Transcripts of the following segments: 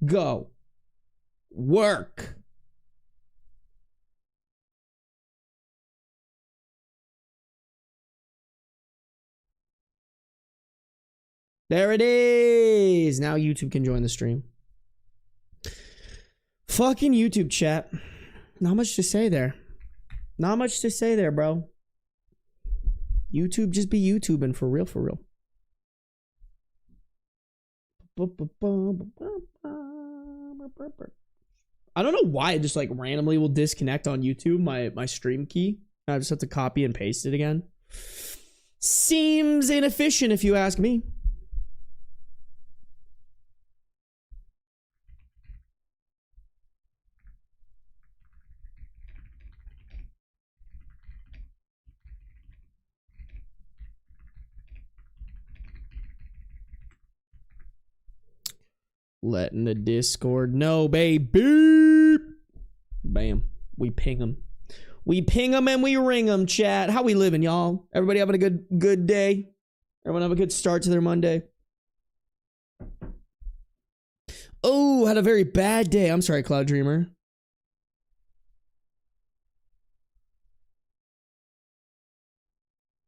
Go. Work. There it is. Now YouTube can join the stream. Fucking YouTube chat. Not much to say there. Not much to say there, bro. YouTube just be YouTubing for real, for real. I don't know why it just like randomly will disconnect on YouTube, my stream key. I just have to copy and paste it again. Seems inefficient if you ask me. Letting the Discord know, baby. Bam. We ping them. We ping them and we ring them, chat. How we living, y'all? Everybody having a good day? Everyone have a good start to their Monday? Oh, had a very bad day. I'm sorry, Cloud Dreamer.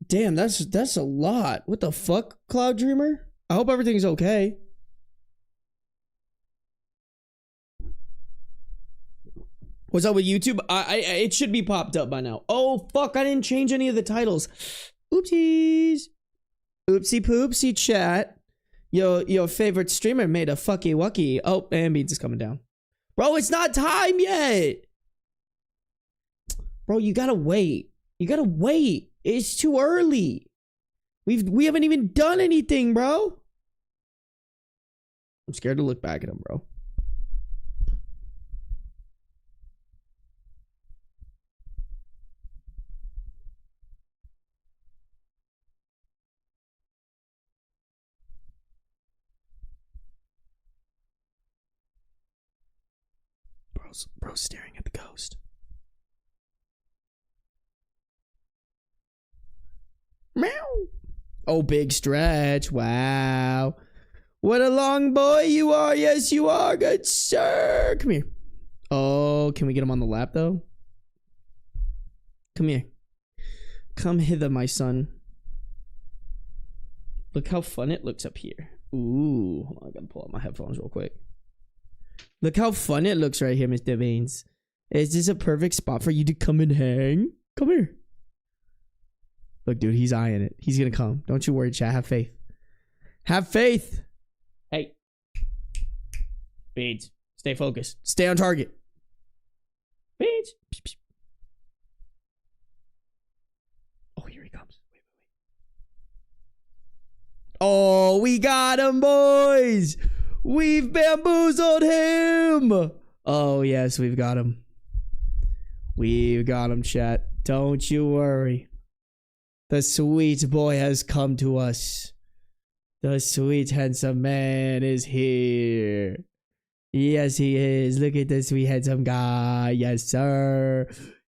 Damn, that's a lot. What the fuck, Cloud Dreamer? I hope everything's okay. What's up with YouTube? It should be popped up by now. Oh, fuck, I didn't change any of the titles. Oopsies. Oopsie poopsie, chat. Your favorite streamer made a fucky wucky. Oh, and Beans is coming down. Bro, it's not time yet. Bro, you gotta wait. You gotta wait. It's too early. We haven't even done anything, bro. I'm scared to look back at him, bro. Bro's staring at the ghost. Meow. Oh, big stretch. Wow. What a long boy you are. Yes, you are. Good sir. Come here. Oh, can we get him on the lap, though? Come here. Come hither, my son. Look how fun it looks up here. Ooh. Hold on, I gotta pull out my headphones real quick. Look how fun it looks right here, Mr. Baines. Is this a perfect spot for you to come and hang? Come here. Look, dude, he's eyeing it. He's gonna come. Don't you worry, chat. Have faith. Have faith. Hey. Baines, stay focused. Stay on target. Baines. Oh, here he comes. Wait. Oh, we got him, boys. We've bamboozled him. Oh, yes, we've got him. We've got him, chat. Don't you worry. The sweet boy has come to us. The sweet, handsome man is here. Yes, he is. Look at the sweet, handsome guy. Yes, sir.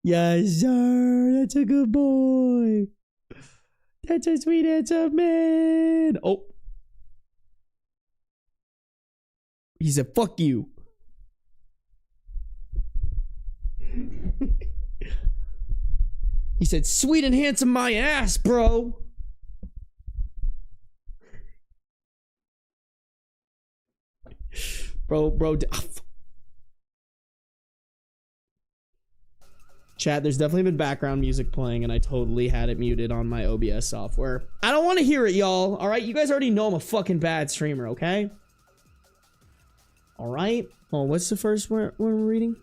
Yes, sir. That's a good boy. That's a sweet, handsome man. Oh. He said, fuck you. He said, sweet and handsome my ass, bro. Bro. Chat, there's definitely been background music playing, and I totally had it muted on my OBS software. I don't want to hear it, y'all. All right, you guys already know I'm a fucking bad streamer, okay? All right. Oh, what's the first one we're reading?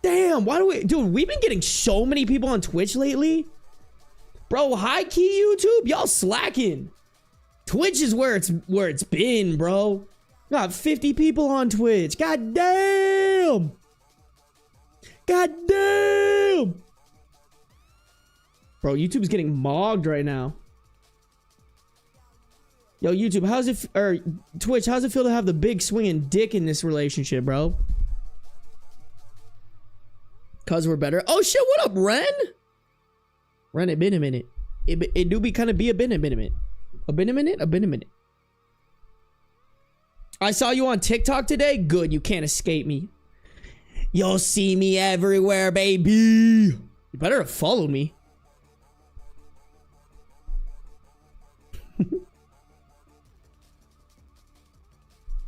Damn, why do we... Dude, we've been getting so many people on Twitch lately. Bro, high-key YouTube, y'all slacking. Twitch is where it's been, bro. Got 50 people on Twitch. God damn. God damn. Bro, YouTube's getting mogged right now. Yo, YouTube, how's it... Or Twitch, how's it feel to have the big swinging dick in this relationship, bro? Cause we're better. Oh shit, what up, Ren? Ren, it been a minute. It do be kind of be a minute. A minute. I saw you on TikTok today. Good, you can't escape me. You'll see me everywhere, baby. You better have followed me.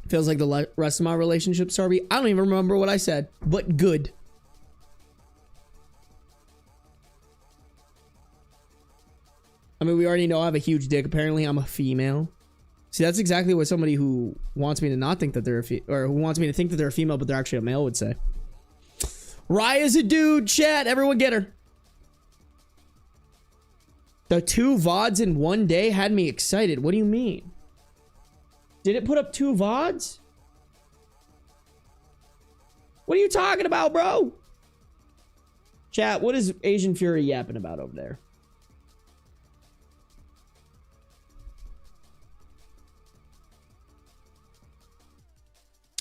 Feels like the rest of my relationship, Sarby. I don't even remember what I said, but good. I mean, we already know I have a huge dick. Apparently, I'm a female. See, that's exactly what somebody who wants me to not think that they're or who wants me to think that they're a female, but they're actually a male would say. Raya's a dude, chat. Everyone get her. The 2 VODs in one day had me excited. What do you mean? Did it put up 2 VODs? What are you talking about, bro? Chat, what is Asian Fury yapping about over there?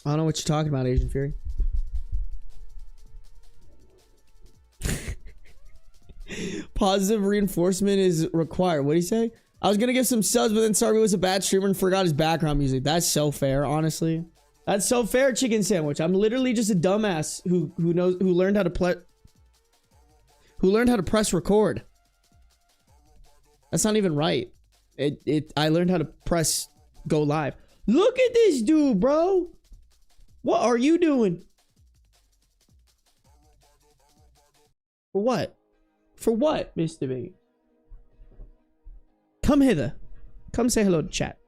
I don't know what you're talking about, Asian Fury. Positive reinforcement is required. What do you say? I was gonna give some subs, but then Sarby was a bad streamer and forgot his background music. That's so fair, honestly. That's so fair, chicken sandwich. I'm literally just a dumbass who learned how to press record. That's not even right. I learned how to press go live. Look at this dude, bro. What are you doing? For what? For what, Mr. B? Come hither. Come say hello to chat.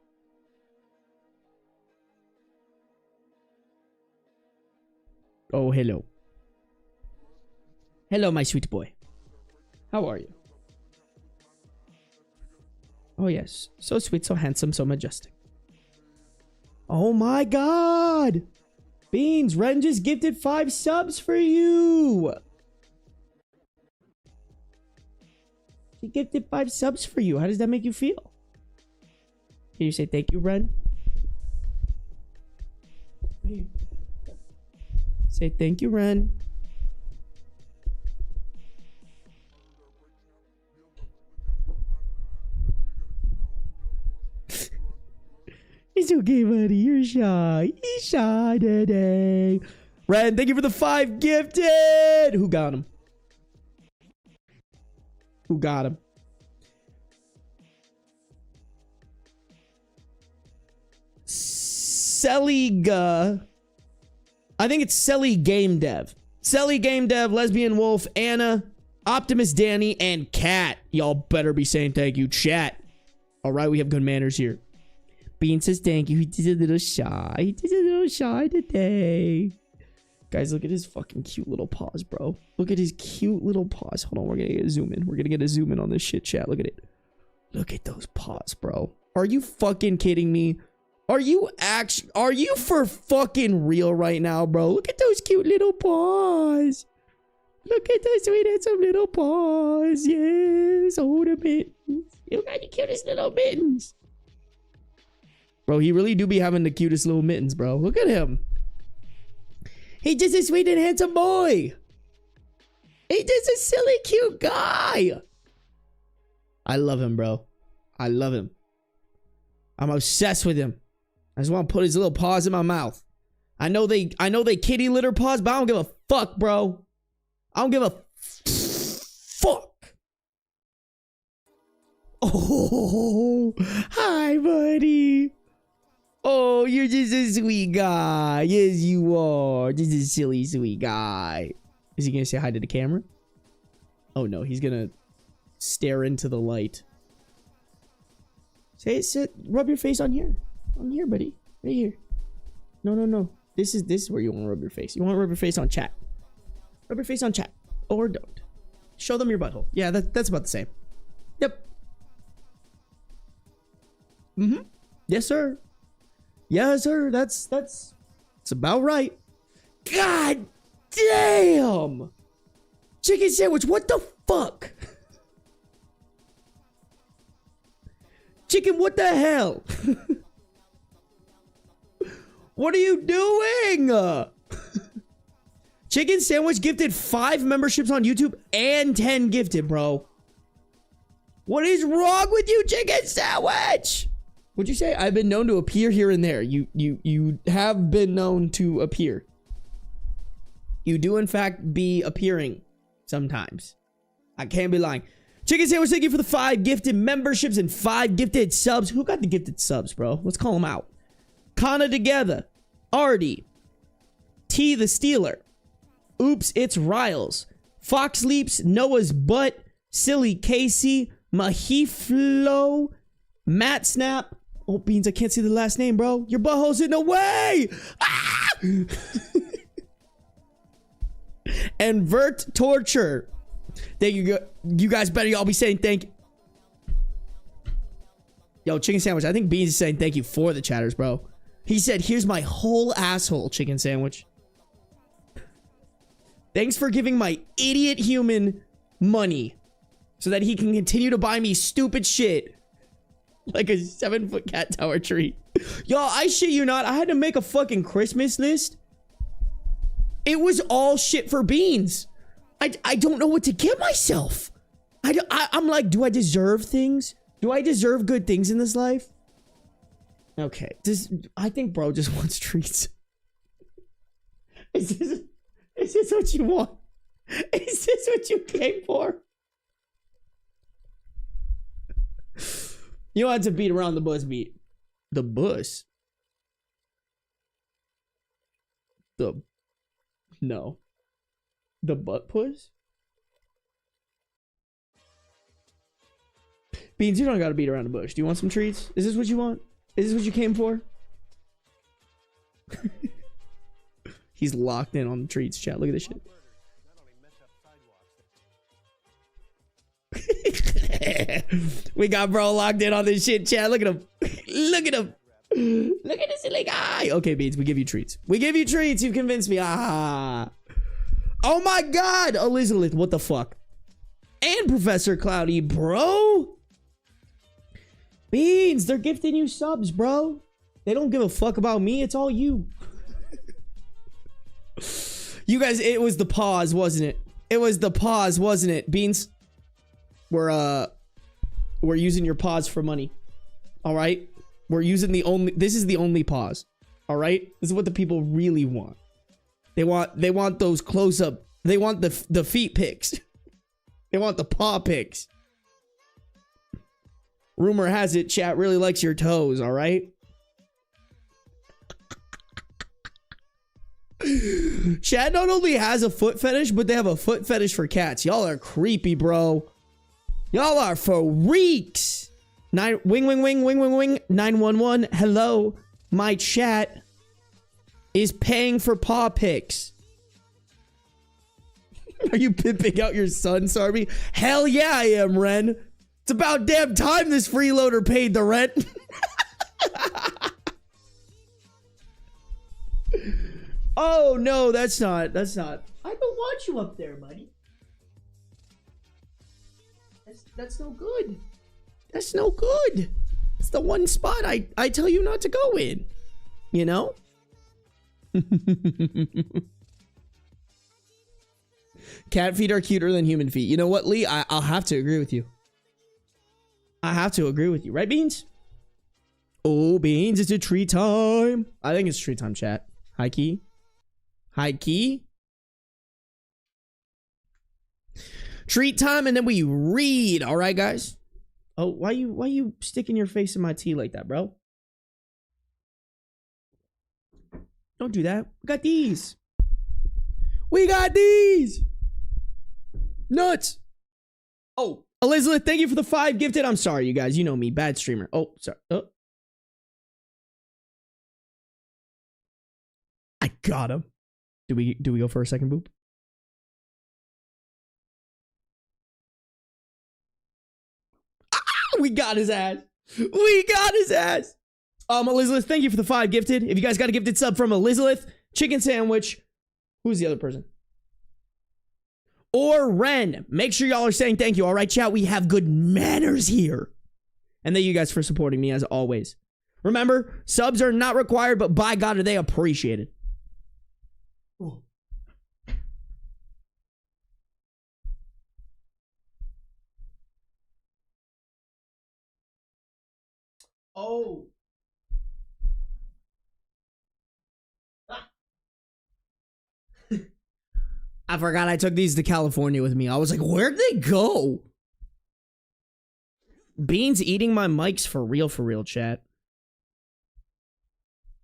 Oh, hello. Hello, my sweet boy. How are you? Oh, yes. So sweet, so handsome, so majestic. Oh, my God. Beans, Ren just gifted 5 subs for you. She gifted 5 subs for you. How does that make you feel? Can you say thank you, Ren? Say thank you, Ren. It's okay, buddy. You're shy. He's shy today. Ren, thank you for the 5 gifted. Who got him? Who got him? Celiga. I think it's Selly Game Dev. Selly Game Dev, Lesbian Wolf, Anna, Optimus Danny, and Cat. Y'all better be saying thank you, chat. All right, we have good manners here. Bean says thank you. He did a little shy. He did a little shy today. Guys, look at his fucking cute little paws, bro. Look at his cute little paws. Hold on, we're gonna get a zoom in. We're gonna get a zoom in on this shit, chat. Look at it. Look at those paws, bro. Are you fucking kidding me? Are you for fucking real right now, bro? Look at those cute little paws. Look at those sweet handsome little paws. Yes, hold the mittens. You got the cutest little mittens. Bro, he really do be having the cutest little mittens, bro. Look at him. He just a sweet and handsome boy. He just a silly, cute guy. I love him, bro. I love him. I'm obsessed with him. I just want to put his little paws in my mouth. I know they kitty litter paws, but I don't give a fuck, bro. I don't give a fuck. Oh, hi, buddy. Oh, you're just a sweet guy. Yes, you are. Just a silly, sweet guy. Is he gonna say hi to the camera? Oh no, he's gonna stare into the light. Sit, rub your face on here. On here, buddy. Right here. No. This is where you want to rub your face. You want to rub your face on chat. Rub your face on chat. Or don't. Show them your butthole. Yeah, that's about the same. Yep. Mm-hmm. Yes, sir. Yes, sir. That's about right. God damn! Chicken sandwich, what the fuck? Chicken, what the hell? What are you doing? Chicken Sandwich gifted 5 memberships on YouTube and 10 gifted, bro. What is wrong with you, Chicken Sandwich? What'd you say? I've been known to appear here and there. You have been known to appear. You do, in fact, be appearing sometimes. I can't be lying. Chicken Sandwich, thank you for the 5 gifted memberships and 5 gifted subs. Who got the gifted subs, bro? Let's call them out. Kana Together. Artie. T the Stealer. Oops, it's Riles. Fox Leaps. Noah's Butt. Silly Casey. Mahiflo. Matt Snap. Oh, Beans, I can't see the last name, bro. Your butthole's in the way! Ah! And Vert Torture. Thank you. You guys better all be saying thank you. Yo, Chicken Sandwich, I think Beans is saying thank you for the chatters, bro. He said, here's my whole asshole, Chicken Sandwich. Thanks for giving my idiot human money so that he can continue to buy me stupid shit. Like a 7-foot cat tower tree. Y'all, I shit you not. I had to make a fucking Christmas list. It was all shit for Beans. I don't know what to get myself. I'm like, do I deserve things? Do I deserve good things in this life? Okay. I think bro just wants treats. Is this what you want? Is this what you came for? You want to beat around the bush beat. The bush? No. The butt push? Beans, you don't gotta beat around the bush. Do you want some treats? Is this what you want? Is this what you came for? He's locked in on the treats, chat. Look at this shit. We got bro locked in on this shit, chat. Look at him. Look at him. Look at this silly guy. Okay, Beans, we give you treats. We give you treats. You've convinced me. Ah. Oh my god. Elizabeth, what the fuck? And Professor Cloudy, bro. Beans, they're gifting you subs, bro. They don't give a fuck about me. It's all you. You guys, it was the pause, wasn't it? It was the pause, wasn't it? Beans, we're using your pause for money. All right? We're using this is the only pause. All right? This is what the people really want. They want those close up. They want the feet pics. They want the paw pics. Rumor has it chat really likes your toes, all right? Chat not only has a foot fetish, but they have a foot fetish for cats. Y'all are creepy, bro. Y'all are freaks. Wing 911. Hello. My chat is paying for paw pics. Are you pimping out your son, Sarby? Hell yeah, I am, Ren. It's about damn time this freeloader paid the rent. Oh, no, that's not. I don't want you up there, buddy. That's no good. That's no good. It's the one spot I tell you not to go in. You know? Cat feet are cuter than human feet. You know what, Lee? I'll have to agree with you. I have to agree with you. Right, Beans? Oh, Beans, it's a treat time. I think it's treat time, chat. High key. High key. Treat time, and then we read. All right, guys? Oh, why you sticking your face in my tea like that, bro? Don't do that. We got these. We got these. Nuts. Oh, Elizabeth, thank you for the 5 gifted. I'm sorry, you guys. You know me, bad streamer. Oh, sorry. Oh. I got him. Do we go for a second boop? Ah, we got his ass. We got his ass. Elizabeth, thank you for the 5 gifted. If you guys got a gifted sub from Elizabeth, Chicken Sandwich, who's the other person? Or Ren. Make sure y'all are saying thank you. All right, chat. We have good manners here. And thank you guys for supporting me as always. Remember, subs are not required, but by God, are they appreciated. Ooh. Oh. Ah. I forgot I took these to California with me. I was like, where'd they go? Beans eating my mics for real, chat.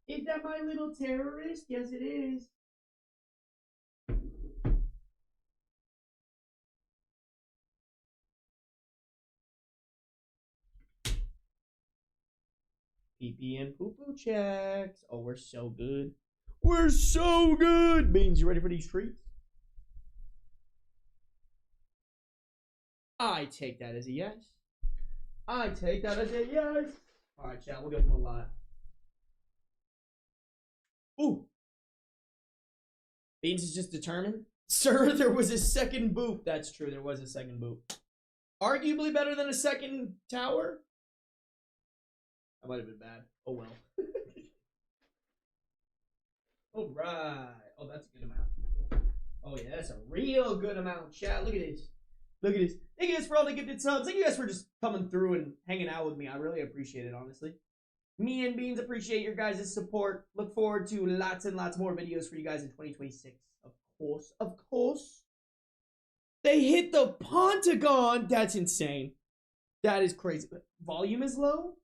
Is that my little terrorist? Yes, it is. Pee-pee and poo-poo checks. Oh, we're so good. We're so good. Beans, you ready for these treats? I take that as a yes. I take that as a yes. All right, chat. We'll give them a lot. Ooh. Beans is just determined. Sir, there was a second boop. That's true. There was a second boop. Arguably better than a second tower. That might have been bad. Oh well. All right. Oh, that's a good amount. Oh yeah, that's a real good amount, chat. Look at this. Look at this. Thank you guys for all the gifted subs. Thank you guys for just coming through and hanging out with me. I really appreciate it, honestly. Me and Beans appreciate your guys' support. Look forward to lots and lots more videos for you guys in 2026. Of course. Of course. They hit the Pentagon. That's insane. That is crazy. Volume is low?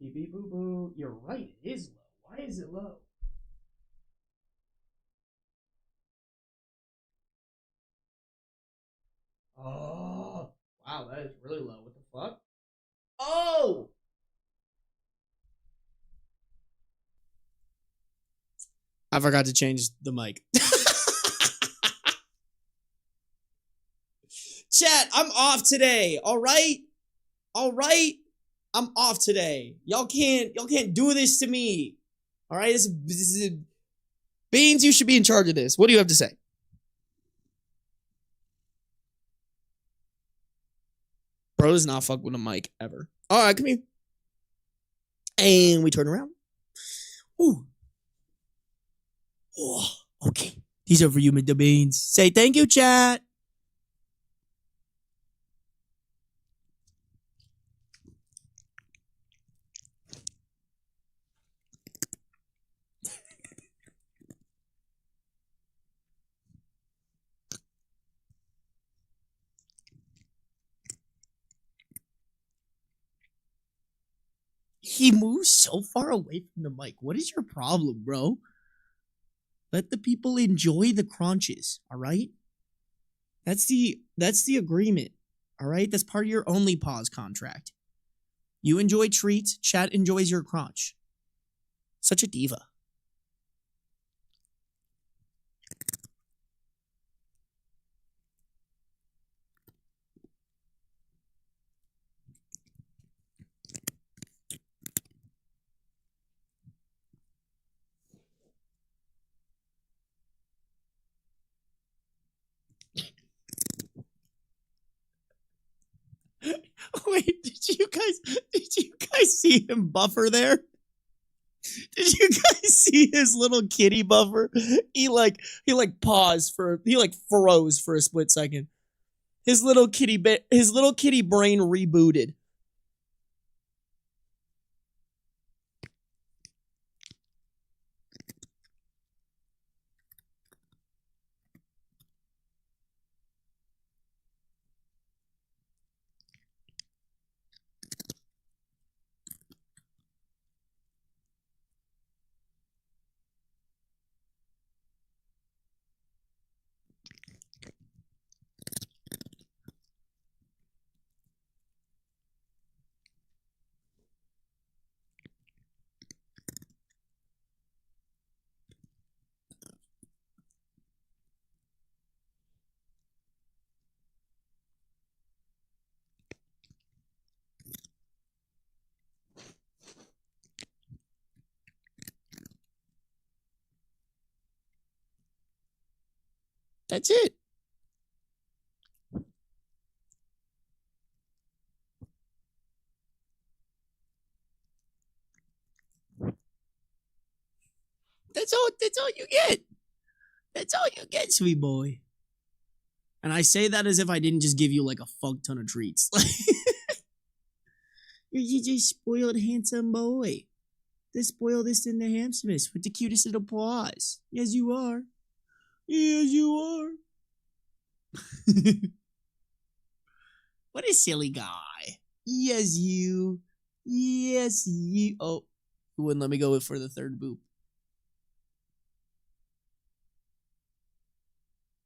Beep beep boo boo. You're right. It is low. Why is it low? Oh. Wow, that is really low. What the fuck? Oh! I forgot to change the mic. Chat, I'm off today. All right? All right? I'm off today. Y'all can't do this to me. All right? This is Beans, you should be in charge of this. What do you have to say? Bro does not fuck with a mic ever. All right, come here. And we turn around. Ooh. Oh, okay. These are for you, Mr. Beans. Say thank you, chat. He moves so far away from the mic. What is your problem, bro? Let the people enjoy the crunches, all right? That's the agreement, all right? That's part of your only pause contract. You enjoy treats, chat enjoys your crunch. Such a diva. Wait, did you guys see him buffer there? Did you guys see his little kitty buffer? He paused for froze for a split second. His little kitty brain rebooted. That's it. That's all you get. That's all you get, sweet boy. And I say that as if I didn't just give you like a fuck ton of treats. You're just a spoiled, handsome boy. The spoiledest and the handsomest with the cutest little paws. Yes, you are. Yes, you are. What a silly guy. Yes, you. Yes, you. Oh, he wouldn't let me go for the third boop.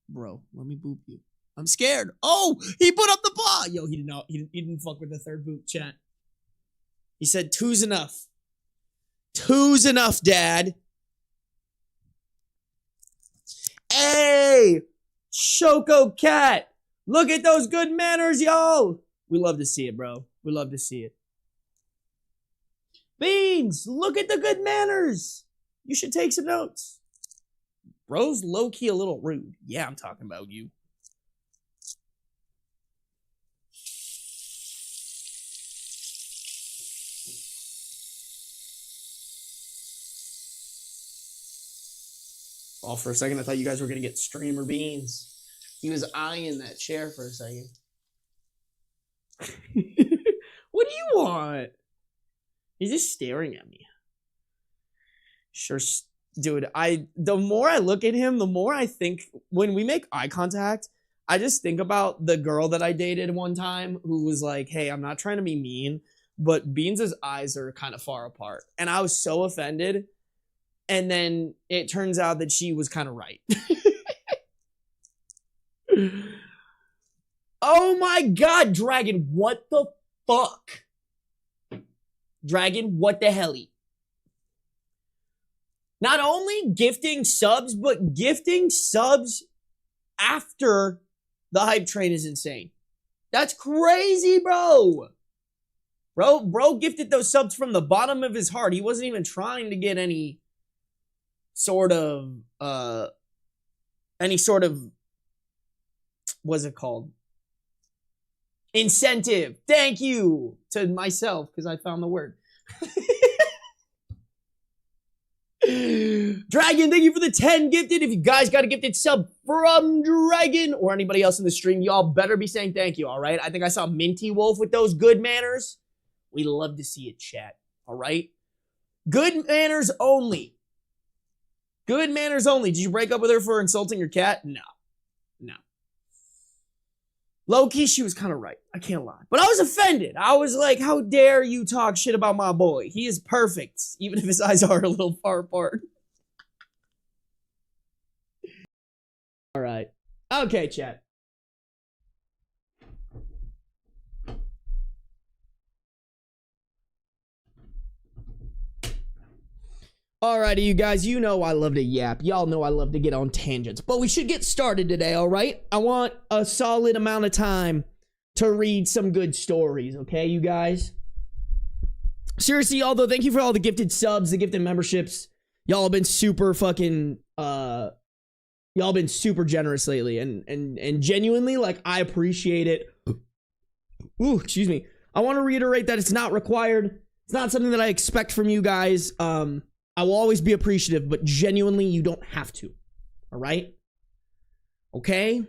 Bro, let me boop you. I'm scared. Oh, he put up the paw. Yo, he did not. He didn't fuck with the third boop, chat. He said two's enough. Two's enough, Dad. Hey, Choco Cat. Look at those good manners, y'all. We love to see it, bro. We love to see it. Beans, look at the good manners. You should take some notes. Bro's low-key a little rude. Yeah, I'm talking about you. Oh, for a second, I thought you guys were going to get streamer beans. He was eyeing that chair for a second. What do you want? He's just staring at me. Sure, dude, the more I look at him, the more I think, when we make eye contact, I just think about the girl that I dated one time who was like, hey, I'm not trying to be mean, but Beans' eyes are kind of far apart. And I was so offended. And then it turns out that she was kind of right. Oh my God, Dragon, what the fuck? Dragon, what the helly? Not only gifting subs, but gifting subs after the hype train is insane. That's crazy, bro. Bro gifted those subs from the bottom of his heart. He wasn't even trying to get any sort of, what's it called? Incentive. Thank you to myself, because I found the word. Dragon, thank you for the 10 gifted. If you guys got a gifted sub from Dragon or anybody else in the stream, y'all better be saying thank you, all right? I think I saw Minty Wolf with those good manners. We love to see it, chat, all right? Good manners only. Good manners only. Did you break up with her for insulting your cat? No. No. Low-key, she was kind of right. I can't lie. But I was offended. I was like, how dare you talk shit about my boy? He is perfect, even if his eyes are a little far apart. All right. Okay, chat. Alrighty, you guys, you know I love to yap. Y'all know I love to get on tangents. But we should get started today, alright? I want a solid amount of time to read some good stories, okay, you guys? Seriously, y'all, though, thank you for all the gifted subs, the gifted memberships. Y'all have been super fucking, y'all been super generous lately. And genuinely, like, I appreciate it. Ooh, excuse me. I want to reiterate that it's not required. It's not something that I expect from you guys. I will always be appreciative, but genuinely, you don't have to. All right? Okay?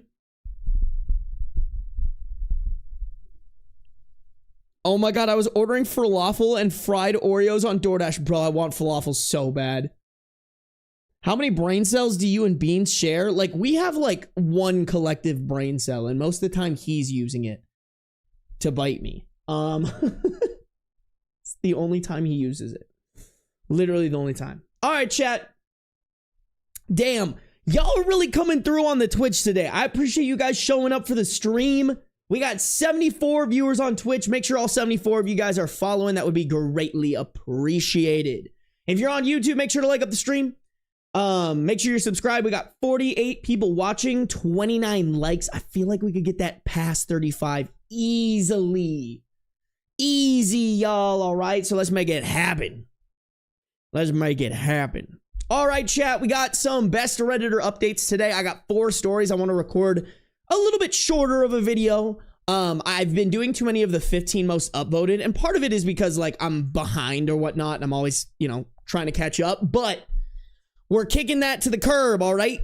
Oh my God, I was ordering falafel and fried Oreos on DoorDash. Bro, I want falafel so bad. How many brain cells do you and Beans share? Like, we have like one collective brain cell, and most of the time he's using it to bite me. It's the only time he uses it. Literally the only time. All right, chat. Damn, y'all are really coming through on the Twitch today. I appreciate you guys showing up for the stream. We got 74 viewers on Twitch. Make sure all 74 of you guys are following. That would be greatly appreciated. If you're on YouTube, make sure to like up the stream. Make sure you're subscribed. We got 48 people watching, 29 likes. I feel like we could get that past 35 easily. Easy, y'all, all right? So let's make it happen. Let's make it happen. All right, chat, we got some best Redditor updates today. I got 4 stories. I want to record a little bit shorter of a video. I've been doing too many of the 15 most upvoted, and part of it is because, like, I'm behind or whatnot, and I'm always, you know, trying to catch up, but we're kicking that to the curb, all right?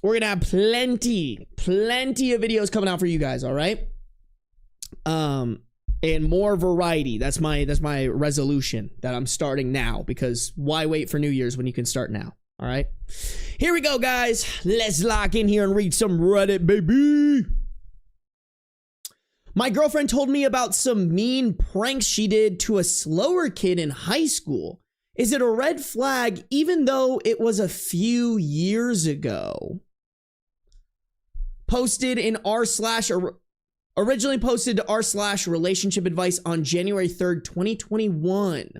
We're gonna have plenty of videos coming out for you guys, all right? and more variety. That's my resolution that I'm starting now, because why wait for New Year's when you can start now? All right, here we go, guys. Let's lock in here and read some Reddit, baby. My girlfriend told me about some mean pranks she did to a slower kid in high school. Is it a red flag even though it was a few years ago? Posted in originally posted to r/relationship advice on January 3rd, 2021.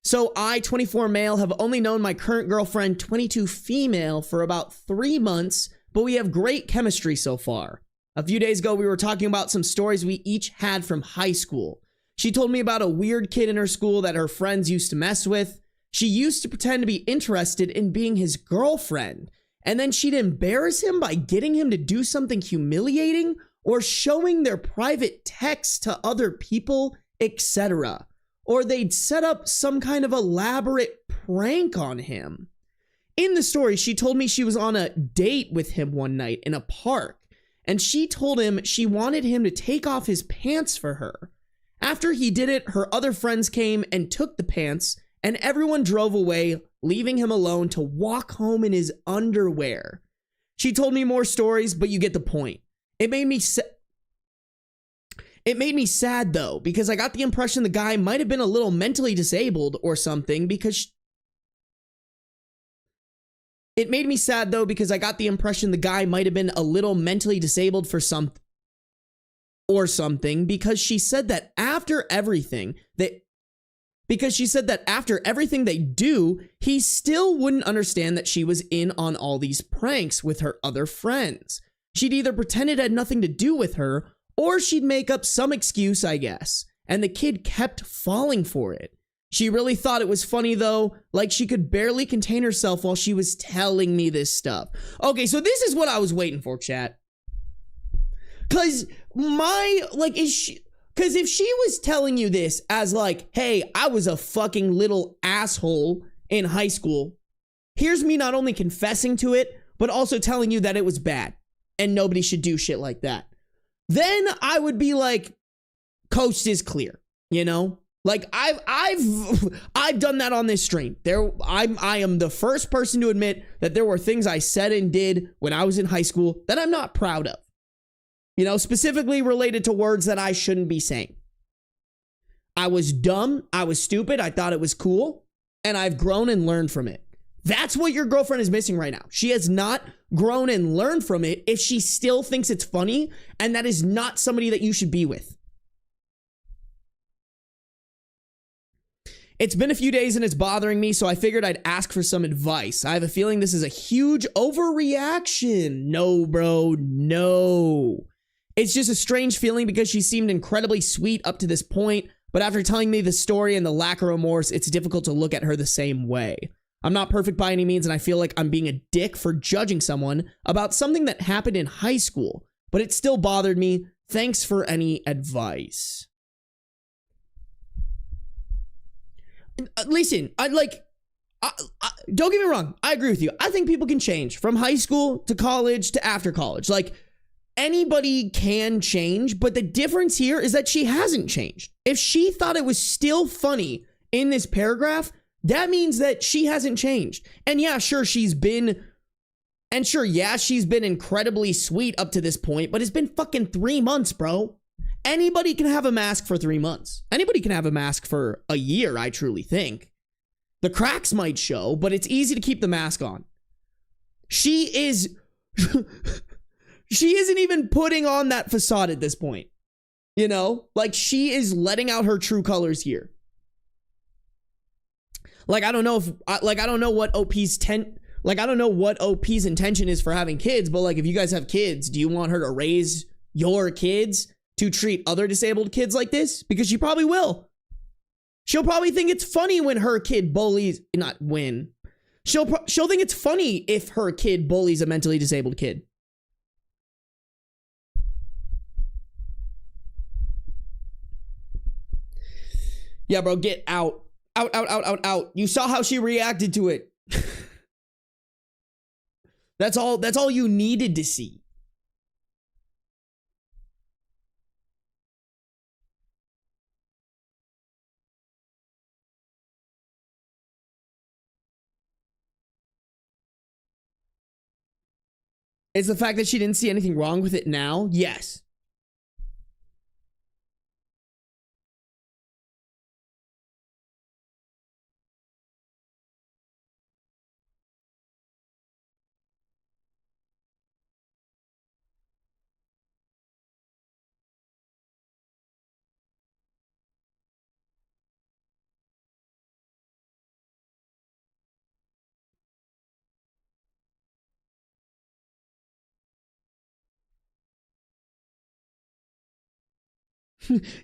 So I, 24 male, have only known my current girlfriend, 22 female, for about 3 months, but we have great chemistry so far. A few days ago, we were talking about some stories we each had from high school. She told me about a weird kid in her school that her friends used to mess with. She used to pretend to be interested in being his girlfriend, and then she'd embarrass him by getting him to do something humiliating or showing their private texts to other people, etc. Or they'd set up some kind of elaborate prank on him. In the story, she told me she was on a date with him one night in a park, and she told him she wanted him to take off his pants for her. After he did it, her other friends came and took the pants, and everyone drove away, leaving him alone to walk home in his underwear. She told me more stories, but you get the point. It made me sad though, because I got the impression the guy might have been a little mentally disabled or something, because It made me sad though, because I got the impression the guy might have been a little mentally disabled for something, because she said that after everything they do, he still wouldn't understand that she was in on all these pranks with her other friends. She'd either pretend it had nothing to do with her, or she'd make up some excuse, I guess. And the kid kept falling for it. She really thought it was funny though, like she could barely contain herself while she was telling me this stuff. Okay, so this is what I was waiting for, chat. Cause if she was telling you this as like, hey, I was a fucking little asshole in high school, here's me not only confessing to it, but also telling you that it was bad and nobody should do shit like that. Then I would be like, coast is clear, you know? Like I've done that on this stream. I am the first person to admit that there were things I said and did when I was in high school that I'm not proud of. You know, specifically related to words that I shouldn't be saying. I was dumb, I was stupid, I thought it was cool, and I've grown and learned from it. That's what your girlfriend is missing right now. She has not grown and learned from it if she still thinks it's funny, and that is not somebody that you should be with. It's been a few days and it's bothering me, so I figured I'd ask for some advice. I have a feeling this is a huge overreaction. No, bro, no. It's just a strange feeling because she seemed incredibly sweet up to this point, but after telling me the story and the lack of remorse, it's difficult to look at her the same way. I'm not perfect by any means, and I feel like I'm being a dick for judging someone about something that happened in high school, but it still bothered me. Thanks for any advice. Listen, don't get me wrong. I agree with you. I think people can change from high school to college to after college. Like, anybody can change, but the difference here is that she hasn't changed. If she thought it was still funny in this paragraph, that means that she hasn't changed. And yeah, sure, she's been incredibly sweet up to this point, but it's been fucking 3 months, bro. Anybody can have a mask for 3 months. Anybody can have a mask for a year, I truly think. The cracks might show, but it's easy to keep the mask on. She isn't even putting on that facade at this point. You know? Like, she is letting out her true colors here. Like, I don't know what OP's intention is for having kids, but like, if you guys have kids, do you want her to raise your kids to treat other disabled kids like this? Because she probably will. She'll probably think it's funny when her kid bullies, not when. She'll think it's funny if her kid bullies a mentally disabled kid. Yeah, bro, get out. Out, out, out, out, out. You saw how she reacted to it. That's all you needed to see. Is the fact that she didn't see anything wrong with it now? Yes.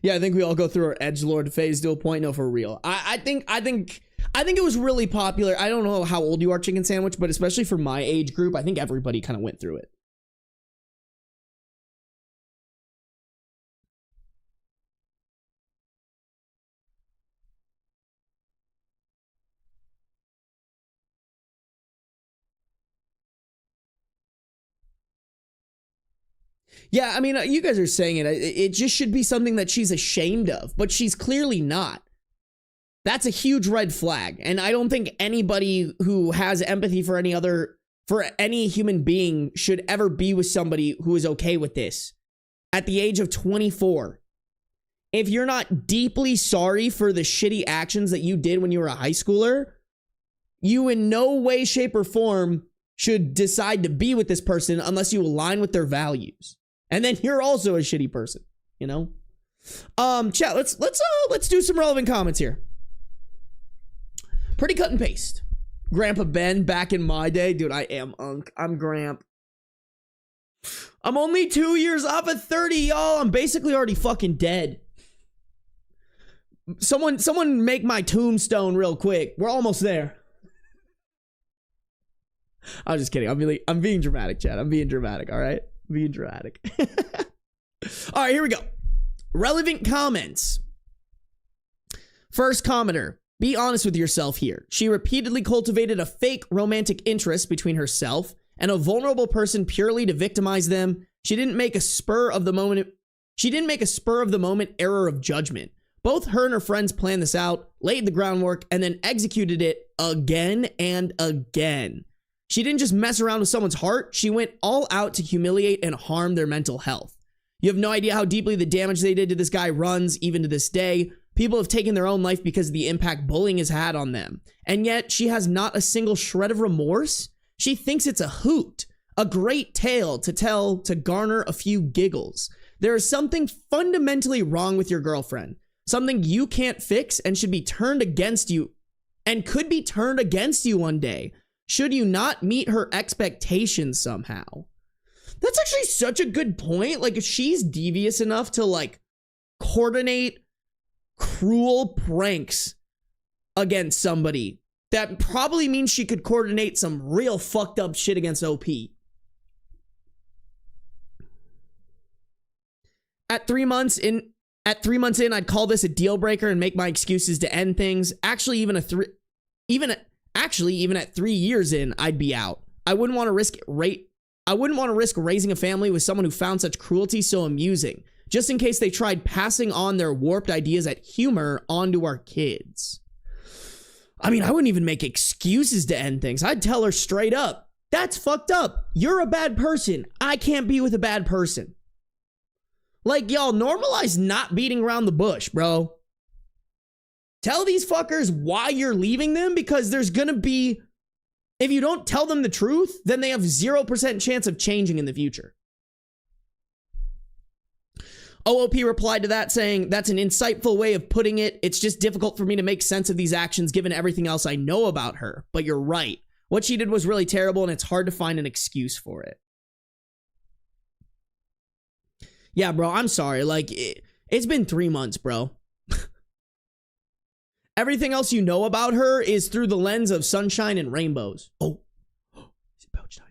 Yeah, I think we all go through our edgelord phase to a point. No, for real. I think it was really popular. I don't know how old you are, Chicken Sandwich, but especially for my age group, I think everybody kind of went through it. Yeah, I mean, you guys are saying it. It just should be something that she's ashamed of, but she's clearly not. That's a huge red flag. And I don't think anybody who has empathy for any human being should ever be with somebody who is okay with this. At the age of 24, if you're not deeply sorry for the shitty actions that you did when you were a high schooler, you in no way, shape, or form should decide to be with this person unless you align with their values. And then you're also a shitty person, you know? Chat, let's do some relevant comments here. Pretty cut and paste. Grandpa Ben, back in my day, dude, I am Unc. I'm Gramp. I'm only 2 years off of 30, y'all. I'm basically already fucking dead. Someone make my tombstone real quick. We're almost there. I'm just kidding. I'm being dramatic, Chad. I'm being dramatic, all right? Being dramatic. All right, here we go. Relevant comments. First commenter. Be honest with yourself here. She repeatedly cultivated a fake romantic interest between herself and a vulnerable person purely to victimize them. She didn't make a spur of the moment error of judgment. Both her and her friends planned this out, laid the groundwork, and then executed it again and again. She didn't just mess around with someone's heart. She went all out to humiliate and harm their mental health. You have no idea how deeply the damage they did to this guy runs, even to this day. People have taken their own life because of the impact bullying has had on them. And yet, she has not a single shred of remorse. She thinks it's a hoot, a great tale to tell to garner a few giggles. There is something fundamentally wrong with your girlfriend. Something you can't fix and should be turned against you, and could be turned against you one day, should you not meet her expectations somehow. That's actually such a good point. Like, if she's devious enough to, like, coordinate cruel pranks against somebody, that probably means she could coordinate some real fucked up shit against OP. At 3 months in, I'd call this a deal breaker and make my excuses to end things. Actually, even at 3 years in, I'd be out. I wouldn't want to risk raising a family with someone who found such cruelty so amusing, just in case they tried passing on their warped ideas at humor onto our kids. I mean, I wouldn't even make excuses to end things. I'd tell her straight up, that's fucked up. You're a bad person. I can't be with a bad person. Like, y'all, normalize not beating around the bush, bro. Tell these fuckers why you're leaving them, because there's gonna be, if you don't tell them the truth, then they have 0% chance of changing in the future. OOP replied to that saying, that's an insightful way of putting it. It's just difficult for me to make sense of these actions given everything else I know about her. But you're right. What she did was really terrible and it's hard to find an excuse for it. Yeah, bro, I'm sorry. Like, it's been 3 months, bro. Everything else you know about her is through the lens of sunshine and rainbows. Oh, is it pouch time?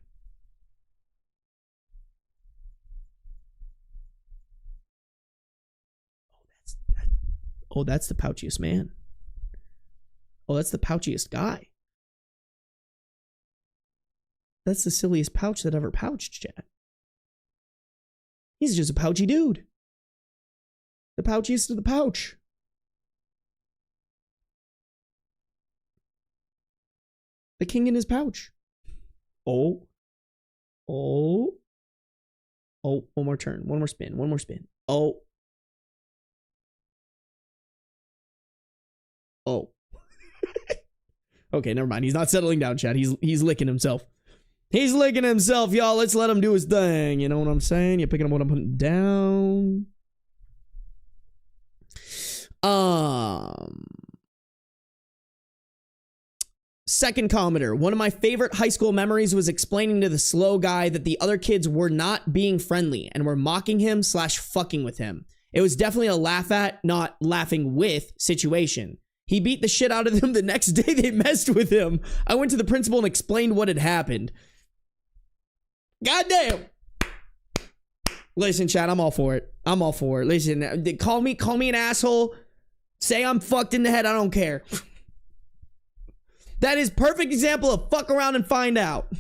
Oh, that's the pouchiest man. Oh, that's the pouchiest guy. That's the silliest pouch that ever pouched, Chad. He's just a pouchy dude. The pouchiest of the pouch. The king in his pouch. Oh. Oh, one more turn. One more spin. One more spin. Oh. Oh. Okay, never mind. He's not settling down, chat. He's licking himself. He's licking himself, y'all. Let's let him do his thing. You know what I'm saying? You're picking up what I'm putting down. Second commenter. One of my favorite high school memories was explaining to the slow guy that the other kids were not being friendly and were mocking him / fucking with him. It was definitely a laugh at, not laughing with situation. He beat the shit out of them the next day they messed with him. I went to the principal and explained what had happened. Goddamn. Listen, chat, I'm all for it. I'm all for it. Listen, call me an asshole. Say I'm fucked in the head. I don't care. That is perfect example of fuck around and find out.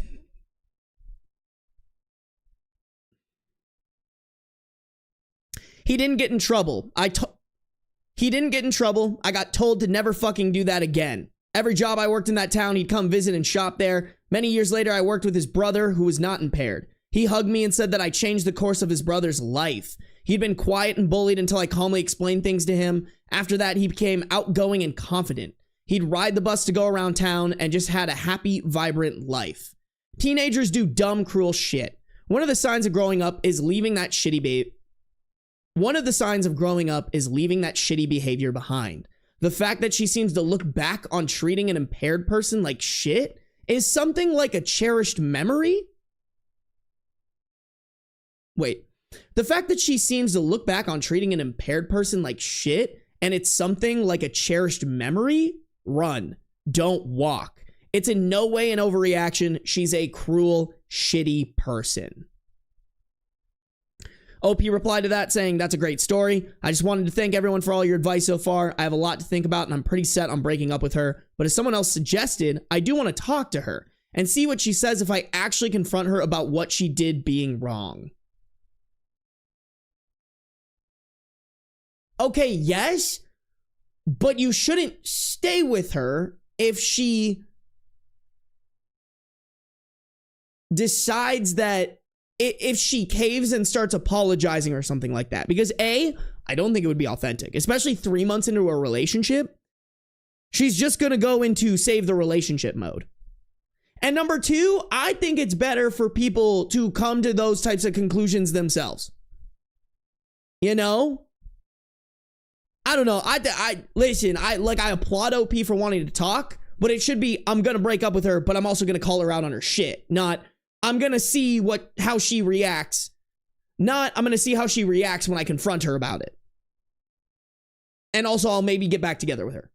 He didn't get in trouble. He didn't get in trouble. I got told to never fucking do that again. Every job I worked in that town, he'd come visit and shop there. Many years later, I worked with his brother, who was not impaired. He hugged me and said that I changed the course of his brother's life. He'd been quiet and bullied until I calmly explained things to him. After that, he became outgoing and confident. He'd ride the bus to go around town and just had a happy, vibrant life. Teenagers do dumb, cruel shit. One of the signs of growing up is leaving that shitty behavior behind. The fact that she seems to look back on treating an impaired person like shit is something like a cherished memory. Wait, the fact that she seems to look back on treating an impaired person like shit and it's something like a cherished memory? Run. Don't walk. It's in no way an overreaction. She's a cruel, shitty person. OP replied to that saying, that's a great story. I just wanted to thank everyone for all your advice so far. I have a lot to think about and I'm pretty set on breaking up with her. But as someone else suggested, I do want to talk to her and see what she says if I actually confront her about what she did being wrong. Okay, yes, but you shouldn't stay with her if she decides that if she caves and starts apologizing or something like that. Because A, I don't think it would be authentic, especially 3 months into a relationship. She's just going to go into save the relationship mode. And number two, I think it's better for people to come to those types of conclusions themselves. You know? I don't know. Listen, I applaud OP for wanting to talk, but it should be, I'm going to break up with her, but I'm also going to call her out on her shit. Not, I'm going to see how she reacts. Not, I'm going to see how she reacts when I confront her about it. And also, I'll maybe get back together with her.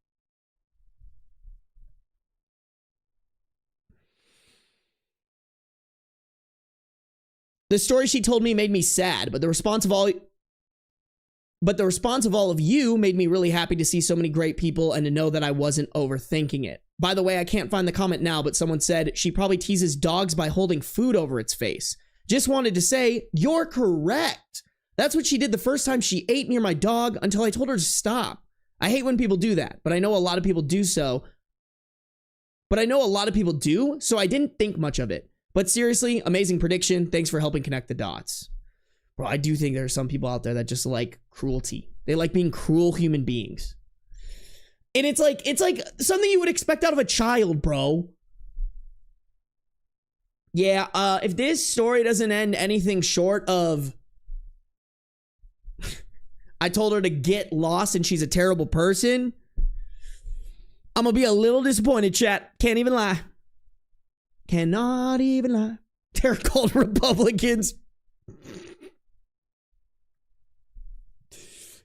The story she told me made me sad, but the response of all of you made me really happy to see so many great people and to know that I wasn't overthinking it. By the way, I can't find the comment now, but someone said she probably teases dogs by holding food over its face. Just wanted to say, you're correct. That's what she did the first time she ate near my dog until I told her to stop. I hate when people do that, but I know a lot of people do so. So I didn't think much of it. But seriously, amazing prediction. Thanks for helping connect the dots. Bro, I do think there are some people out there that just like cruelty. They like being cruel human beings. And it's like something you would expect out of a child, bro. Yeah, if this story doesn't end anything short of I told her to get lost and she's a terrible person, I'm gonna be a little disappointed, chat. Can't even lie. Cannot even lie. They're called Republicans.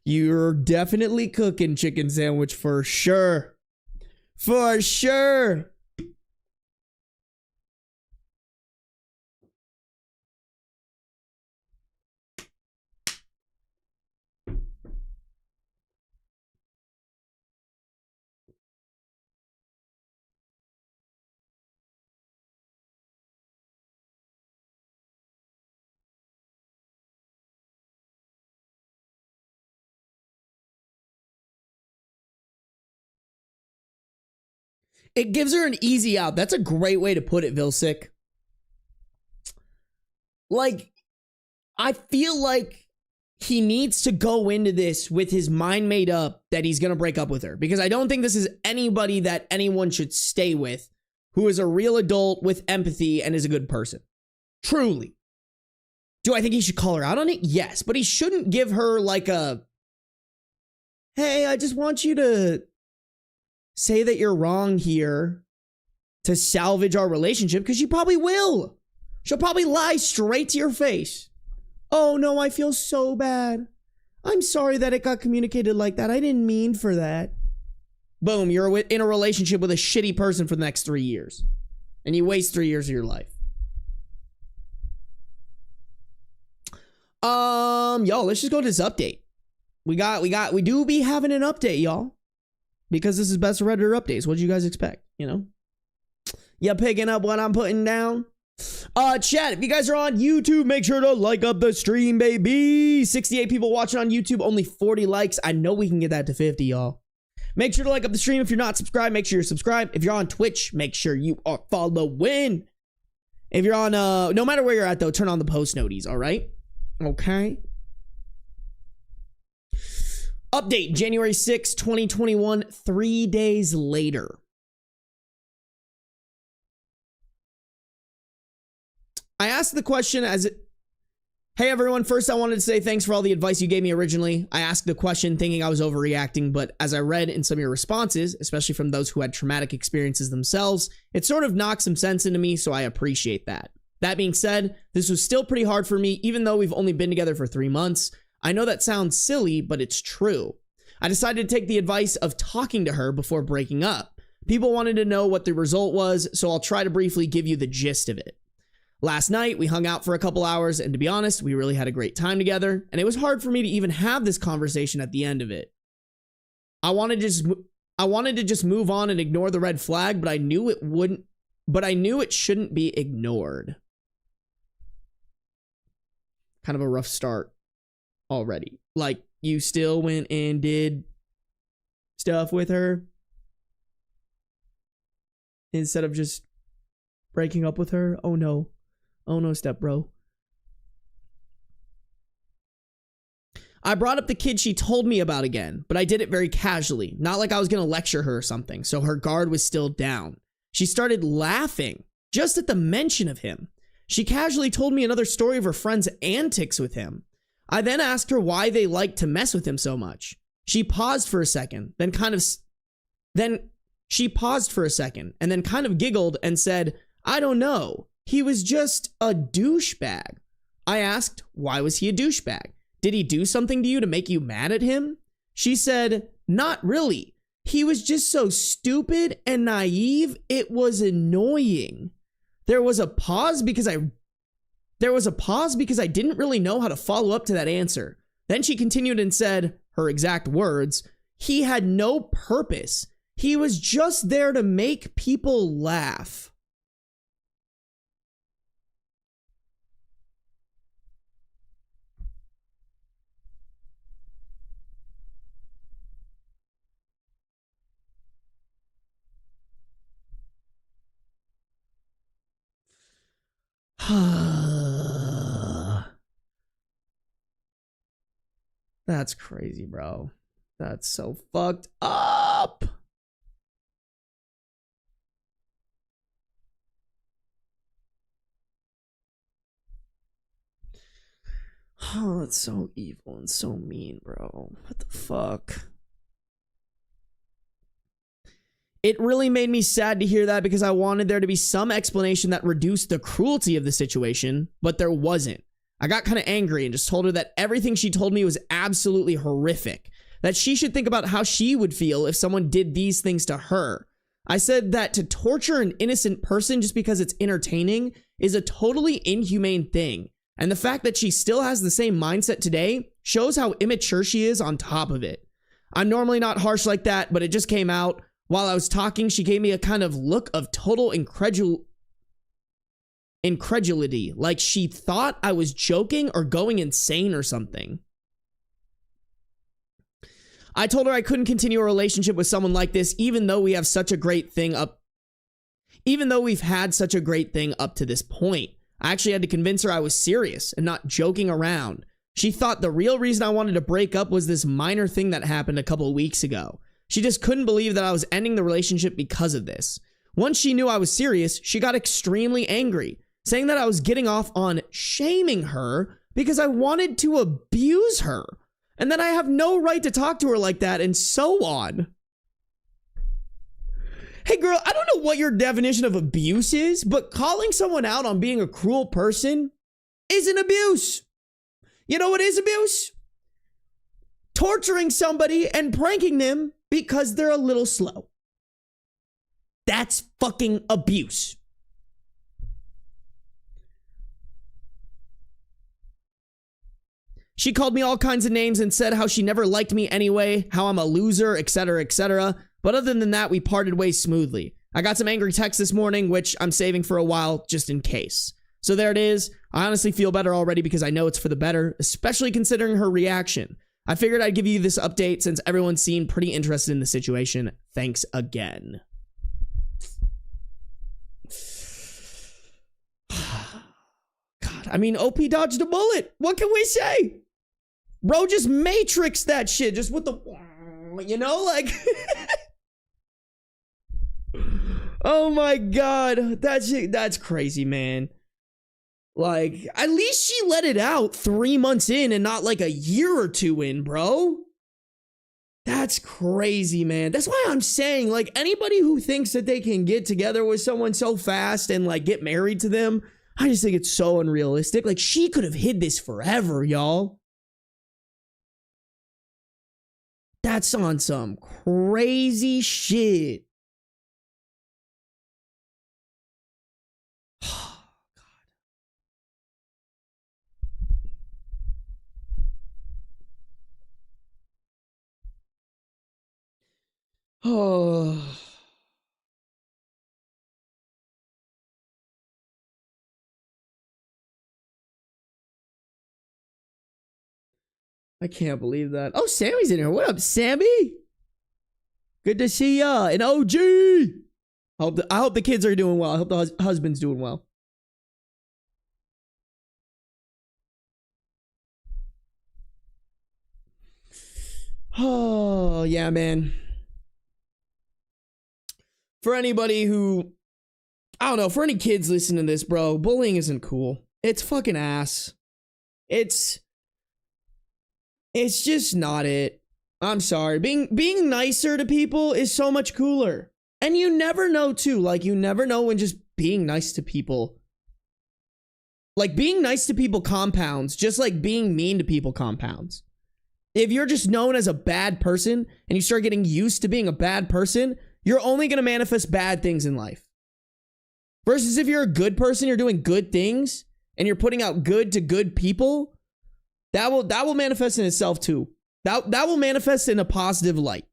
You're definitely cooking chicken sandwich for sure. For sure. It gives her an easy out. That's a great way to put it, Vilsic. Like, I feel like he needs to go into this with his mind made up that he's going to break up with her, because I don't think this is anybody that anyone should stay with who is a real adult with empathy and is a good person. Truly. Do I think he should call her out on it? Yes, but he shouldn't give her like a, hey, I just want you to say that you're wrong here to salvage our relationship, because she probably will. She'll probably lie straight to your face. Oh no, I feel so bad. I'm sorry that it got communicated like that. I didn't mean for that. Boom, you're in a relationship with a shitty person for the next 3 years. And you waste 3 years of your life. Y'all, let's just go to this update. We do be having an update, y'all. Because this is Best of Redditor Updates. What do you guys expect? You know? You picking up what I'm putting down? Chat, if you guys are on YouTube, make sure to like up the stream, baby. 68 people watching on YouTube, only 40 likes. I know we can get that to 50, y'all. Make sure to like up the stream. If you're not subscribed, make sure you're subscribed. If you're on Twitch, make sure you are following. If you're on, no matter where you're at, though, turn on the post noties, all right? Okay. Update, January 6, 2021, 3 days later. I asked the question as, hey everyone, first I wanted to say thanks for all the advice you gave me originally. I asked the question thinking I was overreacting, but as I read in some of your responses, especially from those who had traumatic experiences themselves, it sort of knocked some sense into me, so I appreciate that. That being said, this was still pretty hard for me, even though we've only been together for 3 months. I know that sounds silly, but it's true. I decided to take the advice of talking to her before breaking up. People wanted to know what the result was, so I'll try to briefly give you the gist of it. Last night, we hung out for a couple hours, and to be honest, we really had a great time together, and it was hard for me to even have this conversation at the end of it. I wanted to just move on and ignore the red flag, but I knew it shouldn't be ignored. Kind of a rough start already. Like, you still went and did stuff with her instead of just breaking up with her. Oh no. Oh no, step bro. I brought up the kid she told me about again, but I did it very casually, not like I was gonna lecture her or something, so her guard was still down. She started laughing just at the mention of him. She casually told me another story of her friend's antics with him. I then asked her why they liked to mess with him so much. She paused for a second, then kind of giggled and said, I don't know. He was just a douchebag. I asked, why was he a douchebag? Did he do something to you to make you mad at him? She said, not really. He was just so stupid and naive, it was annoying. There was a pause because I didn't really know how to follow up to that answer. Then she continued and said, her exact words, he had no purpose. He was just there to make people laugh. That's crazy, bro. That's so fucked up. Oh, that's so evil and so mean, bro. What the fuck? It really made me sad to hear that because I wanted there to be some explanation that reduced the cruelty of the situation, but there wasn't. I got kind of angry and just told her that everything she told me was absolutely horrific, that she should think about how she would feel if someone did these things to her. I said that to torture an innocent person just because it's entertaining is a totally inhumane thing, and the fact that she still has the same mindset today shows how immature she is on top of it. I'm normally not harsh like that, but it just came out. While I was talking, she gave me a kind of look of total incredulity, like she thought I was joking or going insane or something. I told her I couldn't continue a relationship with someone like this, even though we've had such a great thing up to this point. I actually had to convince her I was serious and not joking around. She thought the real reason I wanted to break up was this minor thing that happened a couple of weeks ago. She just couldn't believe that I was ending the relationship because of this. Once she knew I was serious, she got extremely angry, saying that I was getting off on shaming her because I wanted to abuse her, and that I have no right to talk to her like that, and so on. Hey girl, I don't know what your definition of abuse is, but calling someone out on being a cruel person is an abuse. You know what is abuse? Torturing somebody and pranking them because they're a little slow. That's fucking abuse. She called me all kinds of names and said how she never liked me anyway, how I'm a loser, etc., etc. But other than that, we parted ways smoothly. I got some angry texts this morning, which I'm saving for a while just in case. So there it is. I honestly feel better already because I know it's for the better, especially considering her reaction. I figured I'd give you this update since everyone seemed pretty interested in the situation. Thanks again. God, I mean, OP dodged a bullet. What can we say? Bro just matrixed that shit just with the, you know, like. Oh my God. That's crazy, man. Like, at least she let it out 3 months in and not like a year or two in, bro. That's crazy, man. That's why I'm saying, like, anybody who thinks that they can get together with someone so fast and like get married to them, I just think it's so unrealistic. Like, she could have hid this forever, y'all. That's on some crazy shit. Oh. I can't believe that. Oh, Sammy's in here. What up, Sammy? Good to see ya. An OG. I hope the kids are doing well. I hope the husband's doing well. Oh, yeah, man. For anybody who, I don't know, for any kids listening to this, bro, bullying isn't cool. It's fucking ass. It's just not it. I'm sorry. Being nicer to people is so much cooler. And you never know, too. Like, you never know when just being nice to people. Like, being nice to people compounds, just like being mean to people compounds. If you're just known as a bad person and you start getting used to being a bad person, you're only going to manifest bad things in life. Versus if you're a good person, you're doing good things and you're putting out good to good people, that will manifest in itself too. That will manifest in a positive light.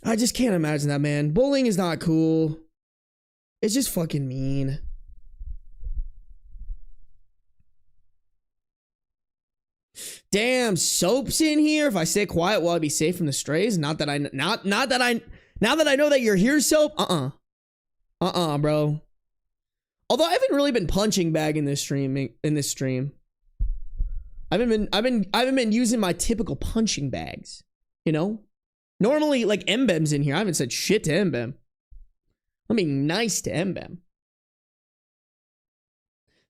I just can't imagine that, man. Bullying is not cool. It's just fucking mean. Damn, Soap's in here. If I stay quiet, will I be safe from the strays? Now that I know that you're here, Soap. Bro. Although I haven't really been punching bag in this stream. I haven't been using my typical punching bags. You know, normally like Mbem's in here. I haven't said shit to Mbem. I'm being nice to Mbem.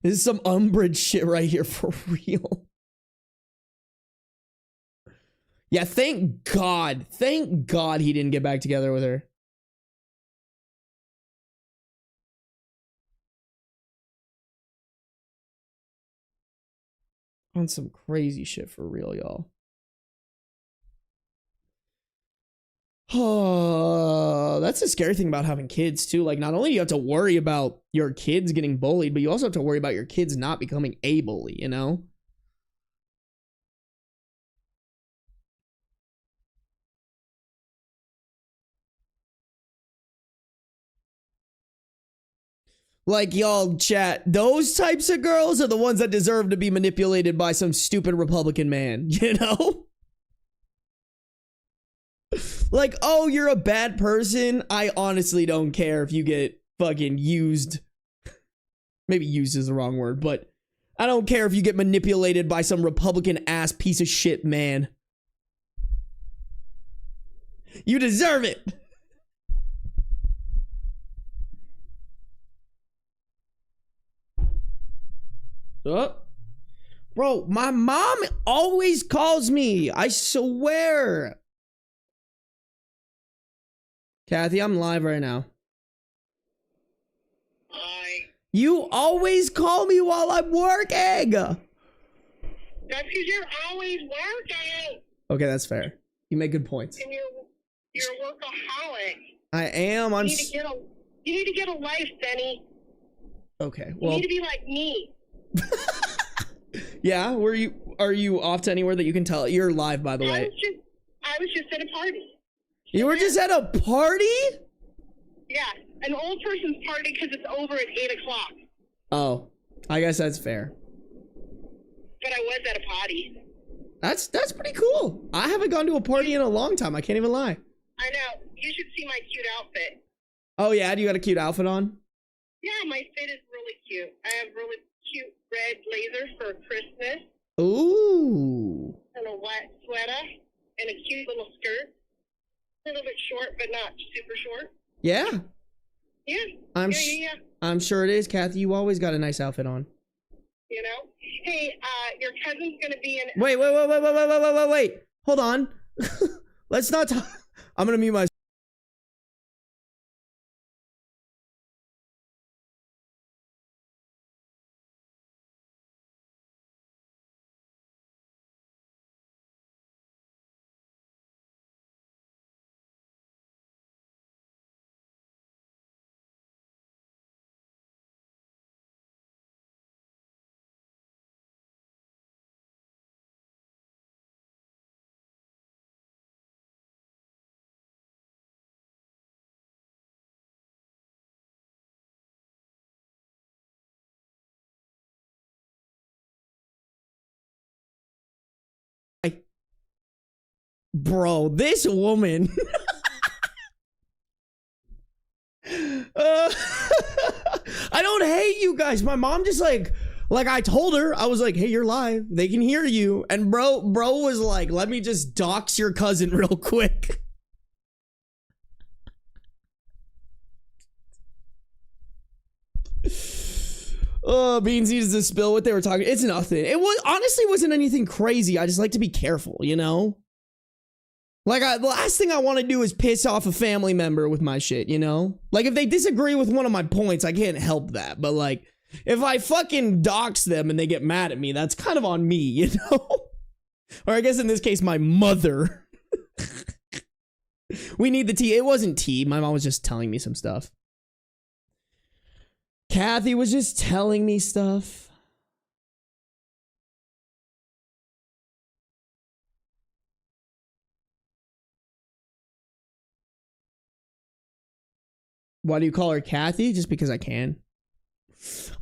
This is some Umbridge shit right here for real. Yeah, thank God he didn't get back together with her. On some crazy shit for real, y'all. Oh, that's the scary thing about having kids too. Like, not only do you have to worry about your kids getting bullied, but you also have to worry about your kids not becoming a bully, you know? Like, y'all, chat, those types of girls are the ones that deserve to be manipulated by some stupid Republican man, you know? Like, oh, you're a bad person? I honestly don't care if you get fucking used. Maybe used is the wrong word, but I don't care if you get manipulated by some Republican ass piece of shit man. You deserve it. Oh. Bro, my mom always calls me. I swear. Kathy, I'm live right now. Hi. You always call me while I'm working. That's because you're always working. Okay, that's fair. You make good points. And you're a workaholic. I am. You need to get a life, Benny. Okay. You Well, need to be like me. yeah. Are you off to anywhere that you can tell? You're live, by the way. I was just at a party. You were just at a party? Yeah, an old person's party because it's over at 8 o'clock. Oh, I guess that's fair. But I was at a party. That's pretty cool. I haven't gone to a party in a long time. I can't even lie. I know. You should see my cute outfit. Oh yeah, do you got a cute outfit on? Yeah, my fit is really cute. I have really cute red blazers for Christmas. Ooh. And a white sweater. And a cute little skirt. A little bit short, but not super short. Yeah. Yeah. Yeah. I'm sure it is, Kathy. You always got a nice outfit on. You know? Hey, your cousin's gonna be in... Wait. Hold on. Let's not talk. I'm gonna mute my... Bro, this woman. I don't hate you guys. My mom just like I told her, I was like, hey, you're live. They can hear you. And bro was like, let me just dox your cousin real quick. Oh, Beans needs to spill what they were talking. It's nothing. It was honestly wasn't anything crazy. I just like to be careful, you know? Like, the last thing I want to do is piss off a family member with my shit, you know? Like, if they disagree with one of my points, I can't help that. But, like, if I fucking dox them and they get mad at me, that's kind of on me, you know? Or I guess in this case, my mother. We need the tea. It wasn't tea. My mom was just telling me some stuff. Kathy was just telling me stuff. Why do you call her Kathy? Just because I can.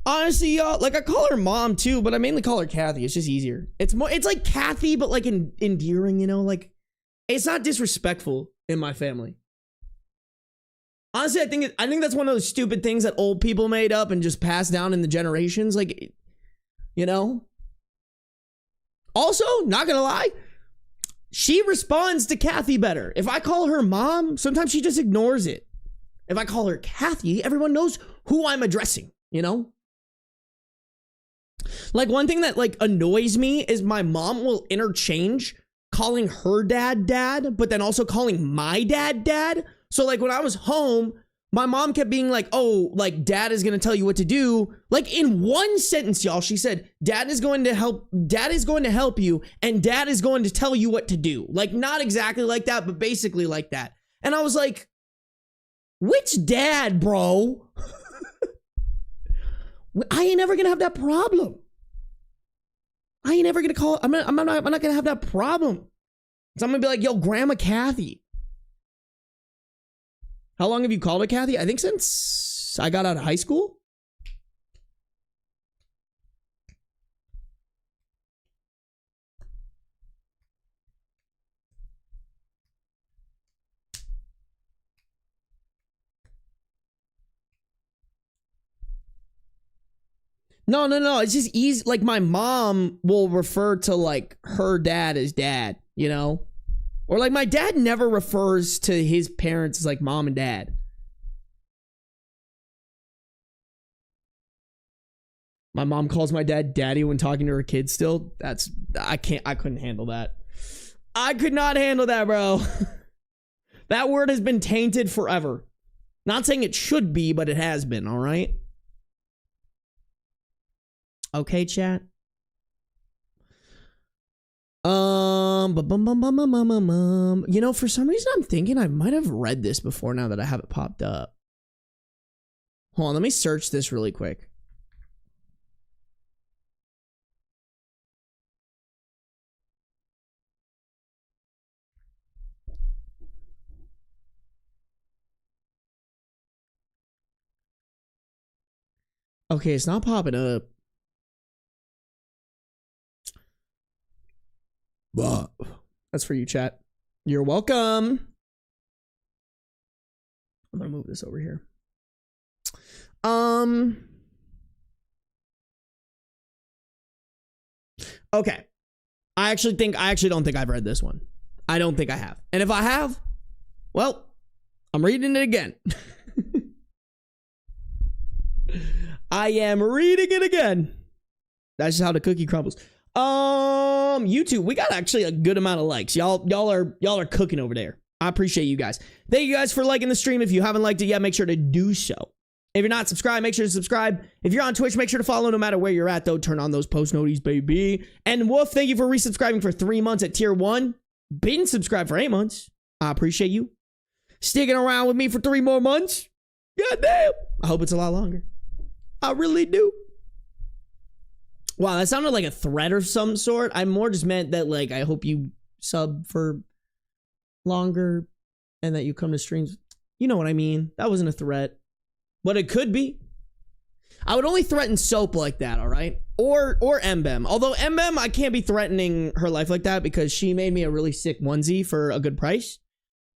Honestly, y'all, like I call her mom too, but I mainly call her Kathy. It's just easier. It's like Kathy, but like endearing, you know? Like, it's not disrespectful in my family. Honestly, I think that's one of those stupid things that old people made up and just passed down in the generations. Like, you know? Also, not gonna lie, she responds to Kathy better. If I call her mom, sometimes she just ignores it. If I call her Kathy, everyone knows who I'm addressing, you know? Like, one thing that, like, annoys me is my mom will interchange calling her dad, but then also calling my dad. So, like, when I was home, my mom kept being like, oh, like, dad is going to tell you what to do. Like, in one sentence, y'all, she said, dad is going to help you, and dad is going to tell you what to do. Like, not exactly like that, but basically like that. And I was like, which dad, bro? I ain't never gonna have that problem. I ain't never gonna call. I'm not gonna have that problem. So I'm gonna be like, yo, Grandma Kathy. How long have you called her Kathy? I think since I got out of high school. No. It's just easy. Like, my mom will refer to, like, her dad as dad, you know? Or, like, my dad never refers to his parents as, like, mom and dad. My mom calls my dad daddy when talking to her kids still. I couldn't handle that. I could not handle that, bro. That word has been tainted forever. Not saying it should be, but it has been, all right? Okay, chat. You know, for some reason I'm thinking I might have read this before now that I have it popped up. Hold on, let me search this really quick. Okay, it's not popping up. That's for you, chat. You're welcome. I'm gonna move this over here. Okay. I actually don't think I've read this one. I don't think I have. And if I have, well, I'm reading it again. I am reading it again. That's just how the cookie crumbles. YouTube, we got actually a good amount of likes. Y'all are cooking over there. I appreciate you guys. Thank you guys for liking the stream. If you haven't liked it yet, make sure to do so. If you're not subscribed, make sure to subscribe. If you're on Twitch, make sure to follow no matter where you're at, though. Turn on those post noties, baby. And Wolf, thank you for resubscribing for 3 months at tier 1. Been subscribed for 8 months. I appreciate you. Sticking around with me for 3 more months. God damn. I hope it's a lot longer. I really do. Wow, that sounded like a threat of some sort. I more just meant that, like, I hope you sub for longer and that you come to streams. You know what I mean. That wasn't a threat. But it could be. I would only threaten Soap like that, all right? Or Mbem. Although Mbem, I can't be threatening her life like that because she made me a really sick onesie for a good price.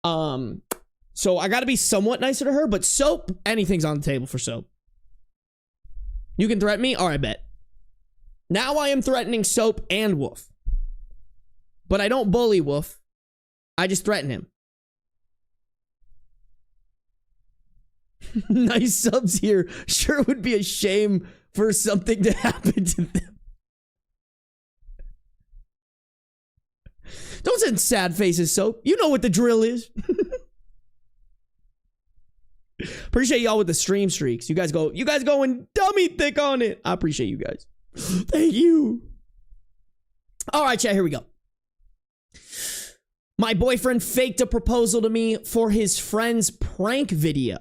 So I got to be somewhat nicer to her. But Soap, anything's on the table for Soap. You can threaten me? All right, bet. Now I am threatening Soap and Wolf. But I don't bully Wolf. I just threaten him. Nice subs here. Sure would be a shame for something to happen to them. Don't send sad faces, Soap. You know what the drill is. Appreciate y'all with the stream streaks. You guys going dummy thick on it. I appreciate you guys. Thank you. All right, chat, here we go. My boyfriend faked a proposal to me for his friend's prank video.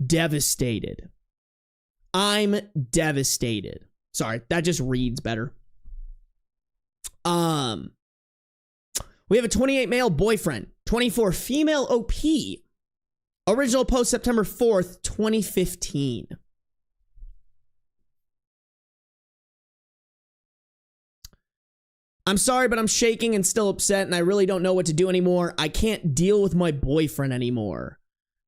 Devastated. I'm devastated. Sorry, that just reads better. We have a 28 male boyfriend, 24 female OP. Original post September 4th, 2015. I'm sorry, but I'm shaking and still upset, and I really don't know what to do anymore. I can't deal with my boyfriend anymore.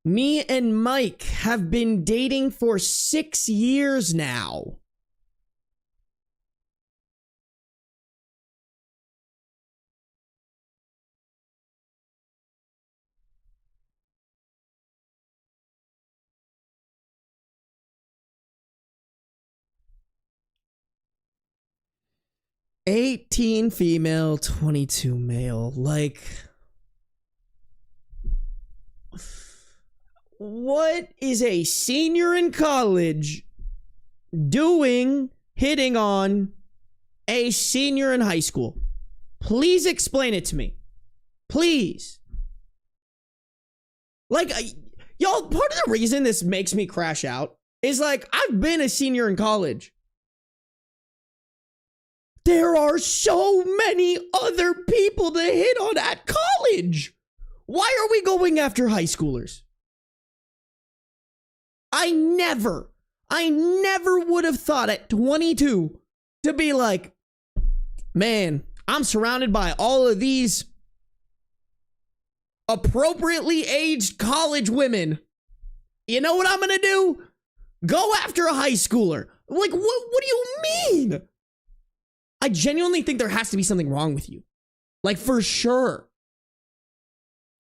Me and Mike have been dating for 6 years now. "18 female, 22 male. Like, what is a senior in college doing hitting on a senior in high school? Please explain it to me. Please. Like, y'all, part of the reason this makes me crash out is, like, I've been a senior in college. There are so many other people to hit on at college. Why are we going after high schoolers? I never would have thought at 22 to be like, man, I'm surrounded by all of these appropriately aged college women. You know what I'm going to do? Go after a high schooler. Like, what do you mean? I genuinely think there has to be something wrong with you. Like, for sure.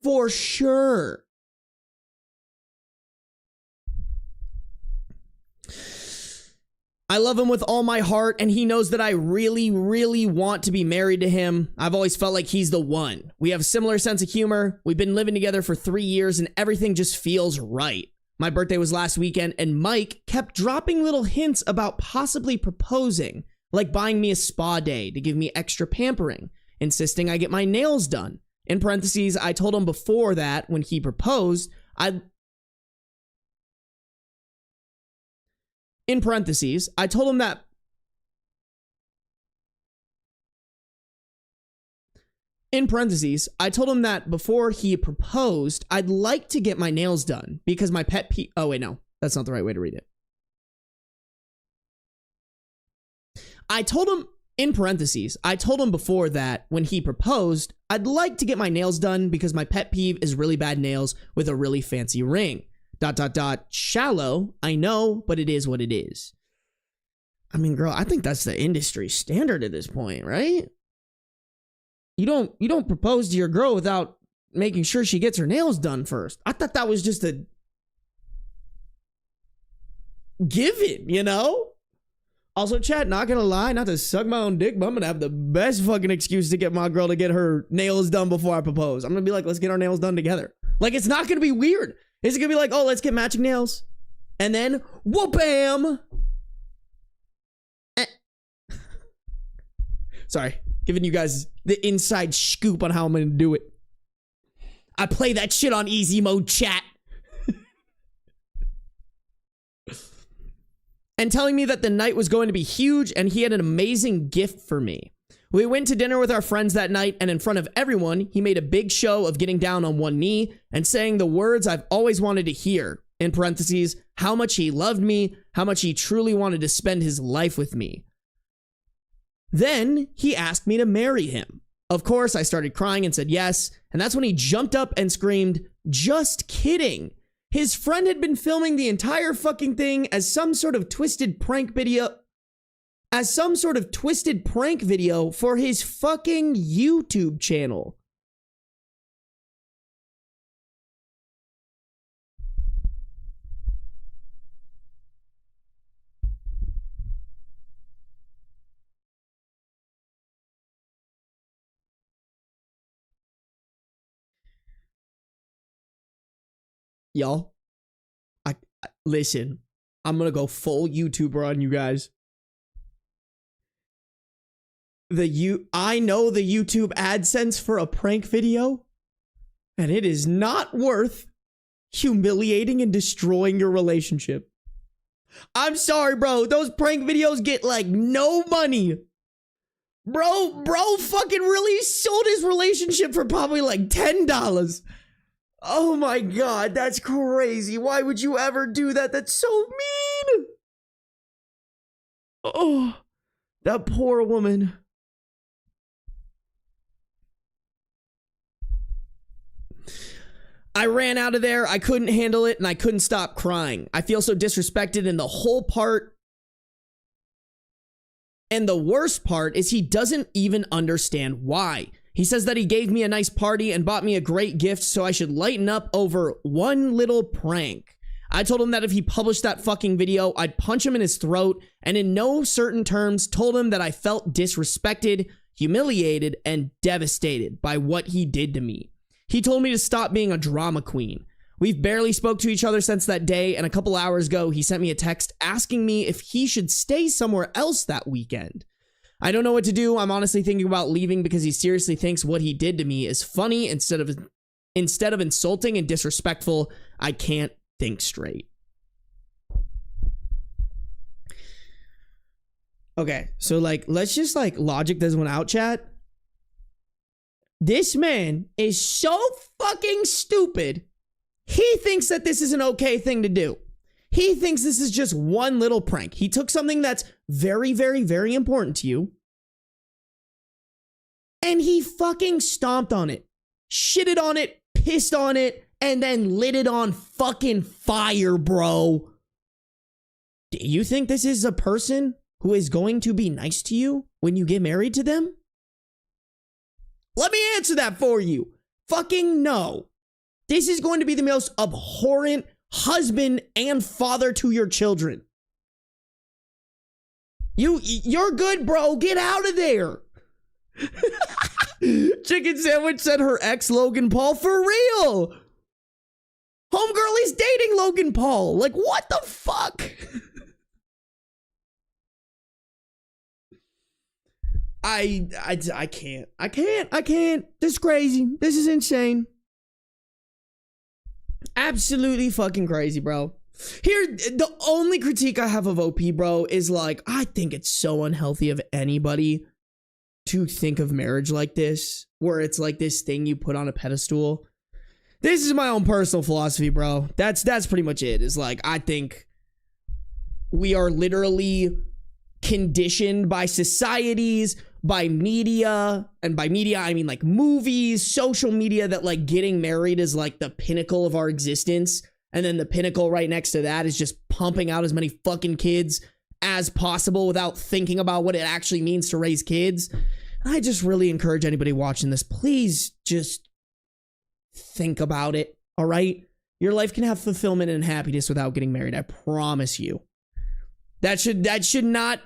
For sure. I love him with all my heart, and he knows that I really, really want to be married to him. I've always felt like he's the one. We have a similar sense of humor. We've been living together for 3 years, and everything just feels right. My birthday was last weekend, and Mike kept dropping little hints about possibly proposing, like buying me a spa day to give me extra pampering, insisting I get my nails done. In parentheses, I told him before that when he proposed, In parentheses, I told him that before he proposed, I'd like to get my nails done because my pet peeve. Oh, wait, no, that's not the right way to read it. I told him, in parentheses, I told him before that when he proposed, I'd like to get my nails done because my pet peeve is really bad nails with a really fancy ring. ... Shallow, I know, but it is what it is. I mean, girl, I think that's the industry standard at this point, right? You don't propose to your girl without making sure she gets her nails done first. I thought that was just a given, you know? Also, chat, not gonna lie, not to suck my own dick, but I'm gonna have the best fucking excuse to get my girl to get her nails done before I propose. I'm gonna be like, let's get our nails done together. Like, it's not gonna be weird. Is it gonna be like, oh, let's get matching nails? And then, whoop-bam! Sorry, giving you guys the inside scoop on how I'm gonna do it. I play that shit on easy mode, chat. And telling me that the night was going to be huge and he had an amazing gift for me. We went to dinner with our friends that night, and in front of everyone, he made a big show of getting down on one knee and saying the words I've always wanted to hear. In parentheses, how much he loved me, how much he truly wanted to spend his life with me. Then he asked me to marry him. Of course, I started crying and said yes, and that's when he jumped up and screamed, "Just kidding." His friend had been filming the entire fucking thing as some sort of twisted prank video for his fucking YouTube channel. Y'all, I listen, I'm gonna go full YouTuber on you guys. I know the YouTube AdSense for a prank video, and it is not worth humiliating and destroying your relationship. I'm sorry, bro. Those prank videos get like no money. Bro fucking really sold his relationship for probably like $10. Oh my God, that's crazy. Why would you ever do that? That's so mean. Oh, that poor woman. I ran out of there. I couldn't handle it, and I couldn't stop crying. I feel so disrespected, and the worst part is he doesn't even understand why. He says that he gave me a nice party and bought me a great gift, so I should lighten up over one little prank. I told him that if he published that fucking video, I'd punch him in his throat, and in no certain terms told him that I felt disrespected, humiliated, and devastated by what he did to me. He told me to stop being a drama queen. We've barely spoke to each other since that day, and a couple hours ago, he sent me a text asking me if he should stay somewhere else that weekend. I don't know what to do. I'm honestly thinking about leaving because he seriously thinks what he did to me is funny instead of insulting and disrespectful. I can't think straight. Okay, so let's just logic this one out, chat. This man is so fucking stupid. He thinks that this is an okay thing to do. He thinks this is just one little prank. He took something that's very, very, very important to you, and he fucking stomped on it, shitted on it, pissed on it, and then lit it on fucking fire, bro. Do you think this is a person who is going to be nice to you when you get married to them? Let me answer that for you. Fucking no. This is going to be the most abhorrent husband and father to your children. You're good, bro. Get out of there. Chicken Sandwich said her ex Logan Paul. For real. Homegirl is dating Logan Paul. Like, what the fuck? I can't. This is crazy. This is insane. Absolutely fucking crazy, bro. Here, the only critique I have of OP, bro, is like, I think it's so unhealthy of anybody to think of marriage like this, where it's like this thing you put on a pedestal. This is my own personal philosophy, bro. That's pretty much it. Is like, I think we are literally conditioned by societies, by media, and by media I mean like movies, social media, that like getting married is like the pinnacle of our existence, and then the pinnacle right next to that is just pumping out as many fucking kids as possible without thinking about what it actually means to raise kids. I just really encourage anybody watching this, please just think about it, all right? Your life can have fulfillment and happiness without getting married, I promise you. That should not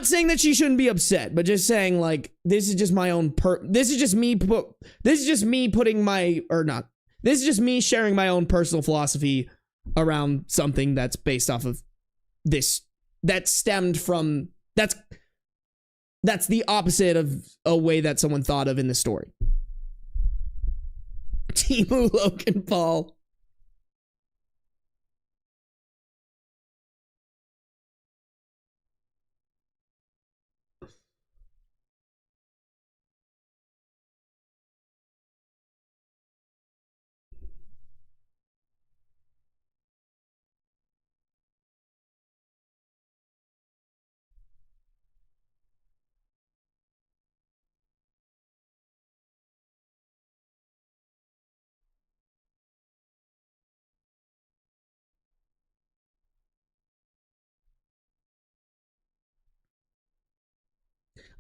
saying that she shouldn't be upset, but just saying like, this is just my own this is just me sharing my own personal philosophy around something that's based off of this, that stemmed from, that's the opposite of a way that someone thought of in the story. Timu Logan Paul.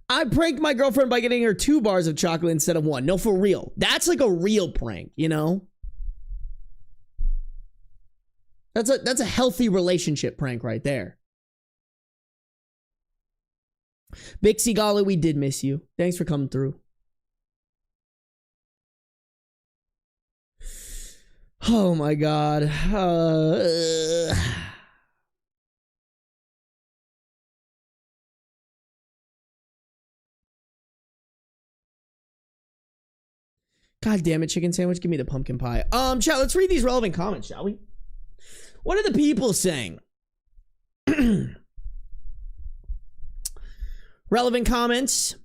I pranked my girlfriend by getting her 2 bars of chocolate instead of 1. No, for real. That's like a real prank, you know? That's a healthy relationship prank right there. Big Sigala, we did miss you. Thanks for coming through. Oh my god. God damn it, Chicken Sandwich. Give me the pumpkin pie. Chat, let's read these relevant comments, shall we? What are the people saying? Relevant comments.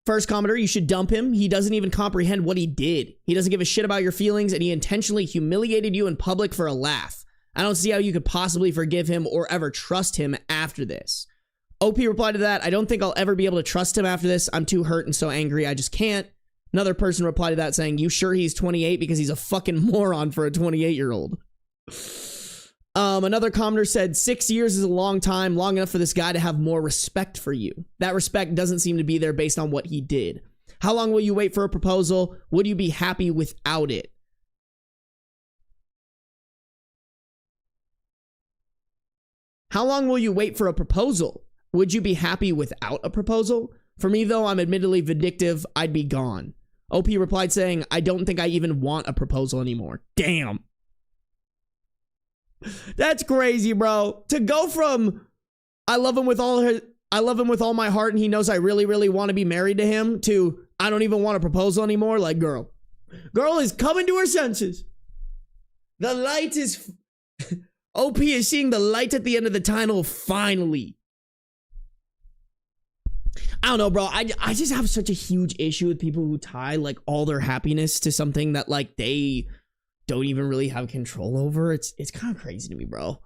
First commenter, you should dump him. He doesn't even comprehend what he did. He doesn't give a shit about your feelings, and he intentionally humiliated you in public for a laugh. I don't see how you could possibly forgive him or ever trust him after this. OP replied to that, I don't think I'll ever be able to trust him after this. I'm too hurt and so angry, I just can't. Another person replied to that saying, you sure he's 28? Because he's a fucking moron for a 28-year-old. Another commenter said, 6 years is a long time, long enough for this guy to have more respect for you. That respect doesn't seem to be there based on what he did. How long will you wait for a proposal? Would you be happy without it? How long will you wait for a proposal? Would you be happy without a proposal? For me, though, I'm admittedly vindictive. I'd be gone. OP replied saying, I don't think I even want a proposal anymore. Damn. That's crazy, bro. To go from I love him with all my heart and he knows I really, really want to be married to him to I don't even want a proposal anymore. Like, girl is coming to her senses. The light is OP is seeing the light at the end of the tunnel finally. I don't know, bro. I just have such a huge issue with people who tie like all their happiness to something that like they don't even really have control over. It's kind of crazy to me, bro.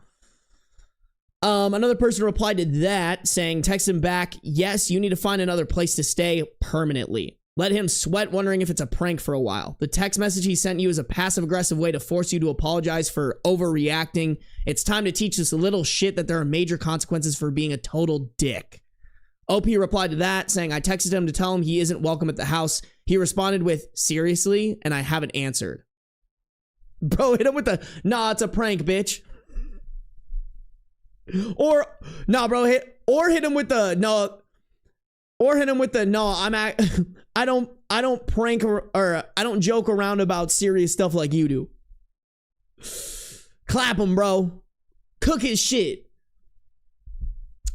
Another person replied to that saying, text him back, yes, you need to find another place to stay permanently. Let him sweat wondering if it's a prank for a while. The text message he sent you is a passive-aggressive way to force you to apologize for overreacting. It's time to teach this little shit that there are major consequences for being a total dick. OP replied to that, saying, I texted him to tell him he isn't welcome at the house. He responded with, seriously? And I haven't answered. Bro, hit him with the, nah, it's a prank, bitch. Or, nah, bro, hit him with the, no. Or hit him with the, no, I don't prank or I don't joke around about serious stuff like you do. Clap him, bro. Cook his shit.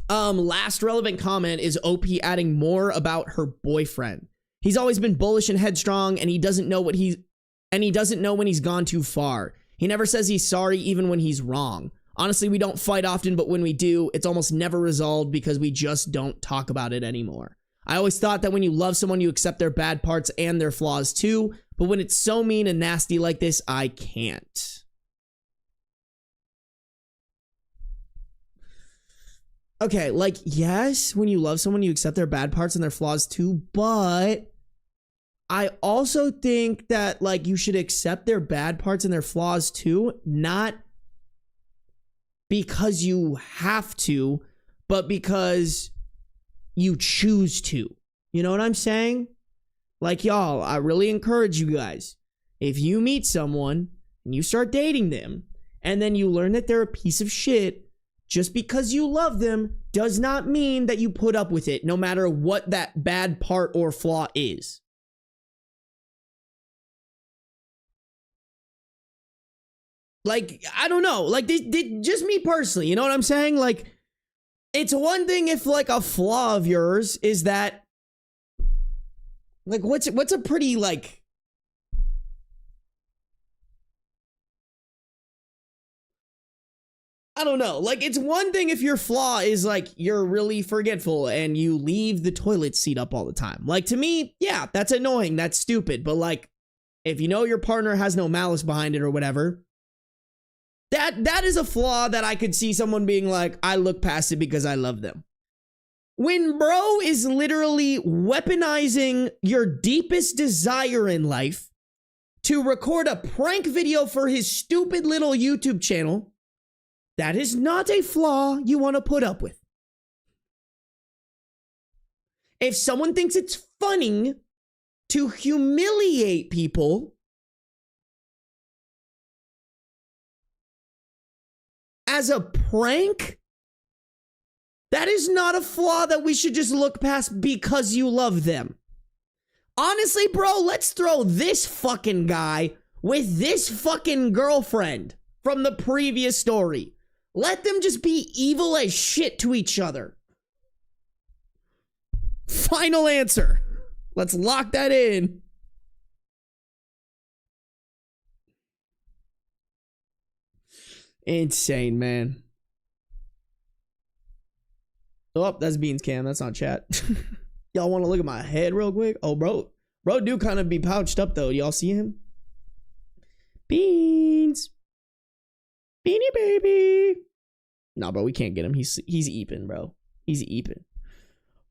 Last relevant comment is OP adding more about her boyfriend. He's always been bullish and headstrong, and he doesn't know when he's gone too far. He never says he's sorry even when he's wrong. Honestly, we don't fight often, but when we do, it's almost never resolved because we just don't talk about it anymore. I always thought that when you love someone, you accept their bad parts and their flaws too, but when it's so mean and nasty like this, I can't. Okay, like, yes, when you love someone, you accept their bad parts and their flaws too, but I also think that, like, you should accept their bad parts and their flaws too, not because you have to, but because you choose to. You know what I'm saying? Like, y'all, I really encourage you guys, if you meet someone and you start dating them and then you learn that they're a piece of shit, just because you love them does not mean that you put up with it, no matter what that bad part or flaw is. Like, I don't know. Like, just me personally, you know what I'm saying? Like, it's one thing if, like, a flaw of yours is that, like, what's a pretty, like, I don't know. Like, it's one thing if your flaw is, like, you're really forgetful and you leave the toilet seat up all the time. Like, to me, yeah, that's annoying. That's stupid. But, like, if you know your partner has no malice behind it or whatever, that is a flaw that I could see someone being like, I look past it because I love them. When bro is literally weaponizing your deepest desire in life to record a prank video for his stupid little YouTube channel, that is not a flaw you want to put up with. If someone thinks it's funny to humiliate people as a prank, that is not a flaw that we should just look past because you love them. Honestly, bro, let's throw this fucking guy with this fucking girlfriend from the previous story. Let them just be evil as shit to each other. Final answer. Let's lock that in. Insane, man. Oh, that's Beans Cam. That's not chat. Y'all want to look at my head real quick? Oh, bro do kind of be pouched up, though. Y'all see him? Beans. Beanie baby. Nah, bro, we can't get him. He's eeping, bro. He's eeping.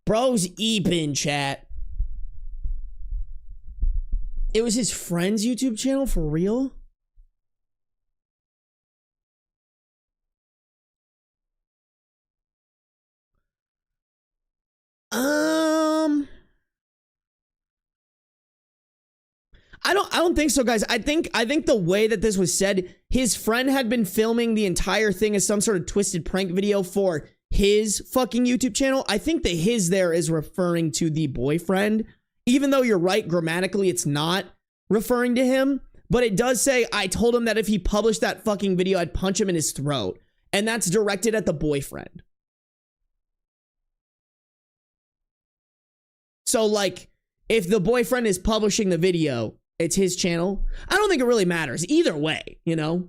Bro's eeping, chat. It was his friend's YouTube channel, for real? I don't think so, guys. I think the way that this was said, his friend had been filming the entire thing as some sort of twisted prank video for his fucking YouTube channel. I think the his there is referring to the boyfriend, even though you're right, grammatically it's not referring to him, but it does say, I told him that if he published that fucking video, I'd punch him in his throat. And that's directed at the boyfriend. So, like, if the boyfriend is publishing the video, it's his channel. I don't think it really matters either way, you know?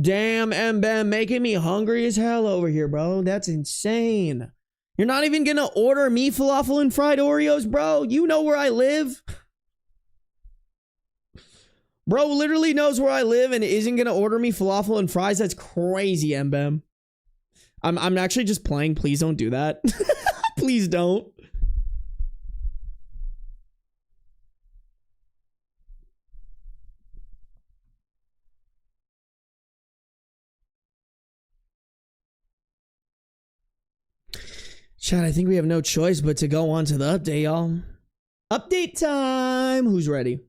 Damn, M-Bam, making me hungry as hell over here, bro. That's insane. You're not even gonna order me falafel and fried Oreos, bro? You know where I live? Bro literally knows where I live and isn't gonna order me falafel and fries. That's crazy, Mbem. I'm actually just playing. Please don't do that. Please don't. Chat, I think we have no choice but to go on to the update, y'all. Update time. Who's ready?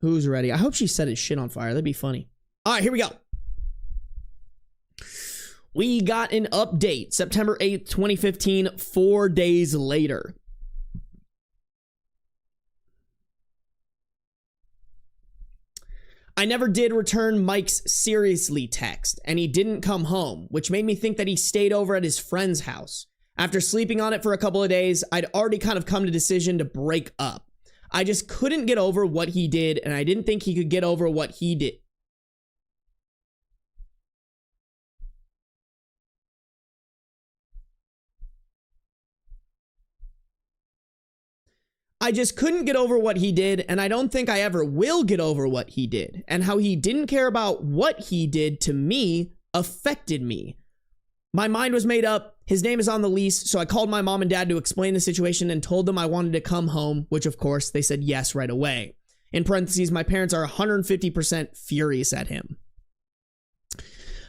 Who's ready? I hope she set his shit on fire. That'd be funny. All right, here we go. We got an update. September 8th, 2015, 4 days later. I never did return Mike's seriously text, and he didn't come home, which made me think that he stayed over at his friend's house. After sleeping on it for a couple of days, I'd already kind of come to a decision to break up. I just couldn't get over what he did, and I didn't think he could get over what he did. I just couldn't get over what he did, and I don't think I ever will get over what he did. And how he didn't care about what he did to me affected me. My mind was made up. His name is on the lease, so I called my mom and dad to explain the situation and told them I wanted to come home, which of course they said yes right away. In parentheses, my parents are 150% furious at him.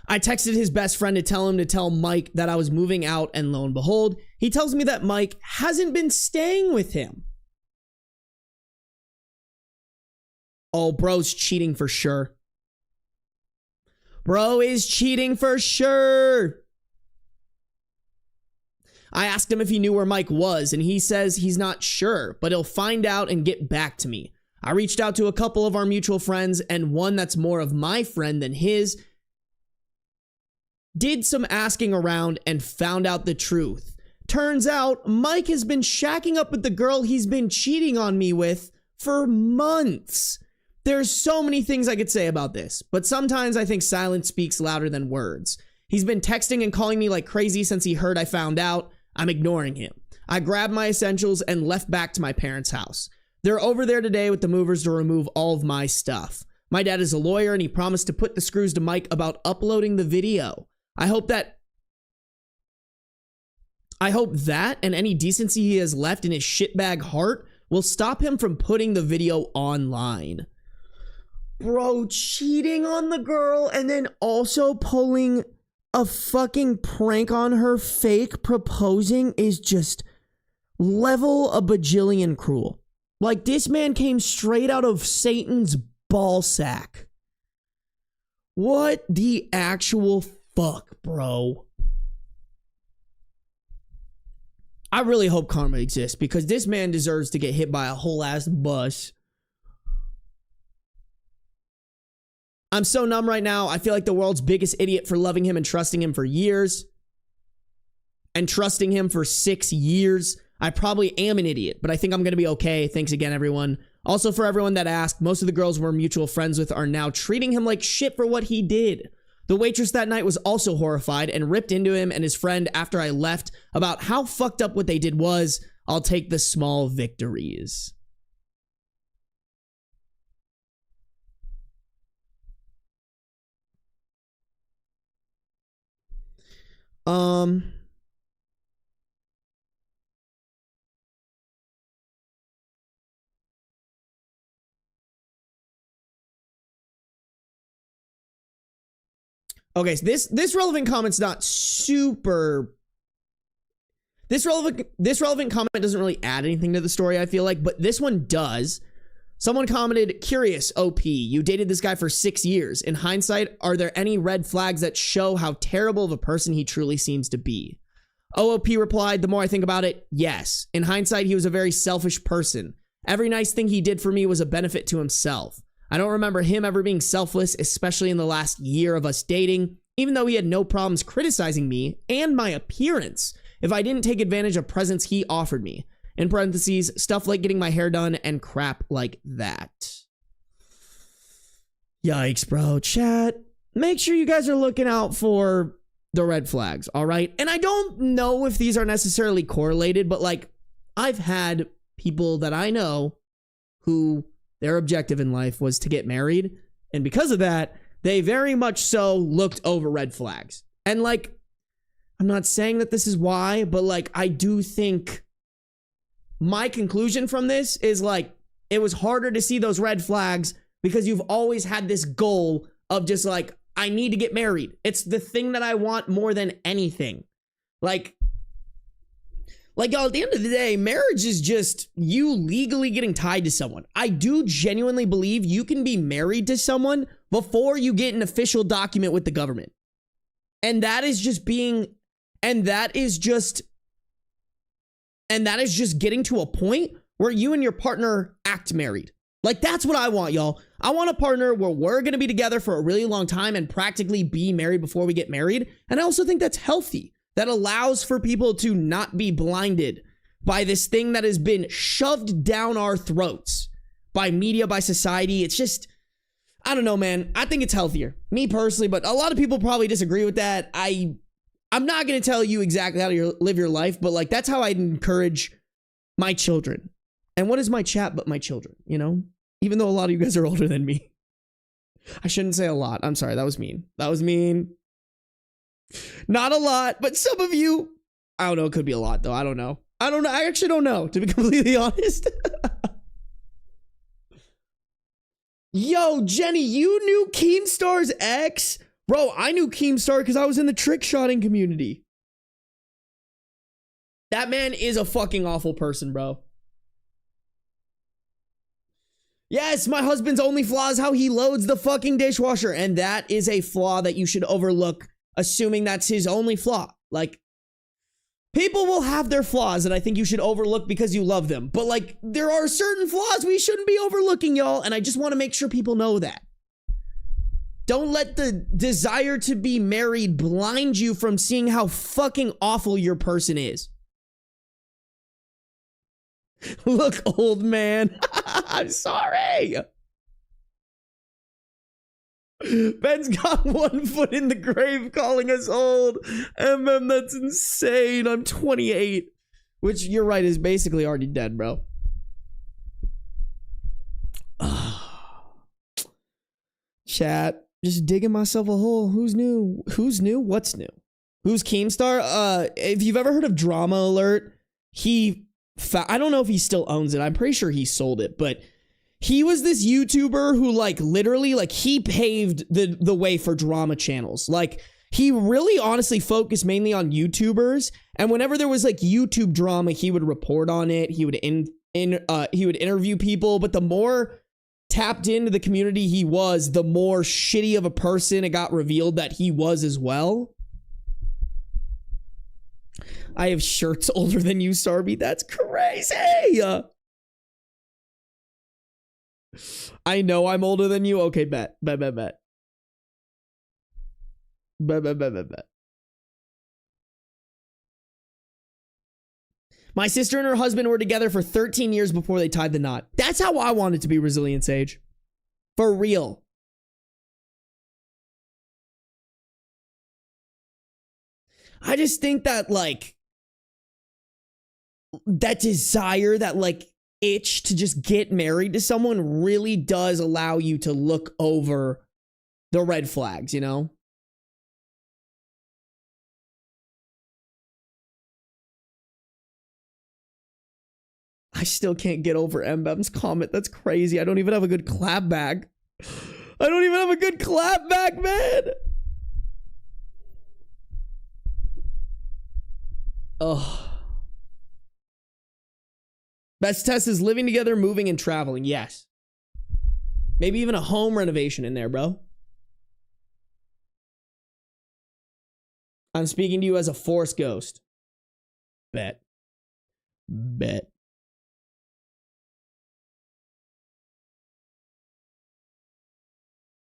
I texted his best friend to tell him to tell Mike that I was moving out, and lo and behold, he tells me that Mike hasn't been staying with him. Oh, bro's cheating for sure. Bro is cheating for sure. I asked him if he knew where Mike was, and he says he's not sure, but he'll find out and get back to me. I reached out to a couple of our mutual friends, and one that's more of my friend than his did some asking around and found out the truth. Turns out Mike has been shacking up with the girl he's been cheating on me with for months. There's so many things I could say about this, but sometimes I think silence speaks louder than words. He's been texting and calling me like crazy since he heard I found out. I'm ignoring him. I grabbed my essentials and left back to my parents' house. They're over there today with the movers to remove all of my stuff. My dad is a lawyer and he promised to put the screws to Mike about uploading the video. I hope that and any decency he has left in his shitbag heart will stop him from putting the video online. Bro, cheating on the girl and then also pulling a fucking prank on her, fake proposing, is just level a bajillion cruel. Like, this man came straight out of Satan's ballsack. What the actual fuck, bro? I really hope karma exists, because this man deserves to get hit by a whole ass bus. I'm so numb right now. I feel like the world's biggest idiot for loving him and trusting him for years. And trusting him for 6 years. I probably am an idiot, but I think I'm going to be okay. Thanks again, everyone. Also, for everyone that asked, most of the girls we're mutual friends with are now treating him like shit for what he did. The waitress that night was also horrified and ripped into him and his friend after I left about how fucked up what they did was. I'll take the small victories. Okay, so this relevant comment's not super. This relevant comment doesn't really add anything to the story, I feel like, but this one does. Someone commented, "Curious, OP, you dated this guy for 6 years. In hindsight, are there any red flags that show how terrible of a person he truly seems to be?" OOP replied, "The more I think about it, yes. In hindsight, he was a very selfish person. Every nice thing he did for me was a benefit to himself. I don't remember him ever being selfless, especially in the last year of us dating, even though he had no problems criticizing me and my appearance if I didn't take advantage of presents he offered me. In parentheses, stuff like getting my hair done and crap like that." Yikes, bro. Chat, make sure you guys are looking out for the red flags, all right? And I don't know if these are necessarily correlated, but like, I've had people that I know who Their objective in life was to get married. And because of that, they very much so looked over red flags. And like, I'm not saying that this is why, but like, I do think my conclusion from this is like, it was harder to see those red flags because you've always had this goal of just like, I need to get married. It's the thing that I want more than anything. Like y'all, at the end of the day, marriage is just you legally getting tied to someone. I do genuinely believe you can be married to someone before you get an official document with the government. And that is just getting to a point where you and your partner act married. Like, that's what I want, y'all. I want a partner where we're going to be together for a really long time and practically be married before we get married. And I also think that's healthy. That allows for people to not be blinded by this thing that has been shoved down our throats by media, by society. It's just, I don't know, man. I think it's healthier. Me personally, but a lot of people probably disagree with that. I'm not going to tell you exactly how to live your life, but like, that's how I'd encourage my children. And what is my chat but my children, you know? Even though a lot of you guys are older than me. I shouldn't say a lot. I'm sorry. That was mean. Not a lot, but some of you, I don't know. It could be a lot though. I don't know. I actually don't know, to be completely honest. Yo, Jenny, you knew Keemstar's ex? Bro, I knew Keemstar because I was in the trick shotting community. That man is a fucking awful person, bro. Yes, my husband's only flaw is how he loads the fucking dishwasher. And that is a flaw that you should overlook, assuming that's his only flaw. Like, people will have their flaws that I think you should overlook because you love them. But like, there are certain flaws we shouldn't be overlooking, y'all. And I just want to make sure people know that. Don't let the desire to be married blind you from seeing how fucking awful your person is. Look, old man. I'm sorry. Ben's got 1 foot in the grave calling us old. That's insane. I'm 28. Which, you're right, is basically already dead, bro. Chat. Just digging myself a hole. Who's new? What's new? Who's Keemstar? If you've ever heard of Drama Alert, I don't know if he still owns it. I'm pretty sure he sold it, but he was this YouTuber who like literally like he paved the way for drama channels. Like he really honestly focused mainly on YouTubers, and whenever there was like YouTube drama, he would report on it. He would interview people, but the more tapped into the community he was, the more shitty of a person it got revealed that he was as well. I have shirts older than you, Sarby. That's crazy. I know I'm older than you. Okay, bet. Bet. My sister and her husband were together for 13 years before they tied the knot. That's how I want it to be, Resilient Sage. For real. I just think that like that desire, that like itch to just get married to someone really does allow you to look over the red flags, you know? I still can't get over Mbem's comment. That's crazy. I don't even have a good clap back. Man. Oh. Best test is living together, moving, and traveling. Yes. Maybe even a home renovation in there, bro. I'm speaking to you as a force ghost. Bet.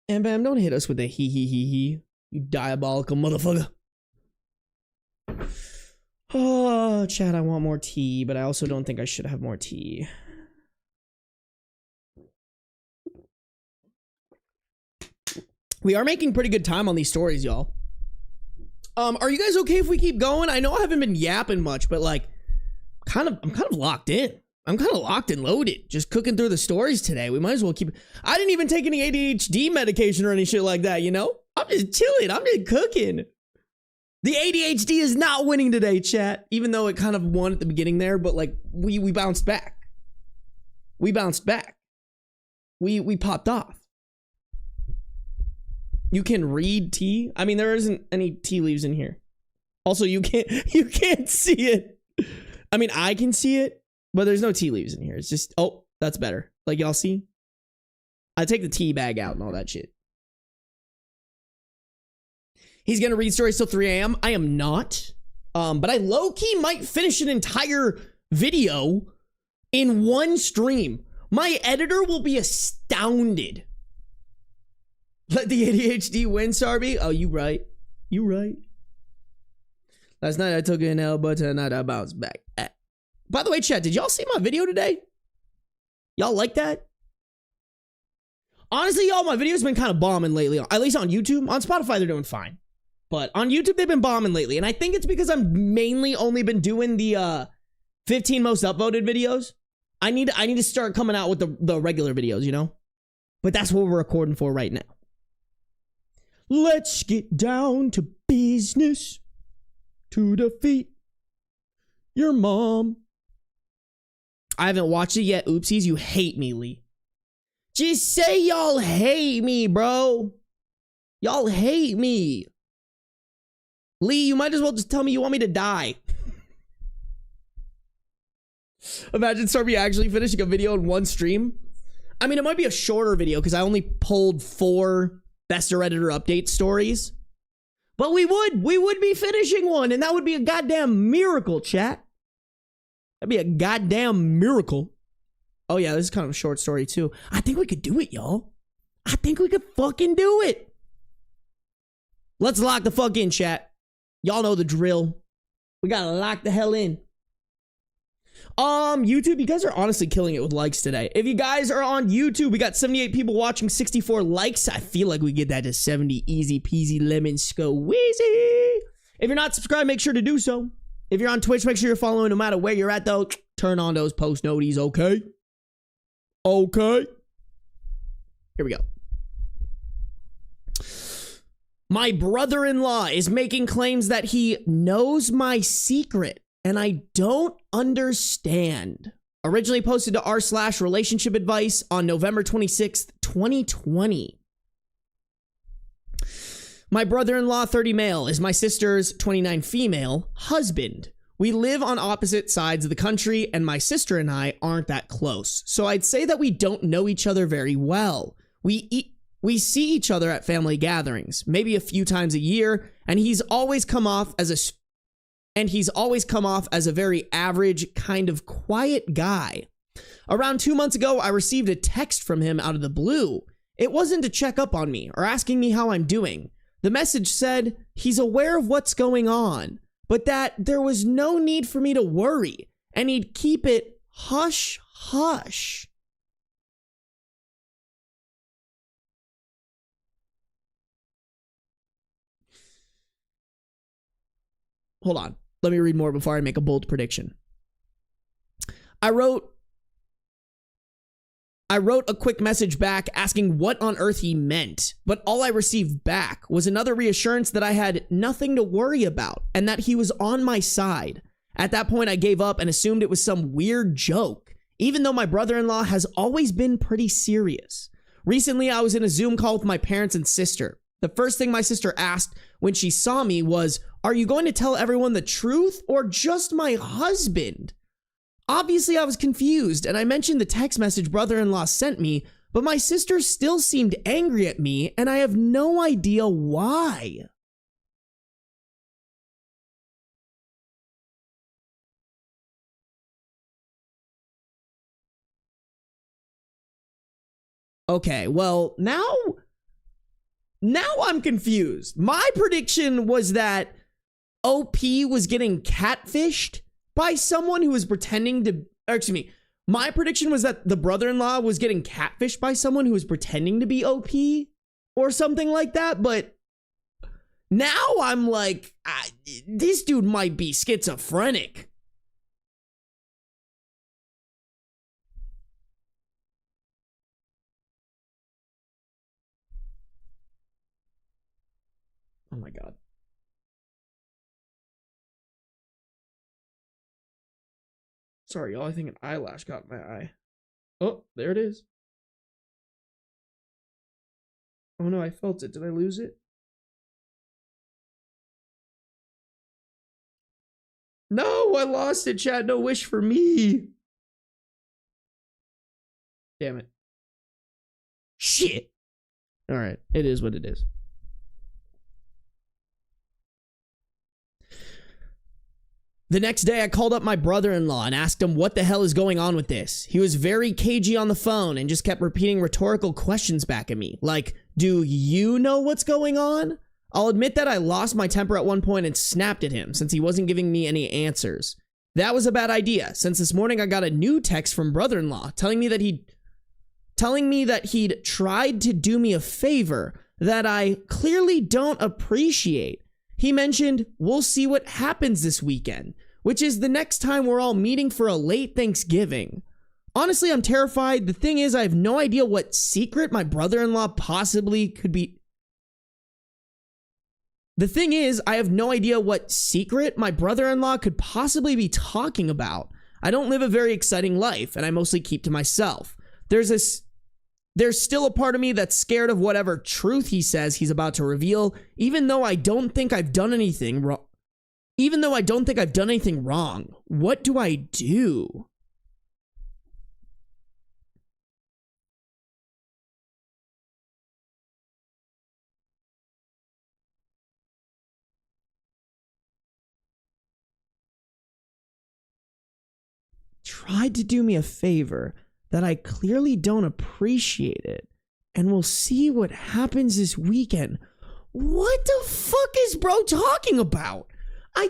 And bam, don't hit us with a he. You diabolical motherfucker. Oh, Chad, I want more tea, but I also don't think I should have more tea. We are making pretty good time on these stories, y'all. Are you guys okay if we keep going? I know I haven't been yapping much, but like, I'm kind of locked in. I'm kind of locked and loaded, just cooking through the stories today. We might as well keep. I didn't even take any ADHD medication or any shit like that, you know? I'm just chilling. I'm just cooking. The ADHD is not winning today, chat. Even though it kind of won at the beginning there, but like we bounced back. We bounced back. We popped off. You can read tea. I mean, there isn't any tea leaves in here. Also, you can't see it. I mean, I can see it, but there's no tea leaves in here. It's just, oh, that's better. Like, y'all see? I take the tea bag out and all that shit. He's gonna read stories till 3 a.m. I am not. But I low-key might finish an entire video in one stream. My editor will be astounded. Let the ADHD win, Sarby. Oh, you right. You right. Last night I took an L, but tonight I bounced back. By the way, chat, did y'all see my video today? Y'all like that? Honestly, y'all, my video's been kind of bombing lately. At least on YouTube. On Spotify, they're doing fine. But on YouTube, they've been bombing lately. And I think it's because I've mainly only been doing the 15 most upvoted videos. I need to start coming out with the regular videos, you know? But that's what we're recording for right now. Let's get down to business. To defeat your mom. I haven't watched it yet. Oopsies, you hate me, Lee. Just say y'all hate me, bro. Y'all hate me. Lee, you might as well just tell me you want me to die. Imagine Sarby actually finishing a video in one stream. I mean, it might be a shorter video because I only pulled 4 Bestof editor update stories. But we would be finishing one, and that would be a goddamn miracle, chat. That'd be a goddamn miracle. Oh yeah, this is kind of a short story too. I think we could do it, y'all. I think we could fucking do it. Let's lock the fuck in, chat. Y'all know the drill. We gotta lock the hell in. YouTube, you guys are honestly killing it with likes today. If you guys are on YouTube, we got 78 people watching, 64 likes. I feel like we get that to 70 easy peasy lemon squeezy. If you're not subscribed, make sure to do so. If you're on Twitch, make sure you're following no matter where you're at, though. Turn on those post noties, okay? Okay. Here we go. My brother-in-law is making claims that he knows my secret. And I don't understand. Originally posted to r/relationship advice on November 26th, 2020. My brother-in-law, 30 male, is my sister's 29 female husband. We live on opposite sides of the country, and my sister and I aren't that close. So I'd say that we don't know each other very well. We see each other at family gatherings, maybe a few times a year, and he's always come off as a very average, kind of quiet guy. Around 2 months ago, I received a text from him out of the blue. It wasn't to check up on me or asking me how I'm doing. The message said he's aware of what's going on, but that there was no need for me to worry, and he'd keep it hush hush. Hold on. Let me read more before I make a bold prediction. I wrote a quick message back asking what on earth he meant, but all I received back was another reassurance that I had nothing to worry about and that he was on my side. At that point, I gave up and assumed it was some weird joke, even though my brother-in-law has always been pretty serious. Recently, I was in a Zoom call with my parents and sister. The first thing my sister asked when she saw me was, "Are you going to tell everyone the truth or just my husband?" Obviously, I was confused, and I mentioned the text message brother-in-law sent me, but my sister still seemed angry at me, and I have no idea why. Okay, well, now I'm confused. My prediction was that OP was getting catfished by someone who was pretending to, my prediction was that the brother-in-law was getting catfished by someone who was pretending to be OP or something like that, but now I'm like, this dude might be schizophrenic. my God. Sorry, y'all. I think an eyelash got in my eye. Oh, there it is. Oh no, I felt it. Did I lose it? No, I lost it, chat. No wish for me. Damn it. Shit. All right. It is what it is. The next day, I called up my brother-in-law and asked him what the hell is going on with this. He was very cagey on the phone and just kept repeating rhetorical questions back at me. Like, do you know what's going on? I'll admit that I lost my temper at one point and snapped at him since he wasn't giving me any answers. That was a bad idea, since this morning I got a new text from brother-in-law telling me that he'd tried to do me a favor that I clearly don't appreciate. He mentioned, we'll see what happens this weekend, which is the next time we're all meeting for a late Thanksgiving. Honestly, I'm terrified. The thing is, I have no idea what secret my brother-in-law possibly could be. The thing is, I have no idea what secret my brother-in-law could possibly be talking about. I don't live a very exciting life, and I mostly keep to myself. There's still a part of me that's scared of whatever truth he says he's about to reveal, even though I don't think I've done anything wrong. What do I do? Tried to do me a favor that I clearly don't appreciate it, and we'll see what happens this weekend. What the fuck is bro talking about? I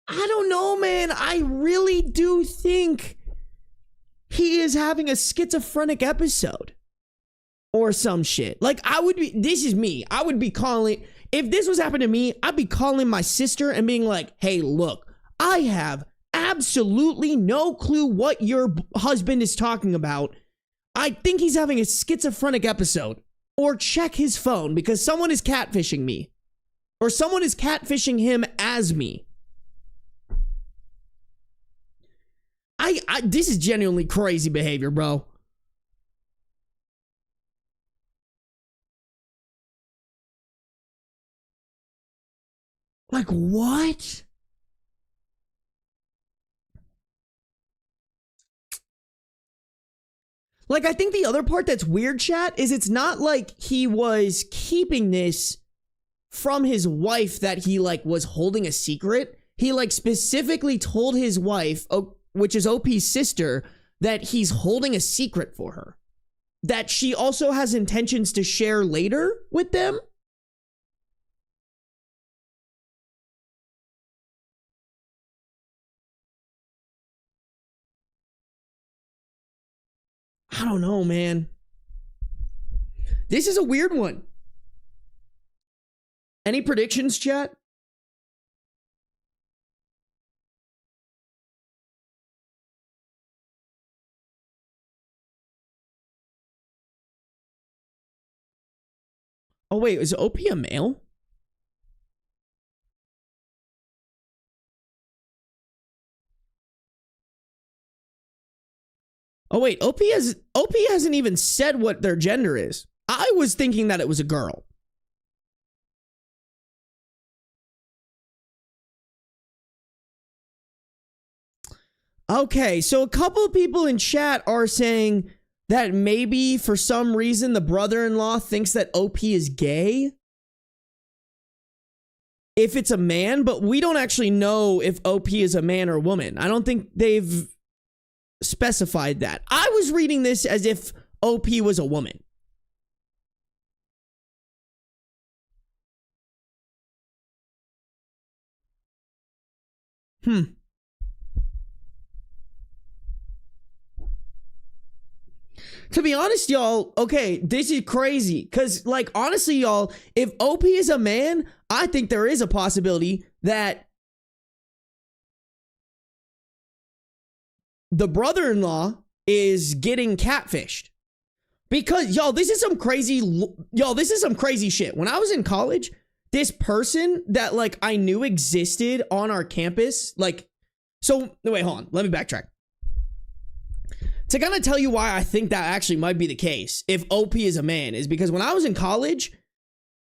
don't know, man. I really do think he is having a schizophrenic episode or some shit. Like, this is me. I would be calling, if this was happening to me, I'd be calling my sister and being like, hey, look, I have absolutely no clue what your husband is talking about. I think he's having a schizophrenic episode. Or check his phone because someone is catfishing me. Or someone is catfishing him as me. This is genuinely crazy behavior, bro. Like, what? Like, I think the other part that's weird, chat, is it's not like he was keeping this from his wife that he, like, was holding a secret. He, like, specifically told his wife, which is OP's sister, that he's holding a secret for her. That she also has intentions to share later with them. I don't know, man. This is a weird one. Any predictions, chat? Oh, wait, is OP a male? Oh, wait, OP hasn't even said what their gender is. I was thinking that it was a girl. Okay, so a couple of people in chat are saying that maybe for some reason the brother-in-law thinks that OP is gay. If it's a man, but we don't actually know if OP is a man or a woman. I don't think they've specified that. I was reading this as if OP was a woman. To be honest, y'all, okay, this is crazy. Because, like, honestly, y'all, if OP is a man, I think there is a possibility that the brother-in-law is getting catfished. Because, this is some crazy shit. When I was in college, this person that, like, I knew existed on our campus, like, so, wait, hold on. Let me backtrack. To kind of tell you why I think that actually might be the case, if OP is a man, is because when I was in college,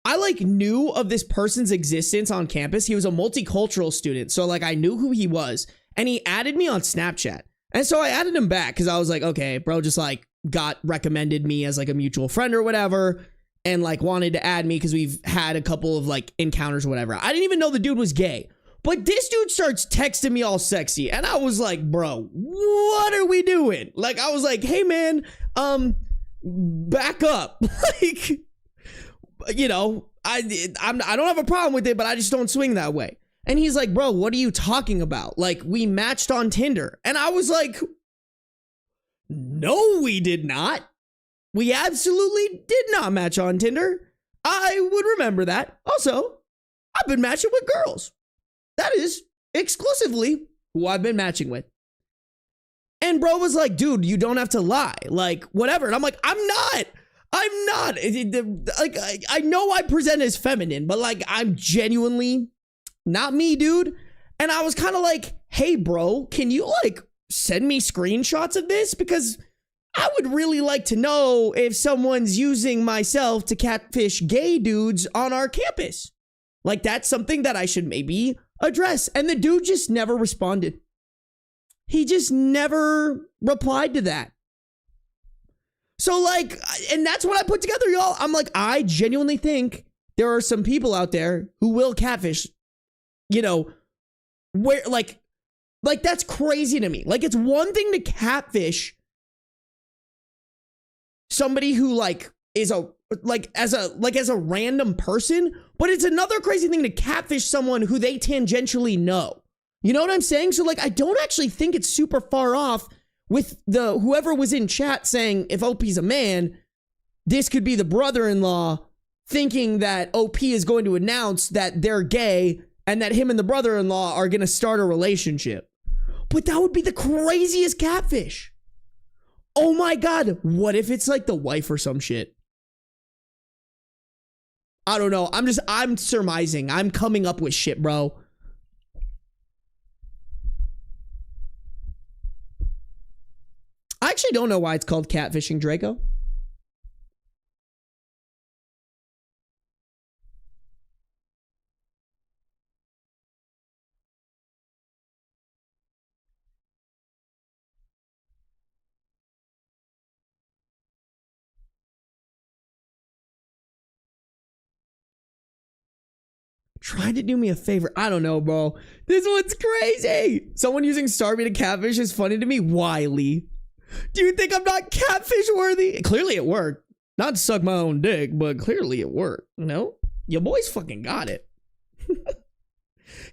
I, like, knew of this person's existence on campus. He was a multicultural student, so, like, I knew who he was, and he added me on Snapchat. And so I added him back because I was like, okay, bro just, like, got recommended me as, like, a mutual friend or whatever, and, like, wanted to add me because we've had a couple of, like, encounters or whatever. I didn't even know the dude was gay. But this dude starts texting me all sexy, and I was like, bro, what are we doing? Like, I was like, hey, man, back up. Like, you know, I don't have a problem with it, but I just don't swing that way. And he's like, bro, what are you talking about? Like, we matched on Tinder. And I was like, no, we did not. We absolutely did not match on Tinder. I would remember that. Also, I've been matching with girls. That is exclusively who I've been matching with. And bro was like, dude, you don't have to lie. Like, whatever. And I'm like, I'm not. Like, I know I present as feminine, but, like, I'm genuinely not me, dude. And I was kind of like, hey, bro, can you, like, send me screenshots of this? Because I would really like to know if someone's using myself to catfish gay dudes on our campus. Like, that's something that I should maybe address. And the dude just never responded. He just never replied to that. So, like, and that's what I put together, y'all. I'm like, I genuinely think there are some people out there who will catfish, you know, where, like that's crazy to me. Like, it's one thing to catfish somebody who, like, is as a random person, but it's another crazy thing to catfish someone who they tangentially know. You know what I'm saying? So, like, I don't actually think it's super far off with whoever was in chat saying if OP's a man, this could be the brother-in-law thinking that OP is going to announce that they're gay and that him and the brother-in-law are going to start a relationship. But that would be the craziest catfish. Oh my God. What if it's like the wife or some shit? I don't know. I'm surmising. I'm coming up with shit, bro. I actually don't know why it's called catfishing, Draco. Try to do me a favor. I don't know, bro. This one's crazy. Someone using Sarby to catfish is funny to me. Wiley. Do you think I'm not catfish worthy? Clearly it worked. Not to suck my own dick, but clearly it worked. No? Your boys fucking got it.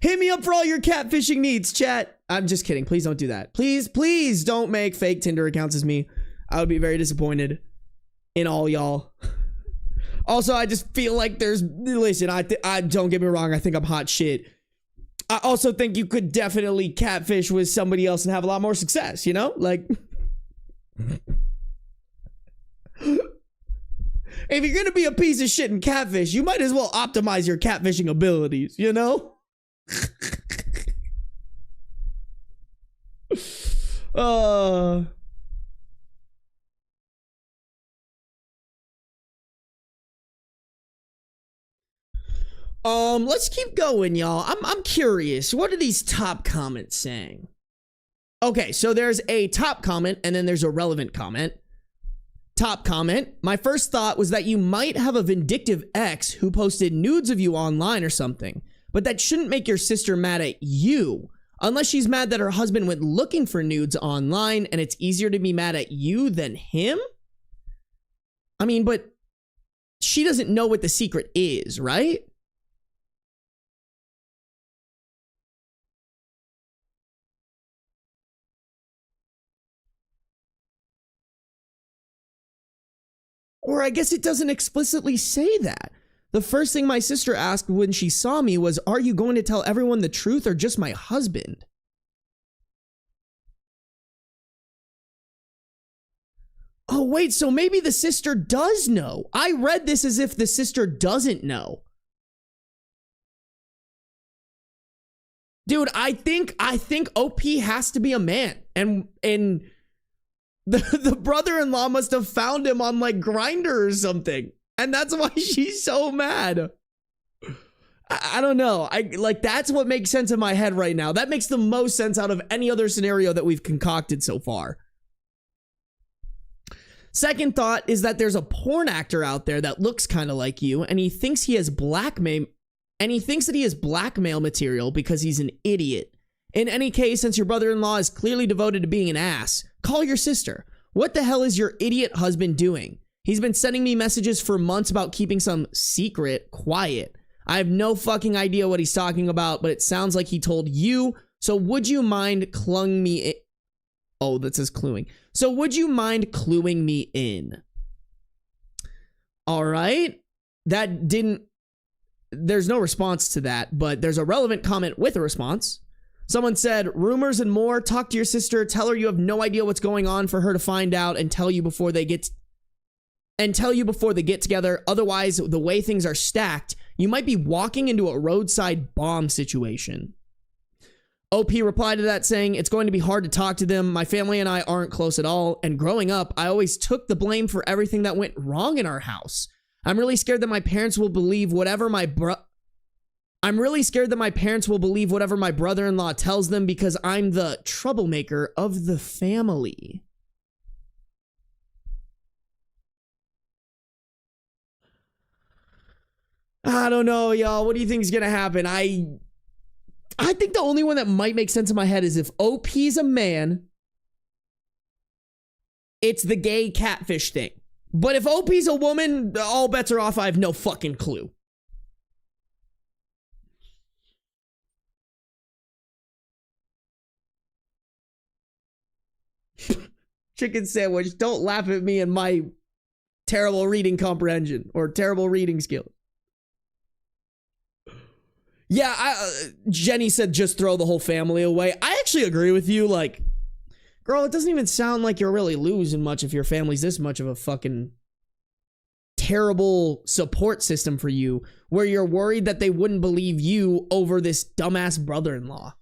Hit me up for all your catfishing needs, chat. I'm just kidding. Please don't do that. Please don't make fake Tinder accounts as me. I would be very disappointed in all y'all. Also, I just feel like listen, I don't get me wrong. I think I'm hot shit. I also think you could definitely catfish with somebody else and have a lot more success, you know? Like, if you're gonna be a piece of shit and catfish, you might as well optimize your catfishing abilities, you know? Let's keep going, y'all. I'm curious. What are these top comments saying? Okay, so there's a top comment and then there's a relevant comment. Top comment. My first thought was that you might have a vindictive ex who posted nudes of you online or something, but that shouldn't make your sister mad at you. Unless she's mad that her husband went looking for nudes online and it's easier to be mad at you than him. I mean, but she doesn't know what the secret is, right? Or I guess it doesn't explicitly say that. The first thing my sister asked when she saw me was, are you going to tell everyone the truth or just my husband? wait, so maybe the sister does know. I read this as if the sister doesn't know. Dude, I think OP has to be a man. And the brother-in-law must have found him on like Grindr or something. And that's why she's so mad. I don't know. That's what makes sense in my head right now. That makes the most sense out of any other scenario that we've concocted so far. Second thought is that there's a porn actor out there that looks kind of like you, and he thinks he has blackmail material because he's an idiot. In any case, since your brother-in-law is clearly devoted to being an ass, call your sister. What the hell is your idiot husband doing? He's been sending me messages for months about keeping some secret quiet. I have no fucking idea what he's talking about, but it sounds like he told you. So would you mind cluing me in? Oh, that says cluing. So would you mind cluing me in? All right. There's no response to that, but there's a relevant comment with a response. Someone said, rumors and more. Talk to your sister. Tell her you have no idea what's going on for her to find out and tell you before they get together. Otherwise, the way things are stacked, you might be walking into a roadside bomb situation. OP replied to that saying, it's going to be hard to talk to them. My family and I aren't close at all. And growing up, I always took the blame for everything that went wrong in our house. I'm really scared that my parents will believe whatever my brother-in-law tells them because I'm the troublemaker of the family. I don't know, y'all. What do you think is going to happen? I think the only one that might make sense in my head is if OP's a man, it's the gay catfish thing. But if OP's a woman, all bets are off. I have no fucking clue. Chicken sandwich, don't laugh at me and my terrible reading comprehension or terrible reading skills. Yeah, Jenny said just throw the whole family away. I actually agree with you. Like, girl, it doesn't even sound like you're really losing much if your family's this much of a fucking terrible support system for you, where you're worried that they wouldn't believe you over this dumbass brother-in-law.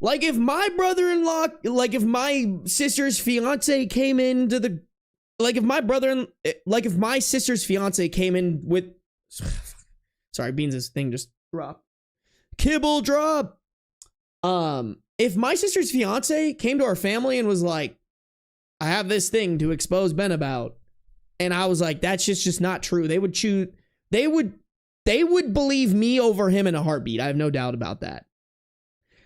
Like, if my brother-in-law, like, if my sister's fiance came into the... Like if my sister's fiance came in with, sorry, Beans' thing just dropped. Kibble drop. If my sister's fiance came to our family and was like, I have this thing to expose Ben about, and I was like, that's just not true. They would believe me over him in a heartbeat. I have no doubt about that.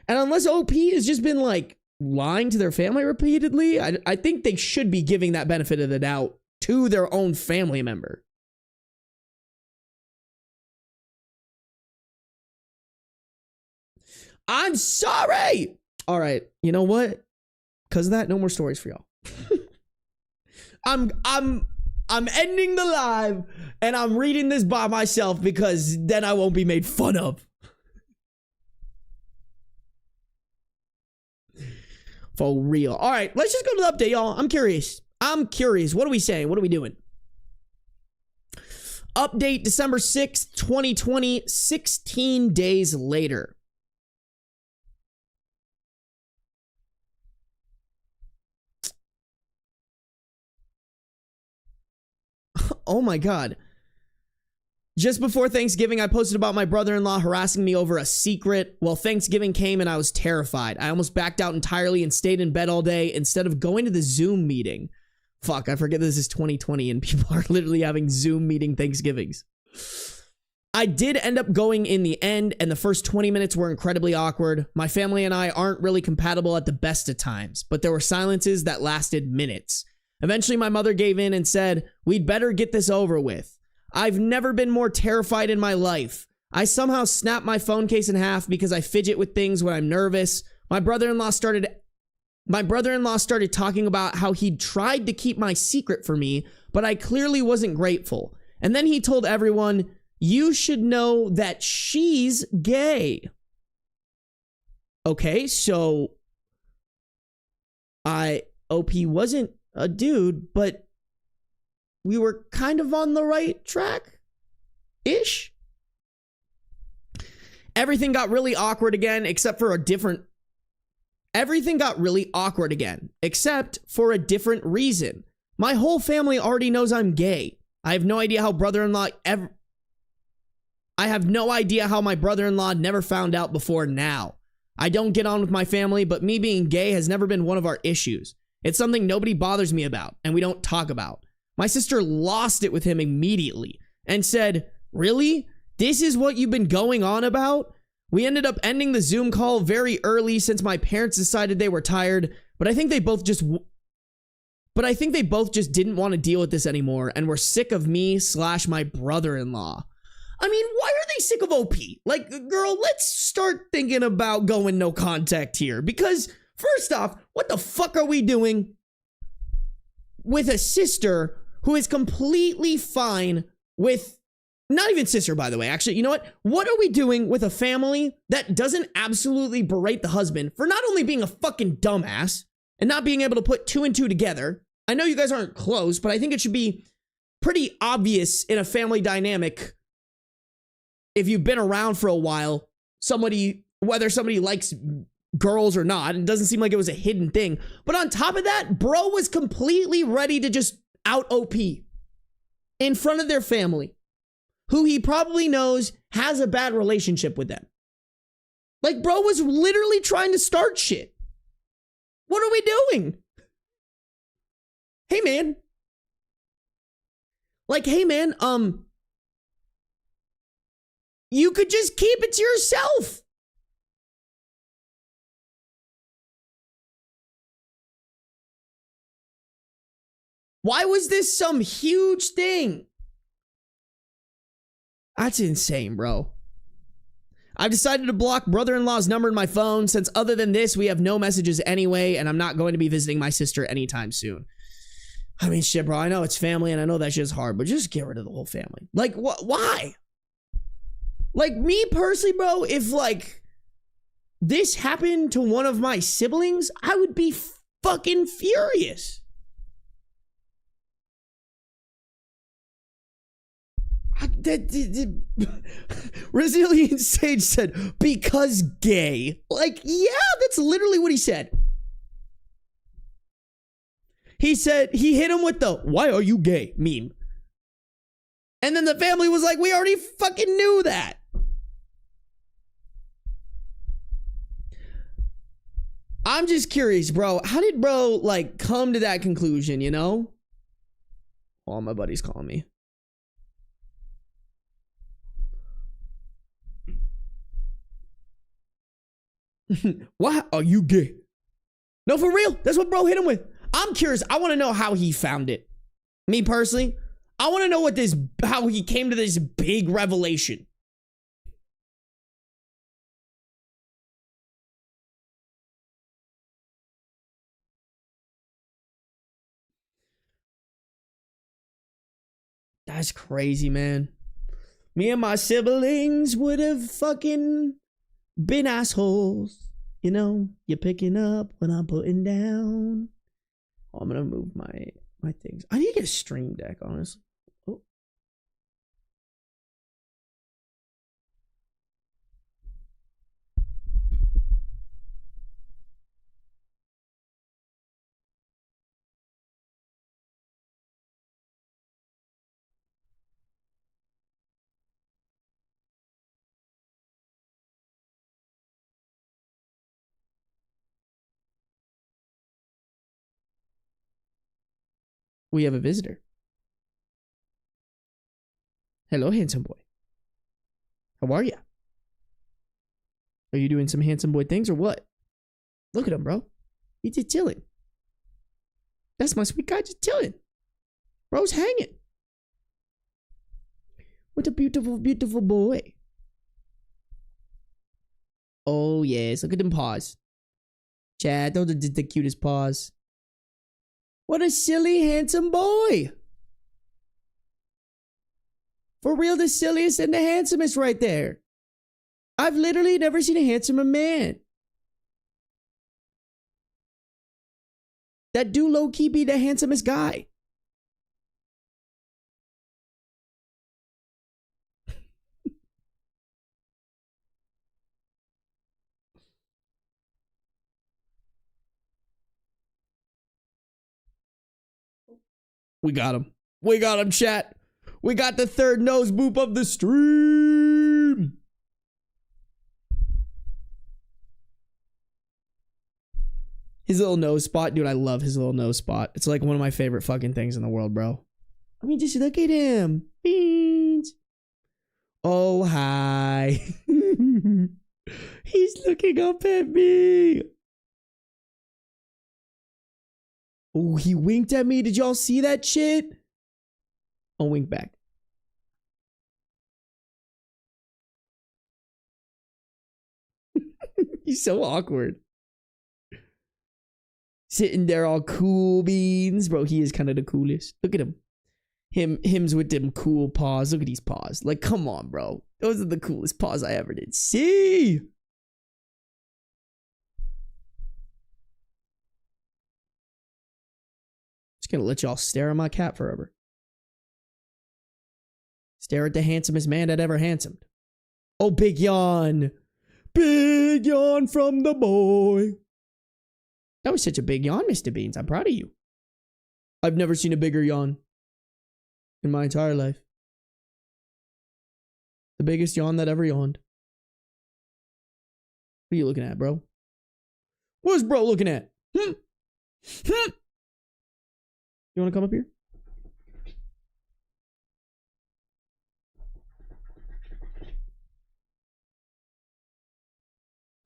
And unless OP has just been like lying to their family repeatedly, I think they should be giving that benefit of the doubt to their own family member. I'm sorry. All right, you know what? Because of that, no more stories for y'all. I'm ending the live and I'm reading this by myself because then I won't be made fun of. For real. All right, let's just go to the update, y'all. I'm curious. What are we saying? What are we doing? Update December 6th, 2020, 16 days later. Oh my God. Just before Thanksgiving, I posted about my brother-in-law harassing me over a secret. Well, Thanksgiving came and I was terrified. I almost backed out entirely and stayed in bed all day instead of going to the Zoom meeting. Fuck, I forget this is 2020 and people are literally having Zoom meeting Thanksgivings. I did end up going in the end, and the first 20 minutes were incredibly awkward. My family and I aren't really compatible at the best of times, but there were silences that lasted minutes. Eventually, my mother gave in and said, we'd better get this over with. I've never been more terrified in my life. I somehow snapped my phone case in half because I fidget with things when I'm nervous. My brother-in-law started talking about how he'd tried to keep my secret from me, but I clearly wasn't grateful. And then he told everyone, you should know that she's gay. Okay, so OP wasn't a dude, but we were kind of on the right track-ish. Everything got really awkward again, except for a different... Everything got really awkward again, except for a different reason. My whole family already knows I'm gay. I have no idea how brother-in-law ever... I have no idea how my brother-in-law never found out before now. I don't get on with my family, but me being gay has never been one of our issues. It's something nobody bothers me about, and we don't talk about. My sister lost it with him immediately and said, "Really? This is what you've been going on about?" We ended up ending the Zoom call very early since my parents decided they were tired, but I think they both just didn't want to deal with this anymore and were sick of me / my brother-in-law. I mean, why are they sick of OP? Like, girl, let's start thinking about going no contact here. Because, first off, what the fuck are we doing with a sister who is completely fine with... Not even sister, by the way. Actually, you know what? What are we doing with a family that doesn't absolutely berate the husband for not only being a fucking dumbass and not being able to put 2 and 2 together? I know you guys aren't close, but I think it should be pretty obvious in a family dynamic, if you've been around for a while, whether somebody likes girls or not. It doesn't seem like it was a hidden thing. But on top of that, bro was completely ready to just out OP in front of their family, who he probably knows has a bad relationship with them. Like, bro was literally trying to start shit. What are we doing? Hey, man. Like, hey, man, you could just keep it to yourself. Why was this some huge thing? That's insane, bro. I've decided to block brother-in-law's number in my phone since other than this, we have no messages anyway, and I'm not going to be visiting my sister anytime soon. I mean, shit, bro, I know it's family, and I know that shit's hard, but just get rid of the whole family. Like, why? Like, me personally, bro, if, like, this happened to one of my siblings, I would be fucking furious. Resilient Sage said, because gay. Like, yeah, that's literally what he said. He said, he hit him with the, "why are you gay?" meme. And then the family was like, we already fucking knew that. I'm just curious, bro. How did bro, like, come to that conclusion, you know? Oh, my buddy's calling me. Why are you gay? No, for real. That's what bro hit him with. I'm curious. I want to know how he found it. Me personally, I want to know how he came to this big revelation. That's crazy, man. Me and my siblings would have fucking been assholes. You know, you're picking up when I'm putting down. Oh, I'm gonna move my things. I need to get a stream deck, honestly. Oh. We have a visitor. Hello, handsome boy. How are ya? Are you doing some handsome boy things or what? Look at him, bro. He's just chilling. That's my sweet guy just chilling. Bro's hanging. What a beautiful, beautiful boy. Oh, yes. Look at them paws. Chad, those are just the cutest paws. What a silly, handsome boy. For real, the silliest and the handsomest right there. I've literally never seen a handsomer man. That dude low-key be the handsomest guy. We got him. We got him, chat. We got the third nose boop of the stream. His little nose spot. Dude, I love his little nose spot. It's like one of my favorite fucking things in the world, bro. I mean, just look at him. Beans. Oh, hi. He's looking up at me. Oh, he winked at me. Did y'all see that shit? I'll wink back. He's so awkward. Sitting there all cool beans. Bro, he is kind of the coolest. Look at him. Him's with them cool paws. Look at these paws. Like, come on, bro. Those are the coolest paws I ever did see. Just gonna let y'all stare at my cat forever. Stare at the handsomest man that ever handsomed. Oh, big yawn. Big yawn from the boy. That was such a big yawn, Mr. Beans. I'm proud of you. I've never seen a bigger yawn in my entire life. The biggest yawn that ever yawned. What are you looking at, bro? What's bro looking at? You want to come up here?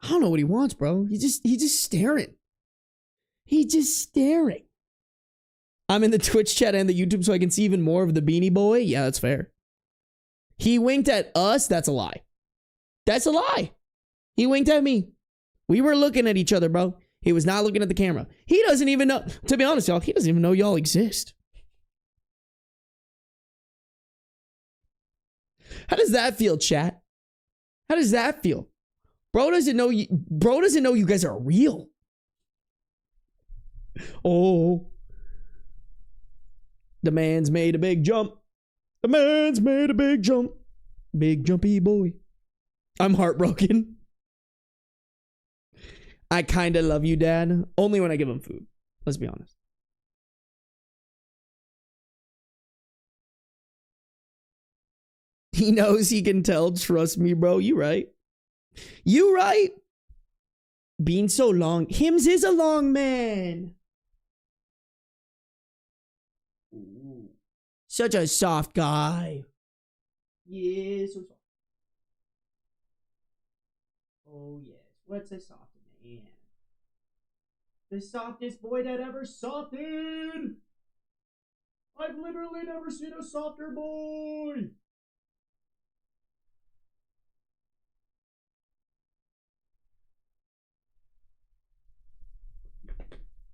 I don't know what he wants, bro. He's just staring. He's just staring. I'm in the Twitch chat and the YouTube so I can see even more of the Beanie Boy. Yeah, that's fair. He winked at us. That's a lie. That's a lie. He winked at me. We were looking at each other, bro. He was not looking at the camera. He doesn't even know. To be honest, y'all, he doesn't even know y'all exist. How does that feel, chat? How does that feel? Bro doesn't know you guys are real. Oh. The man's made a big jump. The man's made a big jump. Big jumpy boy. I'm heartbroken. I kind of love you, Dad. Only when I give him food. Let's be honest. He knows he can tell. Trust me, bro. You right. You right. Being so long. Hims is a long man. Ooh. Such a soft guy. Yes. So soft. Oh, yes. What's a soft man? The softest boy that ever softened. I've literally never seen a softer boy.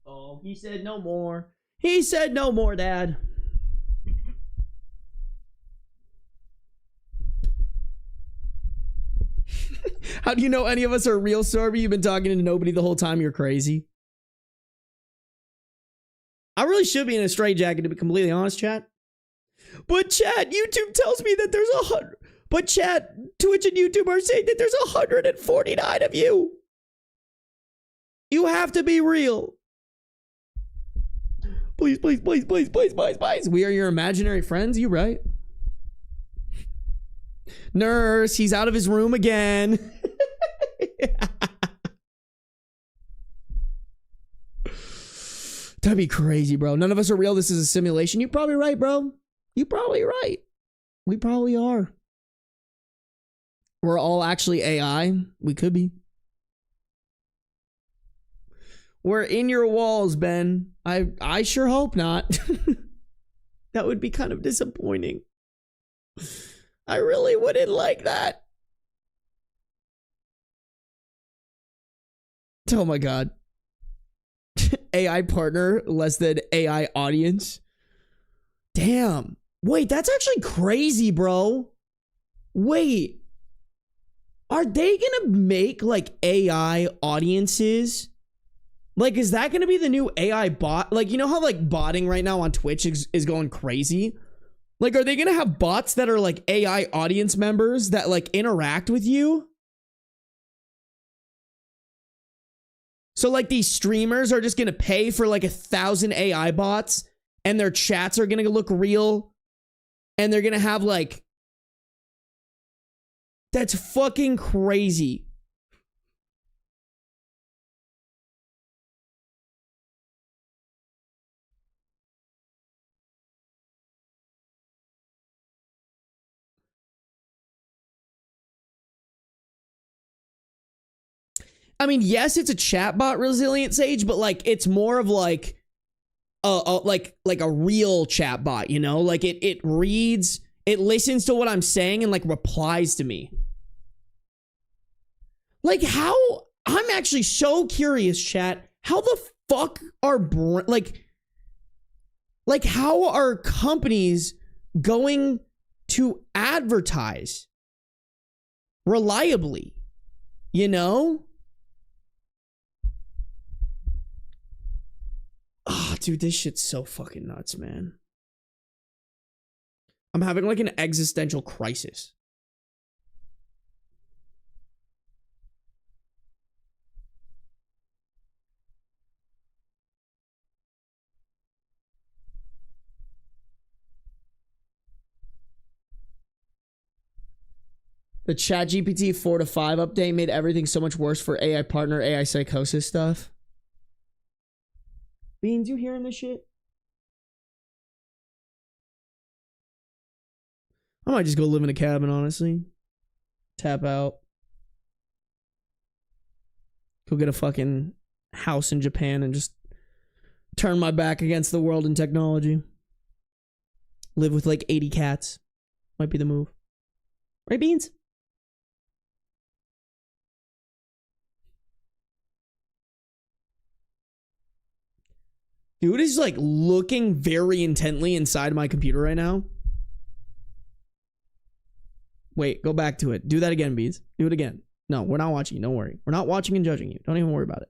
Oh, he said no more. He said no more, Dad. How do you know any of us are real, Sarby? You've been talking to nobody the whole time. You're crazy. I really should be in a straitjacket, to be completely honest, chat. But chat, YouTube tells me that there's 100. But chat, Twitch and YouTube are saying that there's 149 of you. You have to be real. Please, please, please, please, please, please, please. We are your imaginary friends. You right? Nurse, he's out of his room again. That'd be crazy, bro. None of us are real. This is a simulation. You're probably right, bro. You're probably right. We probably are. We're all actually AI. We could be. We're in your walls, Ben. I sure hope not. That would be kind of disappointing. I really wouldn't like that. Oh my God. AI partner less than AI audience. Damn. Wait, that's actually crazy, bro. Wait. Are they gonna make like AI audiences Like, is that going to be the new AI bot? Like, you know how like botting right now on Twitch is going crazy? Like, are they going to have bots that are like AI audience members that like interact with you? So like these streamers are just going to pay for like 1,000 AI bots and their chats are going to look real and they're going to have like, that's fucking crazy. I mean, yes, it's a chatbot resilient Sage, but like it's more of like like a real chatbot, you know? Like it reads, it listens to what I'm saying and like replies to me. Like how, I'm actually so curious, chat, how the fuck are like how are companies going to advertise reliably, you know? Oh, dude, this shit's so fucking nuts, man. I'm having like an existential crisis. The ChatGPT 4 to 5 update made everything so much worse for AI partner, AI psychosis stuff. Beans, you hearing this shit? I might just go live in a cabin, honestly. Tap out. Go get a fucking house in Japan and just turn my back against the world and technology. Live with like 80 cats. Might be the move. Right, Beans? Dude is like looking very intently inside my computer right now. Wait, go back to it. Do that again, Beans. Do it again. No, we're not watching you. Don't worry. We're not watching and judging you. Don't even worry about it.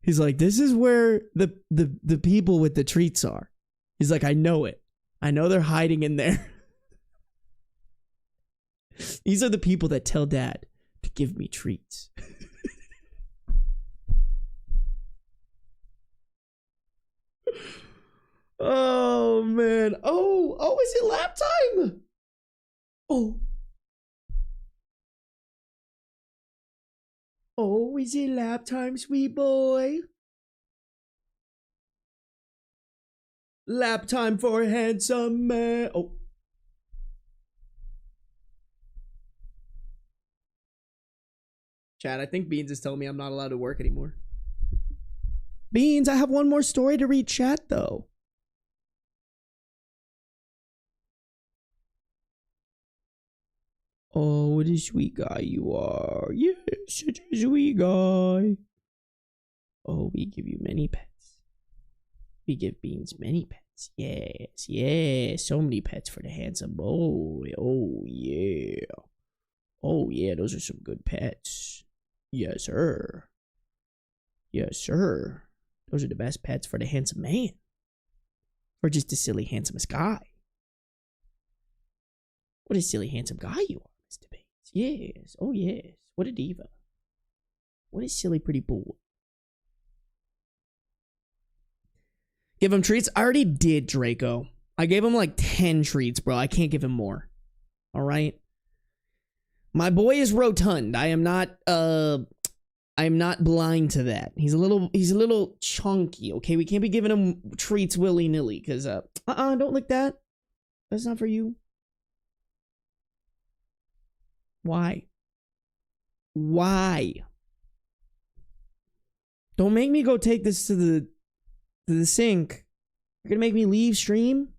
He's like, this is where the people with the treats are. He's like, I know it. I know they're hiding in there. These are the people that tell dad to give me treats. Oh, man. Oh, is it lap time? Oh. Oh, is it lap time, sweet boy? Lap time for a handsome man. Oh. Chad, I think Beans is telling me I'm not allowed to work anymore. Beans, I have one more story to read chat, though. Oh, what a sweet guy you are. Yes, such a sweet guy. Oh, we give you many pets. We give Beans many pets. Yes, yes. So many pets for the handsome boy. Oh, yeah. Oh, yeah, those are some good pets. Yes, sir. Yes, sir. Those are the best pets for the handsome man. Or just the silly, handsomest guy. What a silly, handsome guy you are, Mr. Bates. Yes. Oh, yes. What a diva. What a silly, pretty boy. Give him treats? I already did, Draco. I gave him like 10 treats, bro. I can't give him more. All right? My boy is rotund. I am not blind to that. He's a little chunky, okay? We can't be giving him treats willy-nilly, because, don't lick that. That's not for you. Why? Why? Don't make me go take this to the sink. You're gonna make me leave stream?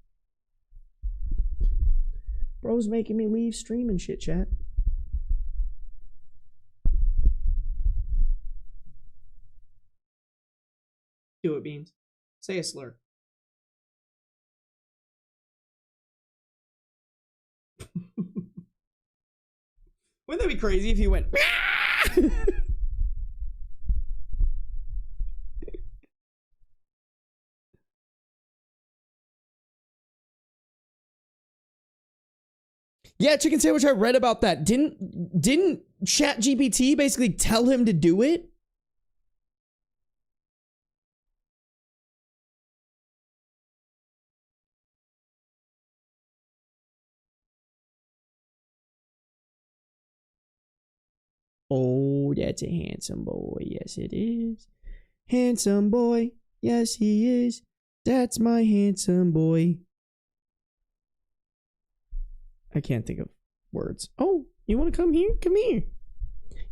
Bro's making me leave stream and shit, chat. Do it, Beans. Say a slur. Wouldn't that be crazy if he went... Yeah, Chicken Sandwich, I read about that. Didn't ChatGPT basically tell him to do it? Oh, that's a handsome boy. Yes, it is. Handsome boy. Yes, he is. That's my handsome boy. I can't think of words. Oh, you want to come here? Come here.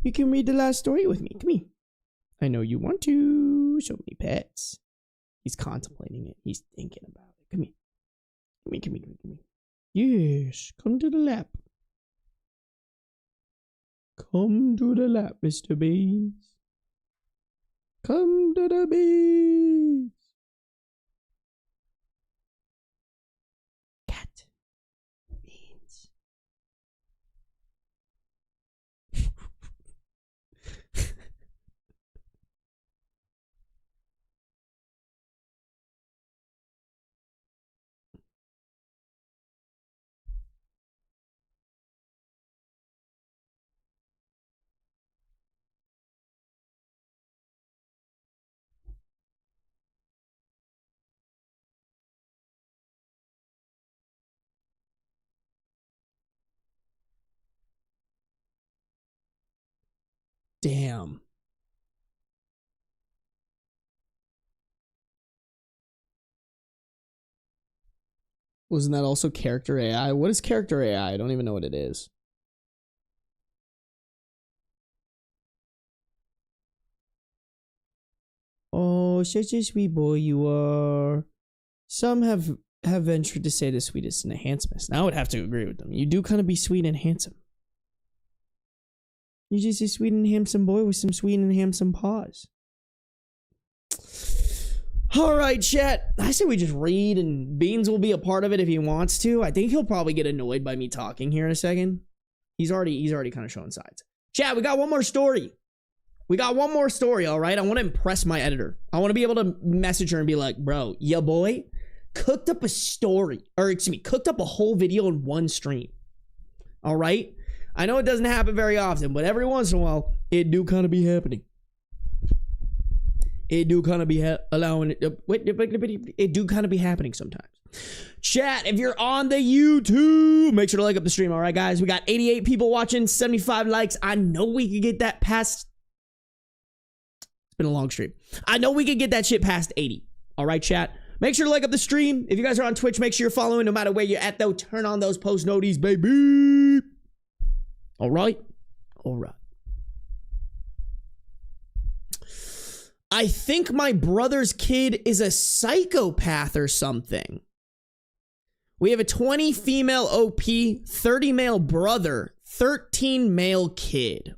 You can read the last story with me. Come here. I know you want to. Show me pets. He's contemplating it. He's thinking about it. Come here. Come here, come here, come here, come here. Yes, come to the lap. Come to the lap, Mr. Beans. Come to the beans. Cat. Beans. Damn. Wasn't that also character AI? What is character AI? I don't even know what it is. Oh, such a sweet boy you are. Some have ventured to say the sweetest and the handsomest. And I would have to agree with them. You do kind of be sweet and handsome. You're just a sweet and handsome boy with some sweet and handsome paws. Alright, chat. I say we just read and Beans will be a part of it if he wants to. I think he'll probably get annoyed by me talking here in a second. He's already kind of showing sides. Chat, we got one more story. We got one more story, alright? I want to impress my editor. I want to be able to message her and be like, bro, ya boy cooked up a story. Or excuse me, cooked up a whole video in one stream. Alright? I know it doesn't happen very often, but every once in a while, it do kind of be happening. It do kind of be allowing it. It do kind of be happening sometimes. Chat, if you're on the YouTube, make sure to like up the stream. All right, guys, we got 88 people watching, 75 likes. I know we could get that past. It's been a long stream. I know we could get that shit past 80. All right, chat. Make sure to like up the stream. If you guys are on Twitch, make sure you're following no matter where you're at, though. Turn on those post noties, baby. All right. All right. I think my brother's kid is a psychopath or something. We have a 20 female OP, 30 male brother, 13 male kid.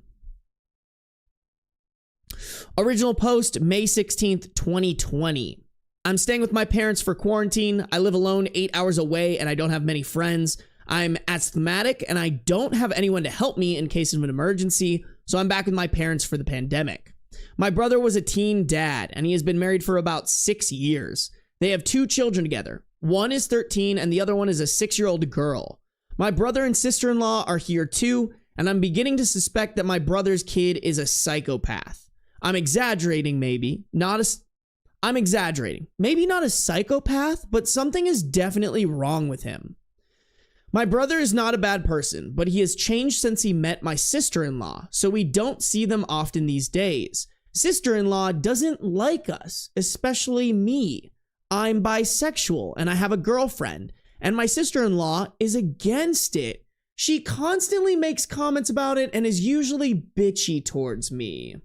Original post, May 16th, 2020. I'm staying with my parents for quarantine. I live alone 8 hours away and I don't have many friends. I'm asthmatic and I don't have anyone to help me in case of an emergency, so I'm back with my parents for the pandemic. My brother was a teen dad, and he has been married for about 6 years. They have 2 children together. One is 13, and the other one is a 6-year-old girl. My brother and sister-in-law are here too, and I'm beginning to suspect that my brother's kid is a psychopath. I'm exaggerating, maybe. I'm exaggerating. Maybe not a psychopath, but something is definitely wrong with him. My brother is not a bad person, but he has changed since he met my sister-in-law, so we don't see them often these days. Sister-in-law doesn't like us, especially me. I'm bisexual and I have a girlfriend, and my sister-in-law is against it. She constantly makes comments about it and is usually bitchy towards me.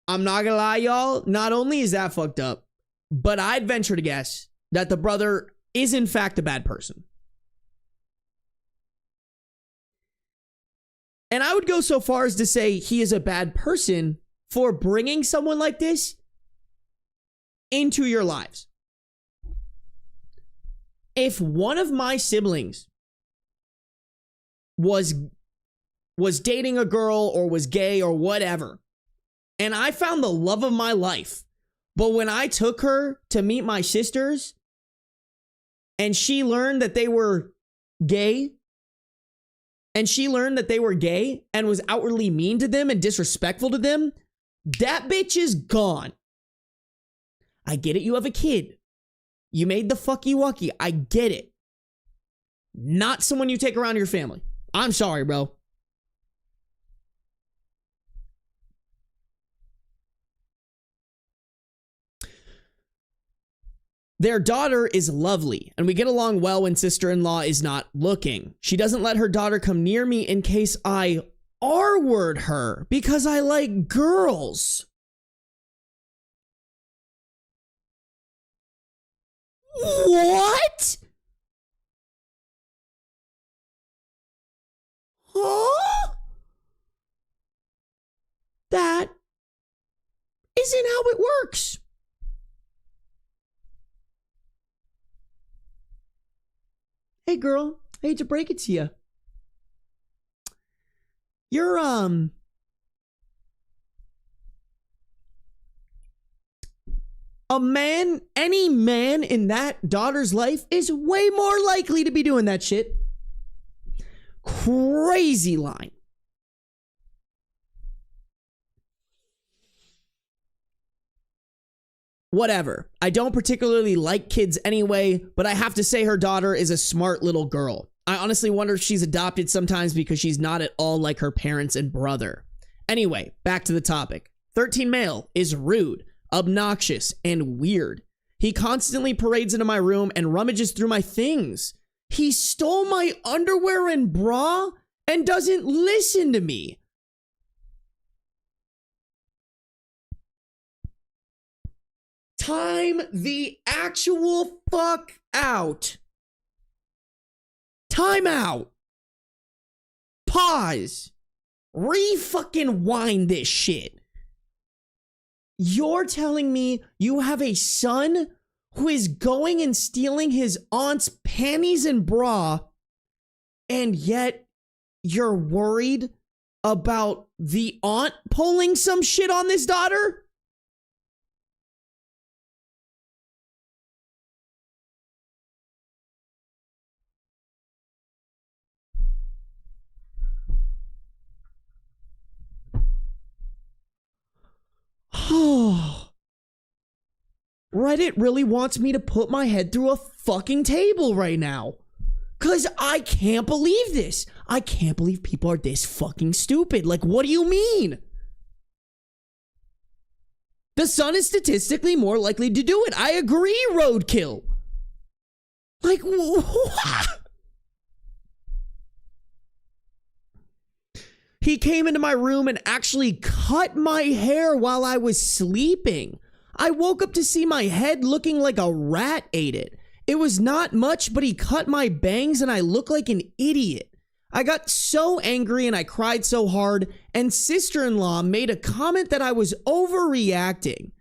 I'm not gonna lie, y'all. Not only is that fucked up, but I'd venture to guess that the brother is in fact a bad person. And I would go so far as to say he is a bad person for bringing someone like this into your lives. If one of my siblings was dating a girl or was gay or whatever, and I found the love of my life, but when I took her to meet my sisters and she learned that they were gay, and was outwardly mean to them and disrespectful to them, that bitch is gone. I get it, you have a kid. You made the fucky wucky. I get it. Not someone you take around your family. I'm sorry, bro. Their daughter is lovely, and we get along well when sister-in-law is not looking. She doesn't let her daughter come near me in case I R-word her because I like girls. What? Huh? That isn't how it works. Hey girl, I hate to break it to you. You're, a man, any man in that daughter's life is way more likely to be doing that shit. Crazy line. Whatever. I don't particularly like kids anyway, but I have to say her daughter is a smart little girl. I honestly wonder if she's adopted sometimes because she's not at all like her parents and brother. Anyway, back to the topic. 13 male is rude, obnoxious, and weird. He constantly parades into my room and rummages through my things. He stole my underwear and bra and doesn't listen to me. Time the actual fuck out. Time out. Pause. Re-fucking wind this shit. You're telling me you have a son who is going and stealing his aunt's panties and bra, and yet you're worried about the aunt pulling some shit on this daughter? Oh, Reddit really wants me to put my head through a fucking table right now. Cause I can't believe this. I can't believe people are this fucking stupid. Like, what do you mean? The son is statistically more likely to do it. I agree, roadkill. Like, what? He came into my room and actually cut my hair while I was sleeping. I woke up to see my head looking like a rat ate it. It was not much, but he cut my bangs and I look like an idiot. I got so angry and I cried so hard, and sister-in-law made a comment that I was overreacting.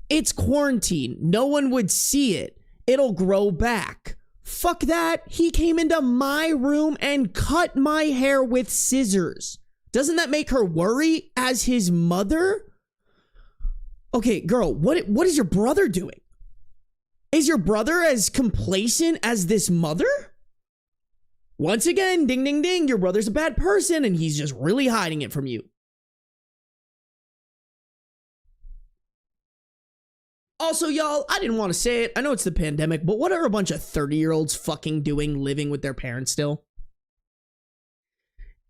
It's quarantine. No one would see it. It'll grow back. Fuck that. He came into my room and cut my hair with scissors. Doesn't that make her worry as his mother? Okay, girl, what is your brother doing? Is your brother as complacent as this mother? Once again, ding, ding, ding, your brother's a bad person and he's just really hiding it from you. Also, y'all, I didn't want to say it. I know it's the pandemic, but what are a bunch of 30-year-olds fucking doing living with their parents still?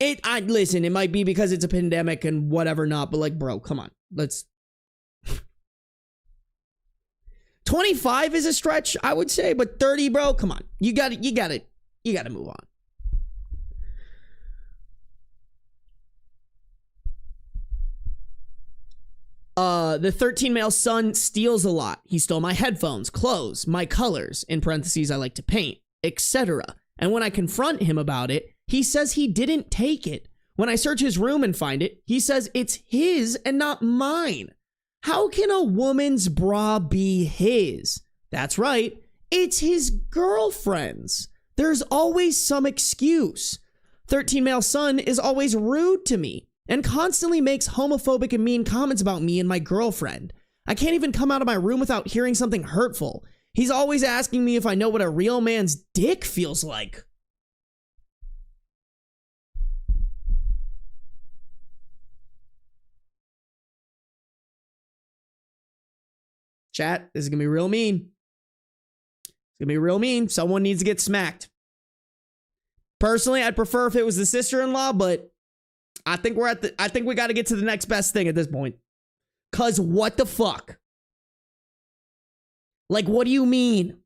Listen, it might be because it's a pandemic and whatever not, but like, bro, come on. Let's... 25 is a stretch, I would say, but 30, bro, come on. You gotta move on. The 13 male son steals a lot. He stole my headphones, clothes, my colors, in parentheses I like to paint, etc. And when I confront him about it, he says he didn't take it. When I search his room and find it, he says it's his and not mine. How can a woman's bra be his? That's right, it's his girlfriend's. There's always some excuse. 13 male son is always rude to me and constantly makes homophobic and mean comments about me and my girlfriend. I can't even come out of my room without hearing something hurtful. He's always asking me if I know what a real man's dick feels like. Chat, this is gonna be real mean. It's gonna be real mean. Someone needs to get smacked. Personally, I'd prefer if it was the sister-in-law, but I think we got to get to the next best thing at this point. Cause what the fuck? Like, what do you mean?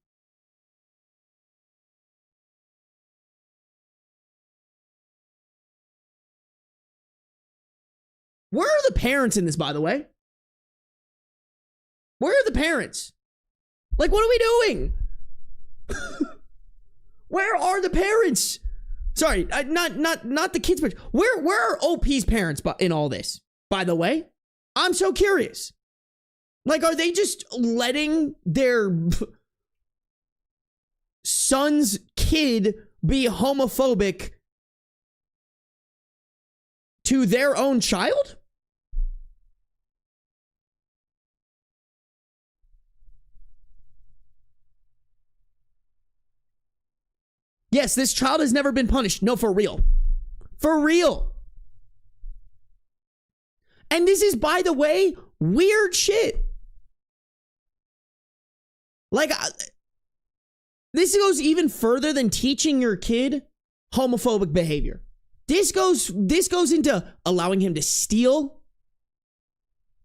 Where are the parents in this, by the way? Where are the parents? Like, what are we doing? Where are the parents? Sorry, not the kids' parents. Where are OP's parents in all this? By the way, I'm so curious. Like, are they just letting their son's kid be homophobic to their own child? Yes, this child has never been punished. No, for real. For real. And this is, by the way, weird shit. Like, this goes even further than teaching your kid homophobic behavior. This goes into allowing him to steal,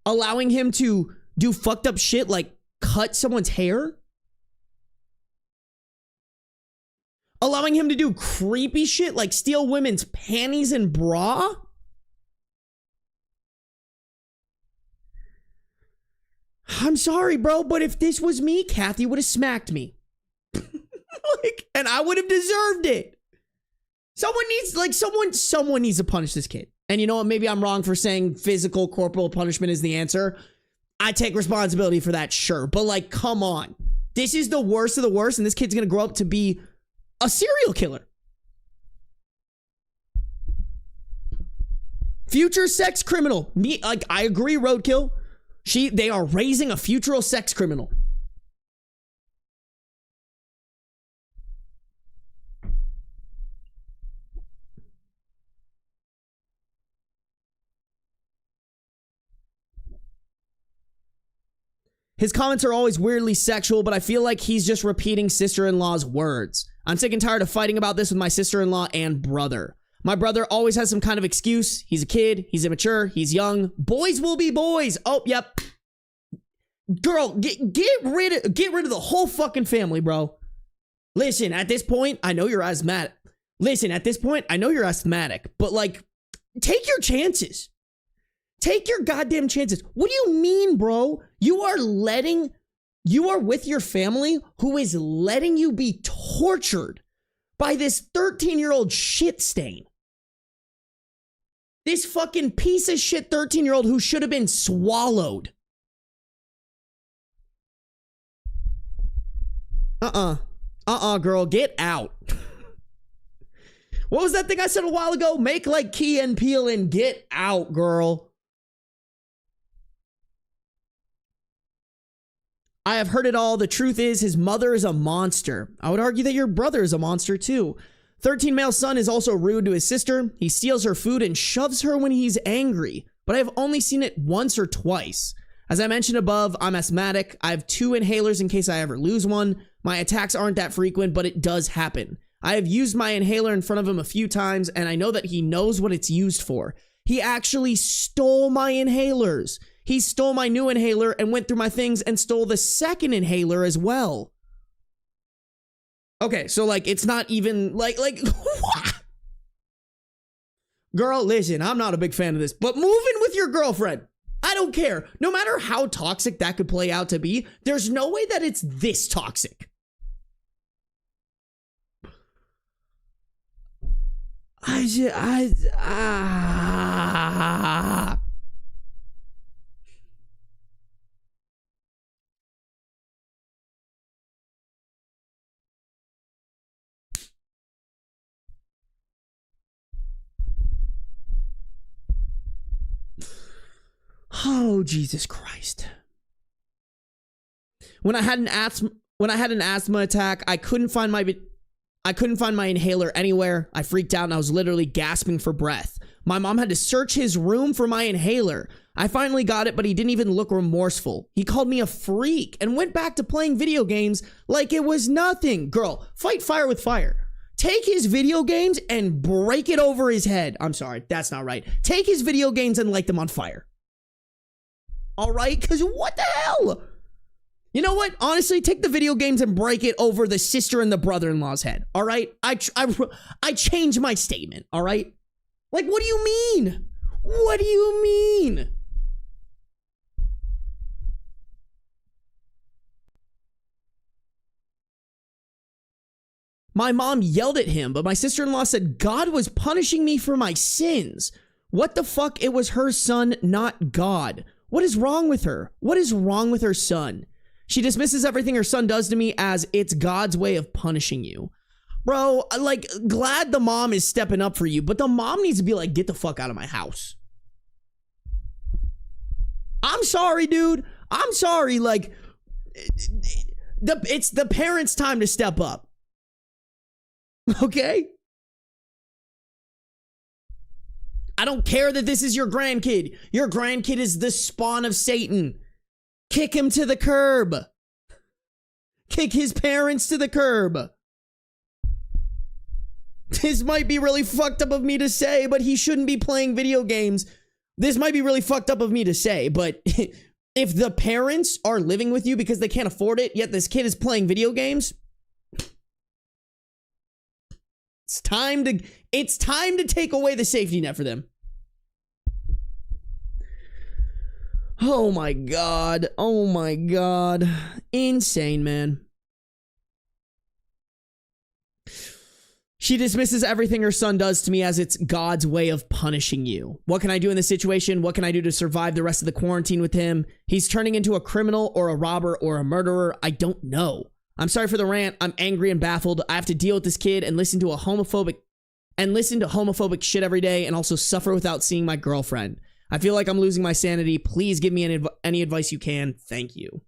allowing him to do fucked up shit like cut someone's hair, allowing him to do creepy shit like steal women's panties and bra. I'm sorry, bro, but if this was me, Kathy would have smacked me. And I would have deserved it. Someone needs to punish this kid. And you know what? Maybe I'm wrong for saying physical corporal punishment is the answer. I take responsibility for that, sure. But like, come on. This is the worst of the worst, and this kid's gonna grow up to be a serial killer. Future sex criminal. I agree, Roadkill. They are raising a future sex criminal. His comments are always weirdly sexual, but I feel like he's just repeating sister-in-law's words. I'm sick and tired of fighting about this with my sister-in-law and brother. My brother always has some kind of excuse. He's a kid. He's immature. He's young. Boys will be boys. Oh, yep. Girl, get rid of the whole fucking family, bro. Listen, at this point, I know you're asthmatic. But like, take your chances. Take your goddamn chances. What do you mean, bro? You are with your family who is letting you be tortured by this 13-year-old shit stain. This fucking piece of shit 13-year-old who should have been swallowed. Girl, get out. What was that thing I said a while ago? Make like Key and Peele and get out, girl. I have heard it all. The truth is, his mother is a monster. I would argue that your brother is a monster too. 13 male son is also rude to his sister. He steals her food and shoves her when he's angry, but I've only seen it once or twice. As I mentioned above, I'm asthmatic. I have 2 inhalers in case I ever lose one. My attacks aren't that frequent, but it does happen. I have used my inhaler in front of him a few times, and I know that he knows what it's used for. He actually stole my inhalers. He stole my new inhaler and went through my things and stole the second inhaler as well. Okay, so like, it's not even like what? Girl, listen, I'm not a big fan of this, but move in with your girlfriend. I don't care. No matter how toxic that could play out to be, there's no way that it's this toxic. Oh, Jesus Christ. When I had an asthma attack, I couldn't find my inhaler anywhere. I freaked out and I was literally gasping for breath. My mom had to search his room for my inhaler. I finally got it, but he didn't even look remorseful. He called me a freak and went back to playing video games like it was nothing. Girl, fight fire with fire. Take his video games and break it over his head. I'm sorry, that's not right. Take his video games and light them on fire. All right? Because what the hell? You know what? Honestly, take the video games and break it over the sister and the brother-in-law's head. All right? I changed my statement. All right? Like, what do you mean? What do you mean? My mom yelled at him, but my sister-in-law said God was punishing me for my sins. What the fuck? It was her son, not God. What is wrong with her? What is wrong with her son? She dismisses everything her son does to me as it's God's way of punishing you. Bro, like, glad the mom is stepping up for you, but the mom needs to be like, get the fuck out of my house. I'm sorry, dude. I'm sorry. Like, it's the parents' time to step up. Okay? I don't care that this is your grandkid. Your grandkid is the spawn of Satan. Kick him to the curb. Kick his parents to the curb. This might be really fucked up of me to say, but he shouldn't be playing video games. This might be really fucked up of me to say, but if the parents are living with you because they can't afford it, yet this kid is playing video games, it's time to take away the safety net for them. Oh my God. Oh my God. Insane, man. She dismisses everything her son does to me as it's God's way of punishing you. What can I do in this situation? What can I do to survive the rest of the quarantine with him? He's turning into a criminal or a robber or a murderer. I don't know. I'm sorry for the rant. I'm angry and baffled. I have to deal with this kid and listen to homophobic shit every day and also suffer without seeing my girlfriend. I feel like I'm losing my sanity. Please give me any advice you can. Thank you.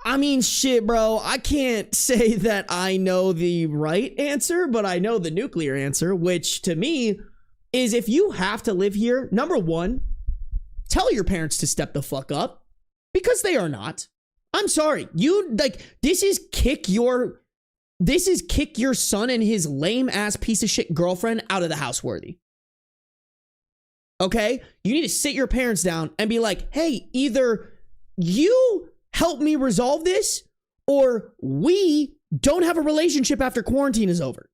I mean, shit, bro. I can't say that I know the right answer, but I know the nuclear answer, which to me is if you have to live here, number one, tell your parents to step the fuck up because they are not. I'm sorry. This is kick your son and his lame ass piece of shit girlfriend out of the house worthy. Okay? You need to sit your parents down and be like, hey, either you help me resolve this or we don't have a relationship after quarantine is over.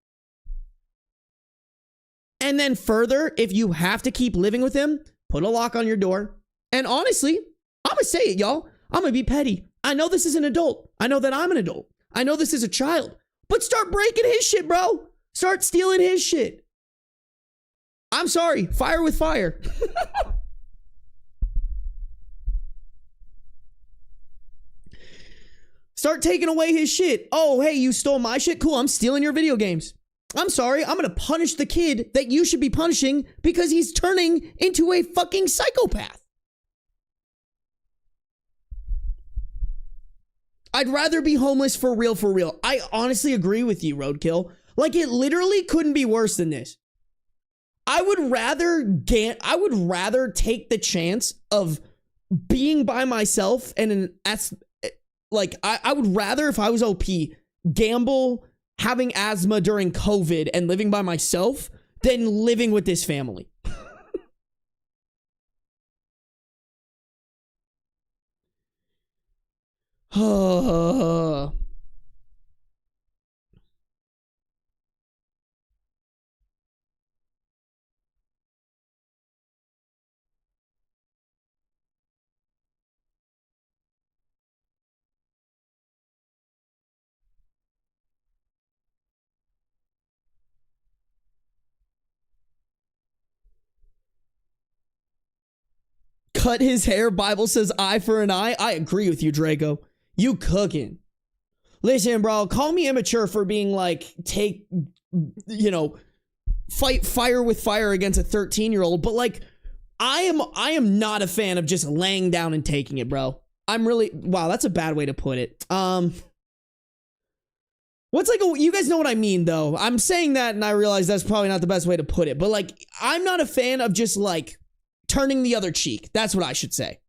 And then further, if you have to keep living with him, put a lock on your door. And honestly, I'm gonna say it, y'all. I'm gonna be petty. I know this is an adult. I know that I'm an adult. I know this is a child. But start breaking his shit, bro. Start stealing his shit. I'm sorry. Fire with fire. Start taking away his shit. Oh, hey, you stole my shit? Cool, I'm stealing your video games. I'm sorry, I'm gonna punish the kid that you should be punishing because he's turning into a fucking psychopath. I'd rather be homeless for real, for real. I honestly agree with you, Roadkill. Like, it literally couldn't be worse than this. I would rather take the chance of being by myself and I would rather, if I was OP, gamble having asthma during COVID and living by myself than living with this family. cut his hair. Bible says eye for an eye. I agree with you, Draco. You cooking. Listen, bro, call me immature for being like, fight fire with fire against a 13-year-old, but like, I am not a fan of just laying down and taking it, bro. Wow, that's a bad way to put it. You guys know what I mean, though. I'm saying that and I realize that's probably not the best way to put it, but like, I'm not a fan of just like turning the other cheek. That's what I should say.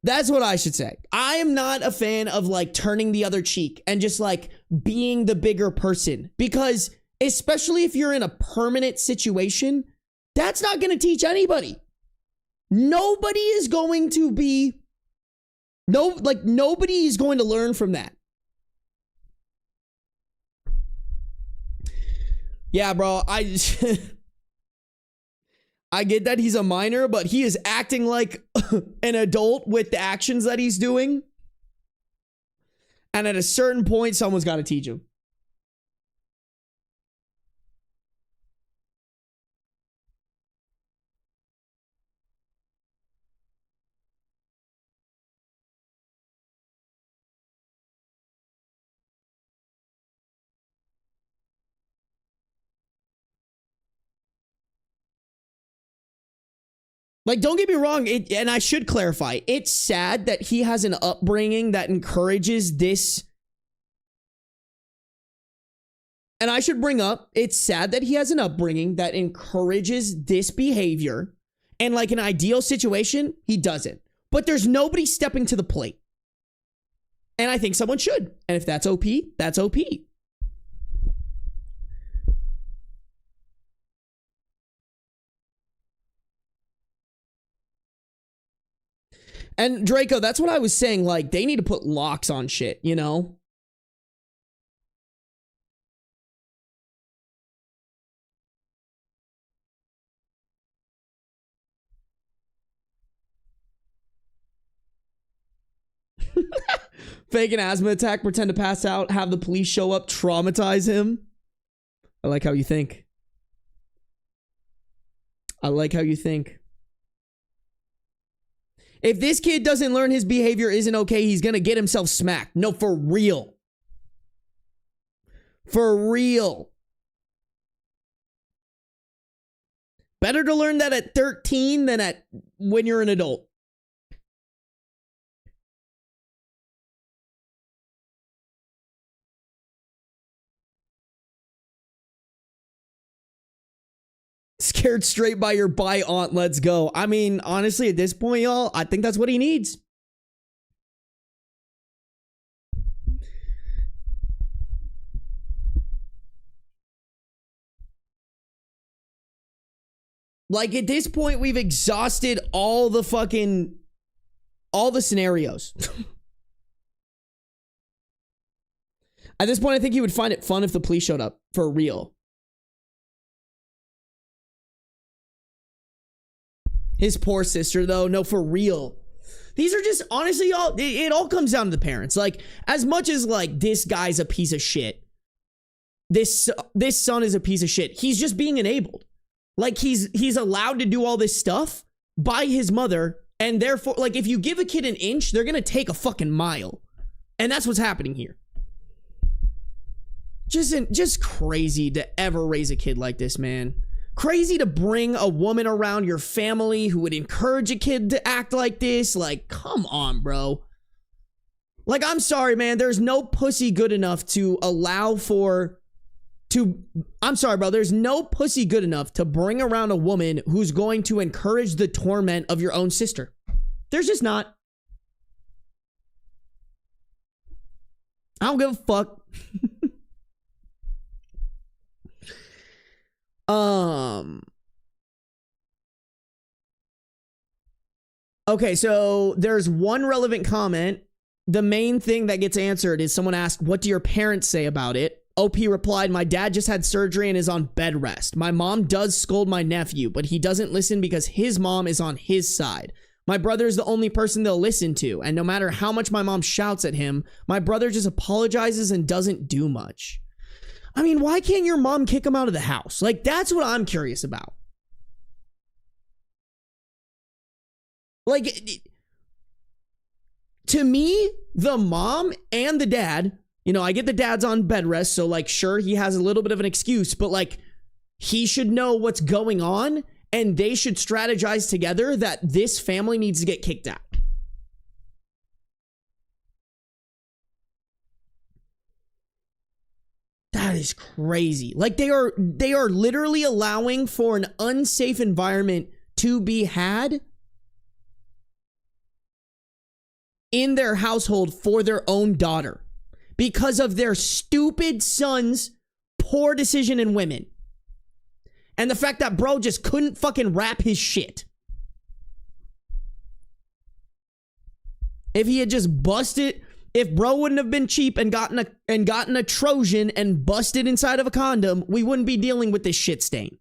That's what I should say. I am not a fan of like turning the other cheek and just like being the bigger person, because especially if you're in a permanent situation, that's not going to teach anybody. Nobody is going to learn from that. Yeah, bro, I get that he's a minor, but he is acting like an adult with the actions that he's doing. And at a certain point, someone's got to teach him. Like, don't get me wrong, and I should clarify, it's sad that he has an upbringing that encourages this. And I should bring up, it's sad that he has an upbringing that encourages this behavior. And like an ideal situation, he doesn't. But there's nobody stepping to the plate. And I think someone should. And if that's OP, that's OP. And Draco, that's what I was saying. Like, they need to put locks on shit, you know? Fake an asthma attack, pretend to pass out, have the police show up, traumatize him. I like how you think. I like how you think. If this kid doesn't learn his behavior isn't okay, he's gonna get himself smacked. No, for real. For real. Better to learn that at 13 than when you're an adult. Scared straight by your aunt, let's go. I mean, honestly, at this point, y'all, I think that's what he needs. Like, at this point, we've exhausted all the scenarios. At this point, I think he would find it fun if the police showed up, for real. His poor sister, though. No, for real. These are just, honestly, y'all, it all comes down to the parents. Like, as much as, like, this guy's a piece of shit. This son is a piece of shit. He's just being enabled. Like, he's allowed to do all this stuff by his mother. And therefore, like, if you give a kid an inch, they're going to take a fucking mile. And that's what's happening here. Just crazy to ever raise a kid like this, man. Crazy to bring a woman around your family who would encourage a kid to act like this. Like, come on, bro. Like, I'm sorry, man. There's no pussy good enough to I'm sorry, bro. There's no pussy good enough to bring around a woman who's going to encourage the torment of your own sister. There's just not. I don't give a fuck. Okay, so there's one relevant comment. The main thing that gets answered is someone asked, what do your parents say about it? OP replied, my dad just had surgery and is on bed rest. My mom does scold my nephew, but he doesn't listen because his mom is on his side. My brother is the only person they'll listen to, and no matter how much my mom shouts at him, my brother just apologizes and doesn't do much. I mean, why can't your mom kick him out of the house? Like, that's what I'm curious about. Like, to me, the mom and the dad, you know, I get the dad's on bed rest, so like, sure, he has a little bit of an excuse, but like, he should know what's going on, and they should strategize together that this family needs to get kicked out. That is crazy. Like, they are literally allowing for an unsafe environment to be had in their household for their own daughter because of their stupid son's poor decision in women. And the fact that bro just couldn't fucking rap his shit. If he had just busted, if bro wouldn't have been cheap and gotten a Trojan and busted inside of a condom, we wouldn't be dealing with this shit stain.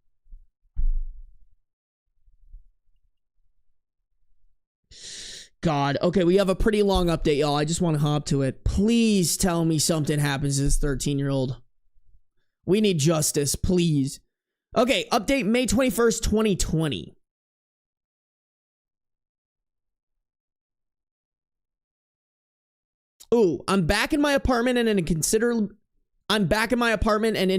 God. Okay, we have a pretty long update, y'all. I just want to hop to it. Please tell me something happens to this 13-year-old. We need justice, please. Okay, update May 21st, 2020. Ooh, I'm back in my apartment and I'm back in my apartment and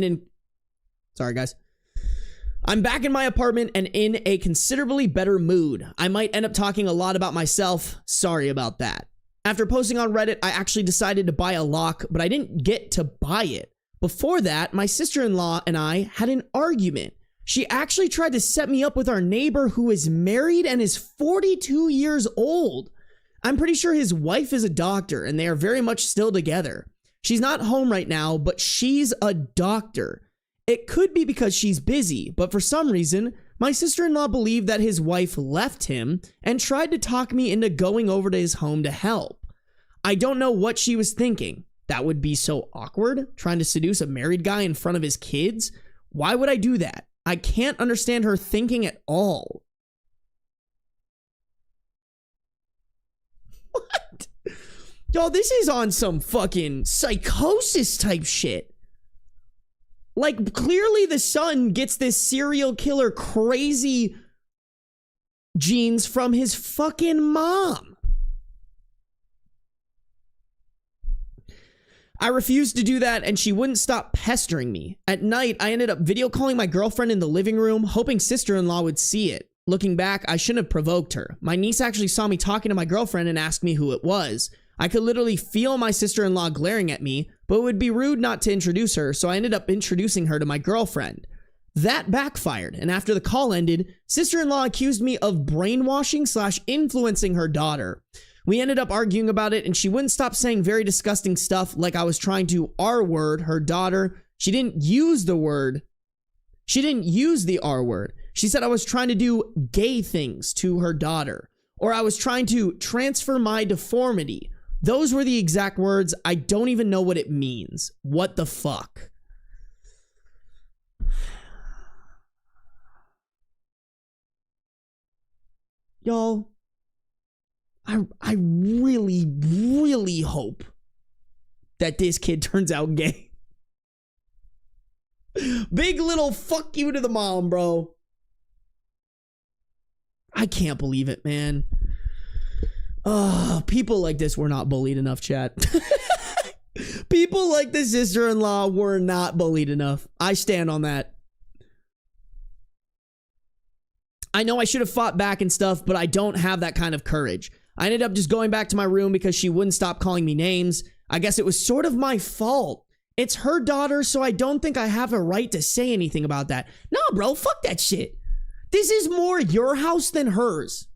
in a considerably better mood. I might end up talking a lot about myself. Sorry about that. After posting on Reddit, I actually decided to buy a lock, but I didn't get to buy it. Before that, my sister-in-law and I had an argument. She actually tried to set me up with our neighbor who is married and is 42 years old. I'm pretty sure his wife is a doctor and they are very much still together. She's not home right now, but she's a doctor. It could be because she's busy, but for some reason, my sister-in-law believed that his wife left him and tried to talk me into going over to his home to help. I don't know what she was thinking. That would be so awkward, trying to seduce a married guy in front of his kids. Why would I do that? I can't understand her thinking at all. What? Yo, this is on some fucking psychosis type shit. Like, clearly the son gets this serial killer crazy genes from his fucking mom. I refused to do that and she wouldn't stop pestering me. At night, I ended up video calling my girlfriend in the living room, hoping sister-in-law would see it. Looking back, I shouldn't have provoked her. My niece actually saw me talking to my girlfriend and asked me who it was. I could literally feel my sister-in-law glaring at me, but it would be rude not to introduce her, so I ended up introducing her to my girlfriend. That backfired, and after the call ended, sister-in-law accused me of brainwashing / influencing her daughter. We ended up arguing about it, and she wouldn't stop saying very disgusting stuff like I was trying to R-word her daughter. She didn't use the R-word. She said I was trying to do gay things to her daughter, or I was trying to transfer my deformity. Those were the exact words. I don't even know what it means. What the fuck? Y'all, I really, really hope that this kid turns out gay. Big little fuck you to the mom, bro. I can't believe it, man. People like this were not bullied enough, chat. People like the sister-in-law were not bullied enough. I stand on that. I know I should have fought back and stuff, but I don't have that kind of courage. I ended up just going back to my room because she wouldn't stop calling me names. I guess it was sort of my fault. It's her daughter, so I don't think I have a right to say anything about that. No, bro, fuck that shit. This is more your house than hers.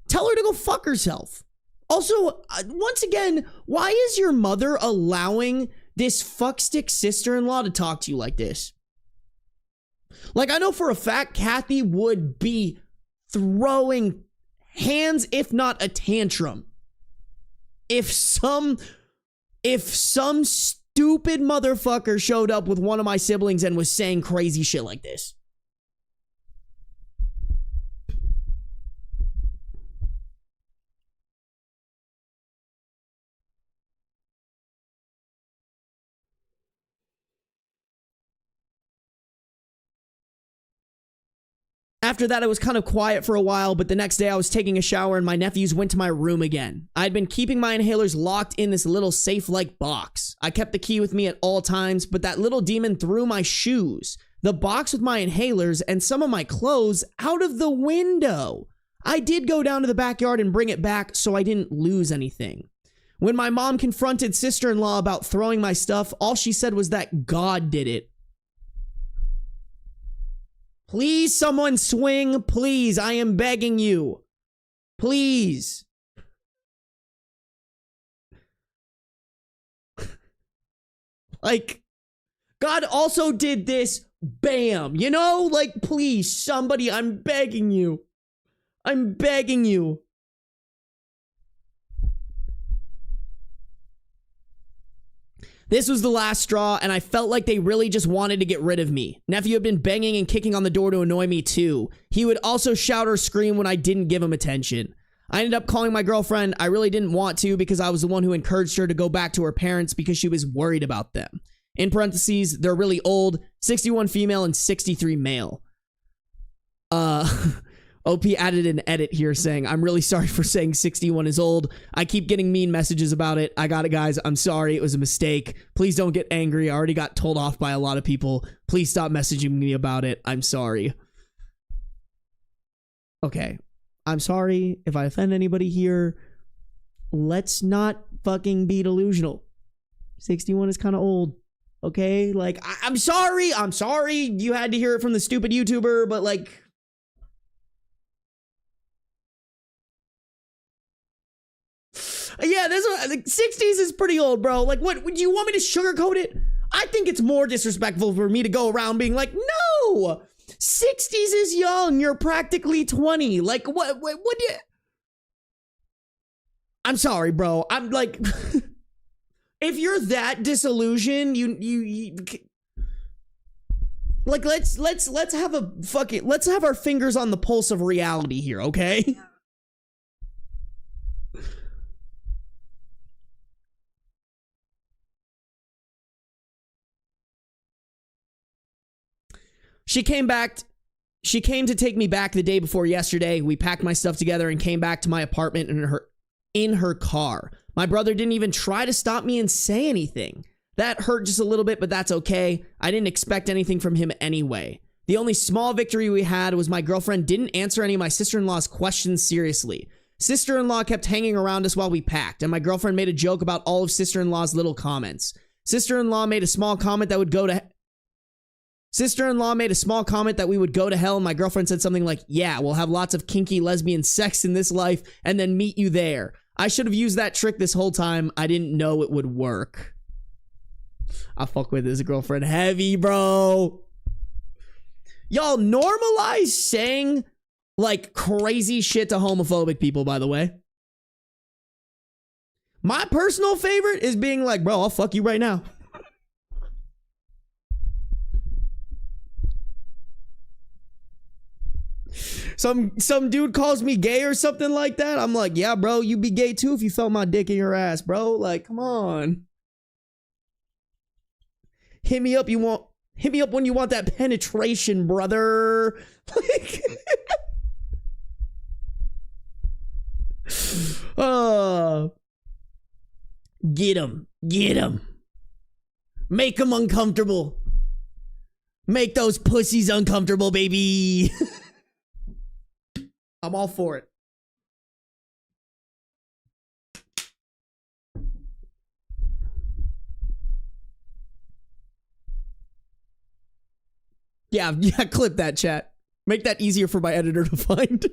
Tell her to go fuck herself. Also, once again, why is your mother allowing this fuckstick sister-in-law to talk to you like this? Like, I know for a fact Kathy would be throwing hands, if not a tantrum, if some stupid motherfucker showed up with one of my siblings and was saying crazy shit like this. After that, it was kind of quiet for a while, but the next day I was taking a shower and my nephews went to my room again. I had been keeping my inhalers locked in this little safe-like box. I kept the key with me at all times, but that little demon threw my shoes, the box with my inhalers, and some of my clothes out of the window. I did go down to the backyard and bring it back so I didn't lose anything. When my mom confronted sister-in-law about throwing my stuff, all she said was that God did it. Please, someone swing. Please, I am begging you. Please. Like, God also did this. Bam. You know, like, please, somebody, I'm begging you. I'm begging you. This was the last straw, and I felt like they really just wanted to get rid of me. Nephew had been banging and kicking on the door to annoy me too. He would also shout or scream when I didn't give him attention. I ended up calling my girlfriend. I really didn't want to because I was the one who encouraged her to go back to her parents because she was worried about them. In parentheses, they're really old, 61 female and 63 male. OP added an edit here saying, I'm really sorry for saying 61 is old. I keep getting mean messages about it. I got it, guys. I'm sorry. It was a mistake. Please don't get angry. I already got told off by a lot of people. Please stop messaging me about it. I'm sorry. Okay. I'm sorry if I offend anybody here. Let's not fucking be delusional. 61 is kind of old. Okay? Like, I'm sorry. I'm sorry you had to hear it from the stupid YouTuber, but like... Yeah, this one, like, 60s is pretty old, bro. Like, what, do you want me to sugarcoat it? I think it's more disrespectful for me to go around being like, no, 60s is young. You're practically 20. Like, what do you... I'm sorry, bro. I'm like, if you're that disillusioned, you like, let's have a fucking, let's have our fingers on the pulse of reality here, okay? She came to take me back the day before yesterday. We packed my stuff together and came back to my apartment in her car. My brother didn't even try to stop me and say anything. That hurt just a little bit, but that's okay. I didn't expect anything from him anyway. The only small victory we had was my girlfriend didn't answer any of my sister-in-law's questions seriously. Sister-in-law kept hanging around us while we packed, and my girlfriend made a joke about all of sister-in-law's little comments. Sister-in-law made a small comment that we would go to hell, and my girlfriend said something like, yeah, we'll have lots of kinky lesbian sex in this life and then meet you there. I should have used that trick this whole time. I didn't know it would work. I fuck with his girlfriend heavy, bro. Y'all normalize saying like crazy shit to homophobic people, by the way. My personal favorite is being like, bro, I'll fuck you right now. Some dude calls me gay or something like that. I'm like, yeah, bro, you'd be gay too if you felt my dick in your ass, bro. Like, come on. Hit me up when you want that penetration, brother. Like, get him. Make him uncomfortable. Make those pussies uncomfortable, baby. I'm all for it. Yeah, clip that, chat. Make that easier for my editor to find.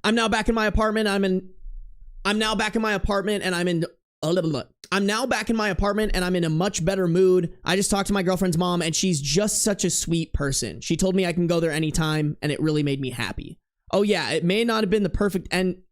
I'm now back in my apartment and I'm in a much better mood. I just talked to my girlfriend's mom and she's just such a sweet person. She told me I can go there anytime and it really made me happy. Oh yeah, it may not have been the perfect ending.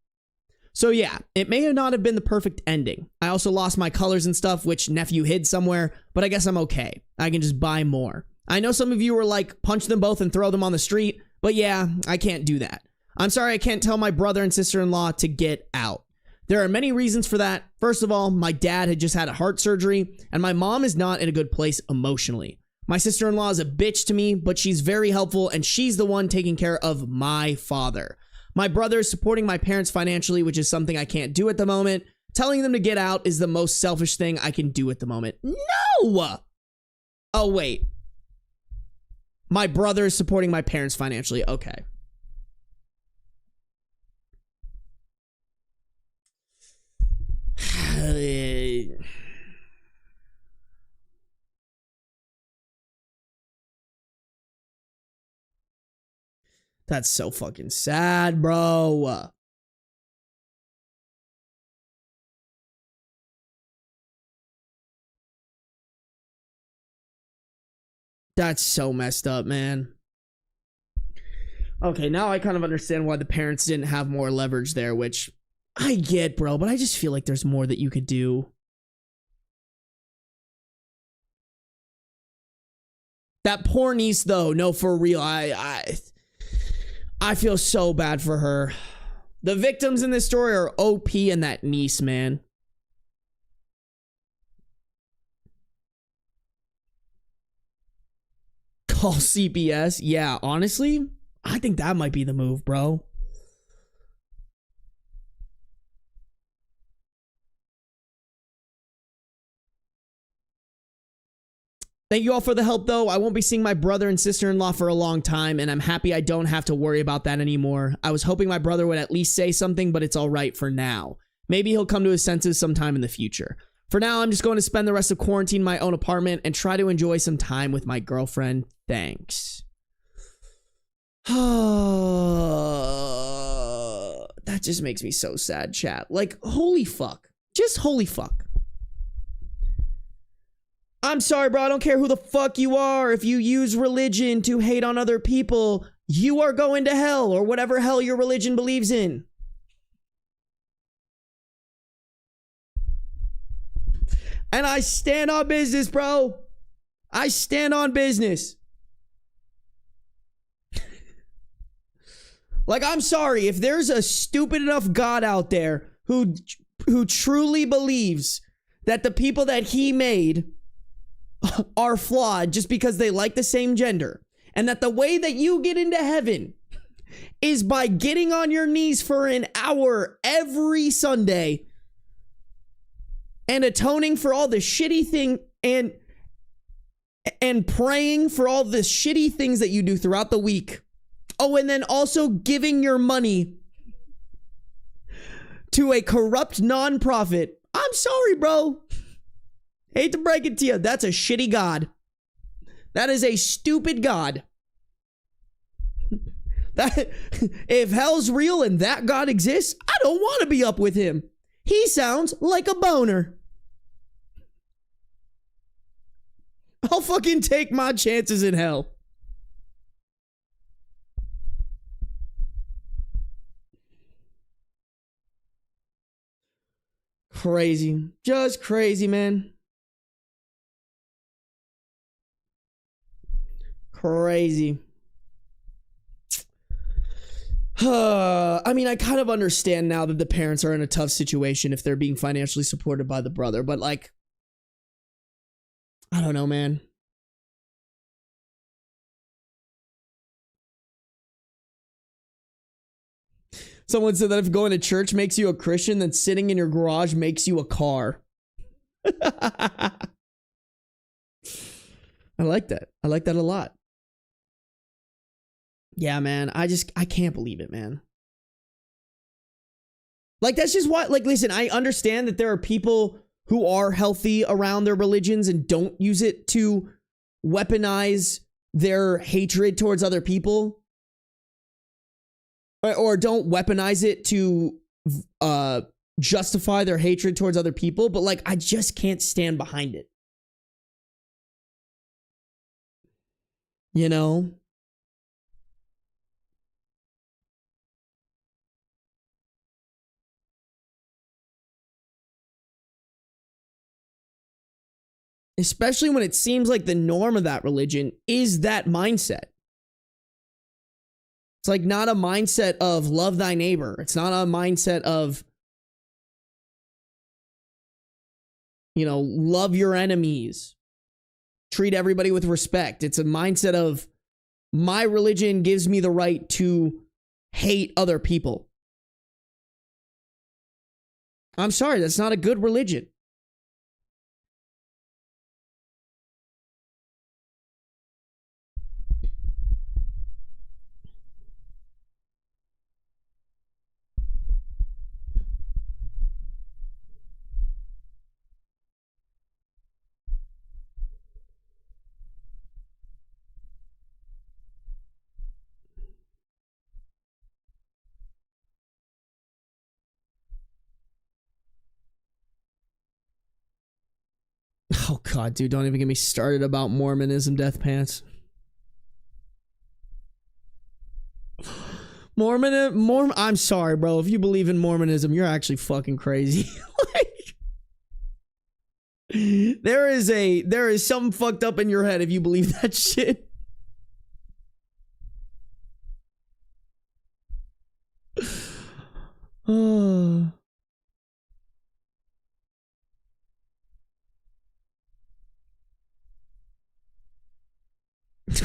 I also lost my colors and stuff, which nephew hid somewhere, but I guess I'm okay. I can just buy more. I know some of you were like, punch them both and throw them on the street, but yeah, I can't do that. I'm sorry I can't tell my brother and sister-in-law to get out. There are many reasons for that. First of all, my dad had just had a heart surgery, and my mom is not in a good place emotionally. My sister-in-law is a bitch to me, but she's very helpful, and she's the one taking care of my father. My brother is supporting my parents financially, which is something I can't do at the moment. Telling them to get out is the most selfish thing I can do at the moment. No! Oh, wait. My brother is supporting my parents financially. Okay. That's so fucking sad, bro. That's so messed up, man. Okay, now I kind of understand why the parents didn't have more leverage there, which I get, bro, but I just feel like there's more that you could do. That poor niece, though, no, for real, I feel so bad for her. The victims in this story are OP and that niece, man. Call CPS. Yeah, honestly, I think that might be the move, bro. Thank you all for the help, though. I won't be seeing my brother and sister-in-law for a long time, and I'm happy I don't have to worry about that anymore. I was hoping my brother would at least say something, but it's all right for now. Maybe he'll come to his senses sometime in the future. For now, I'm just going to spend the rest of quarantine in my own apartment and try to enjoy some time with my girlfriend. Thanks. That just makes me so sad, chat. Like, holy fuck. Just holy fuck. I'm sorry, bro. I don't care who the fuck you are. If you use religion to hate on other people, you are going to hell or whatever hell your religion believes in. And I stand on business, bro. I stand on business. Like, I'm sorry. If there's a stupid enough God out there who truly believes that the people that he made are flawed just because they like the same gender, and that the way that you get into heaven is by getting on your knees for an hour every Sunday and atoning for all the shitty thing and praying for all the shitty things that you do throughout the week. Oh, and then also giving your money to a corrupt nonprofit. I'm sorry, bro. Hate to break it to you. That's a shitty God. That is a stupid God. That, if hell's real and that God exists, I don't want to be up with him. He sounds like a boner. I'll fucking take my chances in hell. Crazy. Just crazy, man. Crazy. I mean, I kind of understand now that the parents are in a tough situation if they're being financially supported by the brother, but like, I don't know, man. Someone said that if going to church makes you a Christian, then sitting in your garage makes you a car. I like that. I like that a lot. Yeah, man. I can't believe it, man. Like, that's just why, like, listen, I understand that there are people who are healthy around their religions and don't use it to weaponize their hatred towards other people. Or don't weaponize it to justify their hatred towards other people. But, like, I just can't stand behind it. You know? Especially when it seems like the norm of that religion is that mindset. It's like not a mindset of love thy neighbor. It's not a mindset of You know, love your enemies. Treat everybody with respect. It's a mindset of my religion gives me the right to hate other people. I'm sorry, that's not a good religion. Oh god, dude, don't even get me started about Mormonism, Death Pants. I'm sorry, bro. If you believe in Mormonism, you're actually fucking crazy. Like, there is something fucked up in your head if you believe that shit.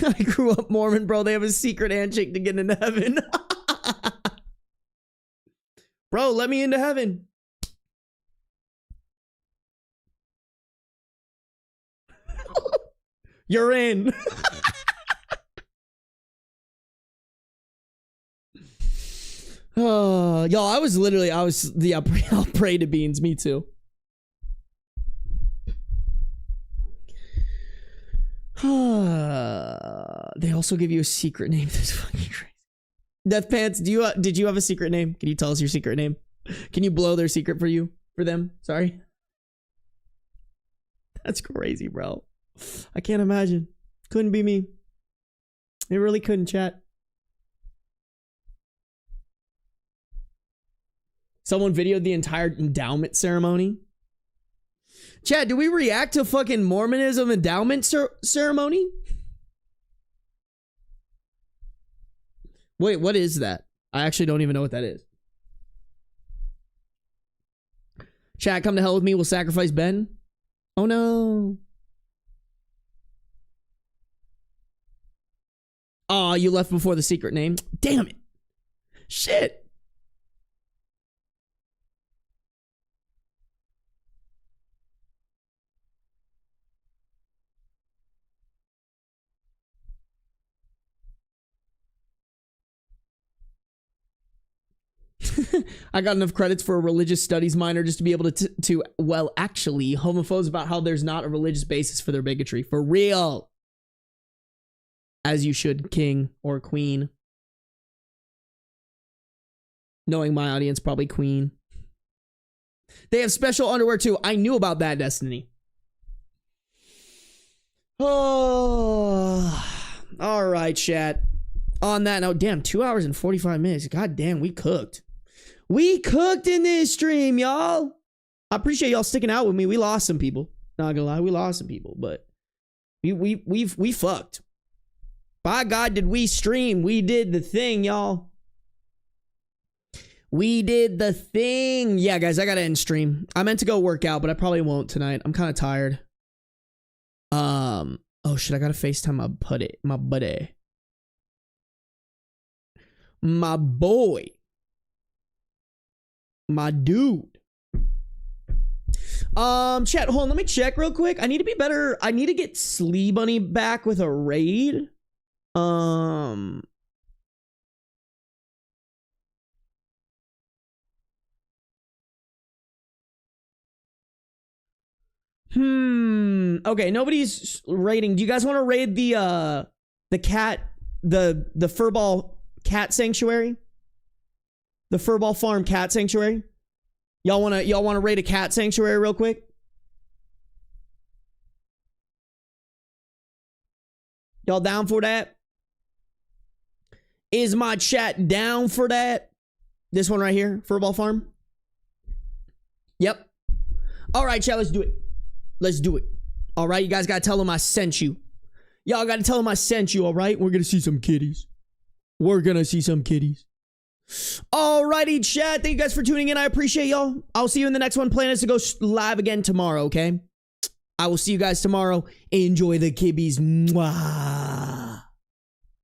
I grew up Mormon, bro. They have a secret handshake to get into heaven. Bro, let me into heaven. You're in. Y'all, I'll pray to beans. Me too. They also give you a secret name. That's fucking crazy. Death Pants, did you have a secret name? Can you tell us your secret name? Can you blow their secret for them? Sorry. That's crazy, bro. I can't imagine. Couldn't be me. It really couldn't, chat. Someone videoed the entire endowment ceremony. Chat, do we react to fucking Mormonism endowment ceremony? Wait, what is that? I actually don't even know what that is. Chat, come to hell with me. We'll sacrifice Ben. Oh no. Aw, you left before the secret name. Damn it. Shit. I got enough credits for a religious studies minor just to be able to well, actually, homophobes about how there's not a religious basis for their bigotry. For real. As you should, king or queen. Knowing my audience, probably queen. They have special underwear too. I knew about that, Destiny. Oh, all right, chat. On that note, damn, 2 hours and 45 minutes. God damn, we cooked. We cooked in this stream, y'all. I appreciate y'all sticking out with me. We lost some people. Not gonna lie, we lost some people, but we fucked. By God, did we stream? We did the thing, y'all. We did the thing. Yeah, guys, I gotta end stream. I meant to go work out, but I probably won't tonight. I'm kind of tired. Oh shit, I gotta FaceTime my buddy. My boy. My dude. Chat, hold on, let me check real quick. I need to be better. I need to get Slee Bunny back with a raid. Okay, nobody's raiding. Do you guys want to raid the cat, the furball cat sanctuary? The furball farm cat sanctuary? Y'all wanna raid a cat sanctuary real quick? Y'all down for that? Is my chat down for that? This one right here, furball farm? Yep. All right, chat, let's do it. Let's do it. All right, you guys gotta tell them I sent you. Y'all gotta tell them I sent you, all right? We're gonna see some kitties. We're gonna see some kitties. Alrighty, chat. Thank you guys for tuning in. I appreciate y'all. I'll see you in the next one. Plan is to go live again tomorrow, okay? I will see you guys tomorrow. Enjoy the kibbies. Mwah.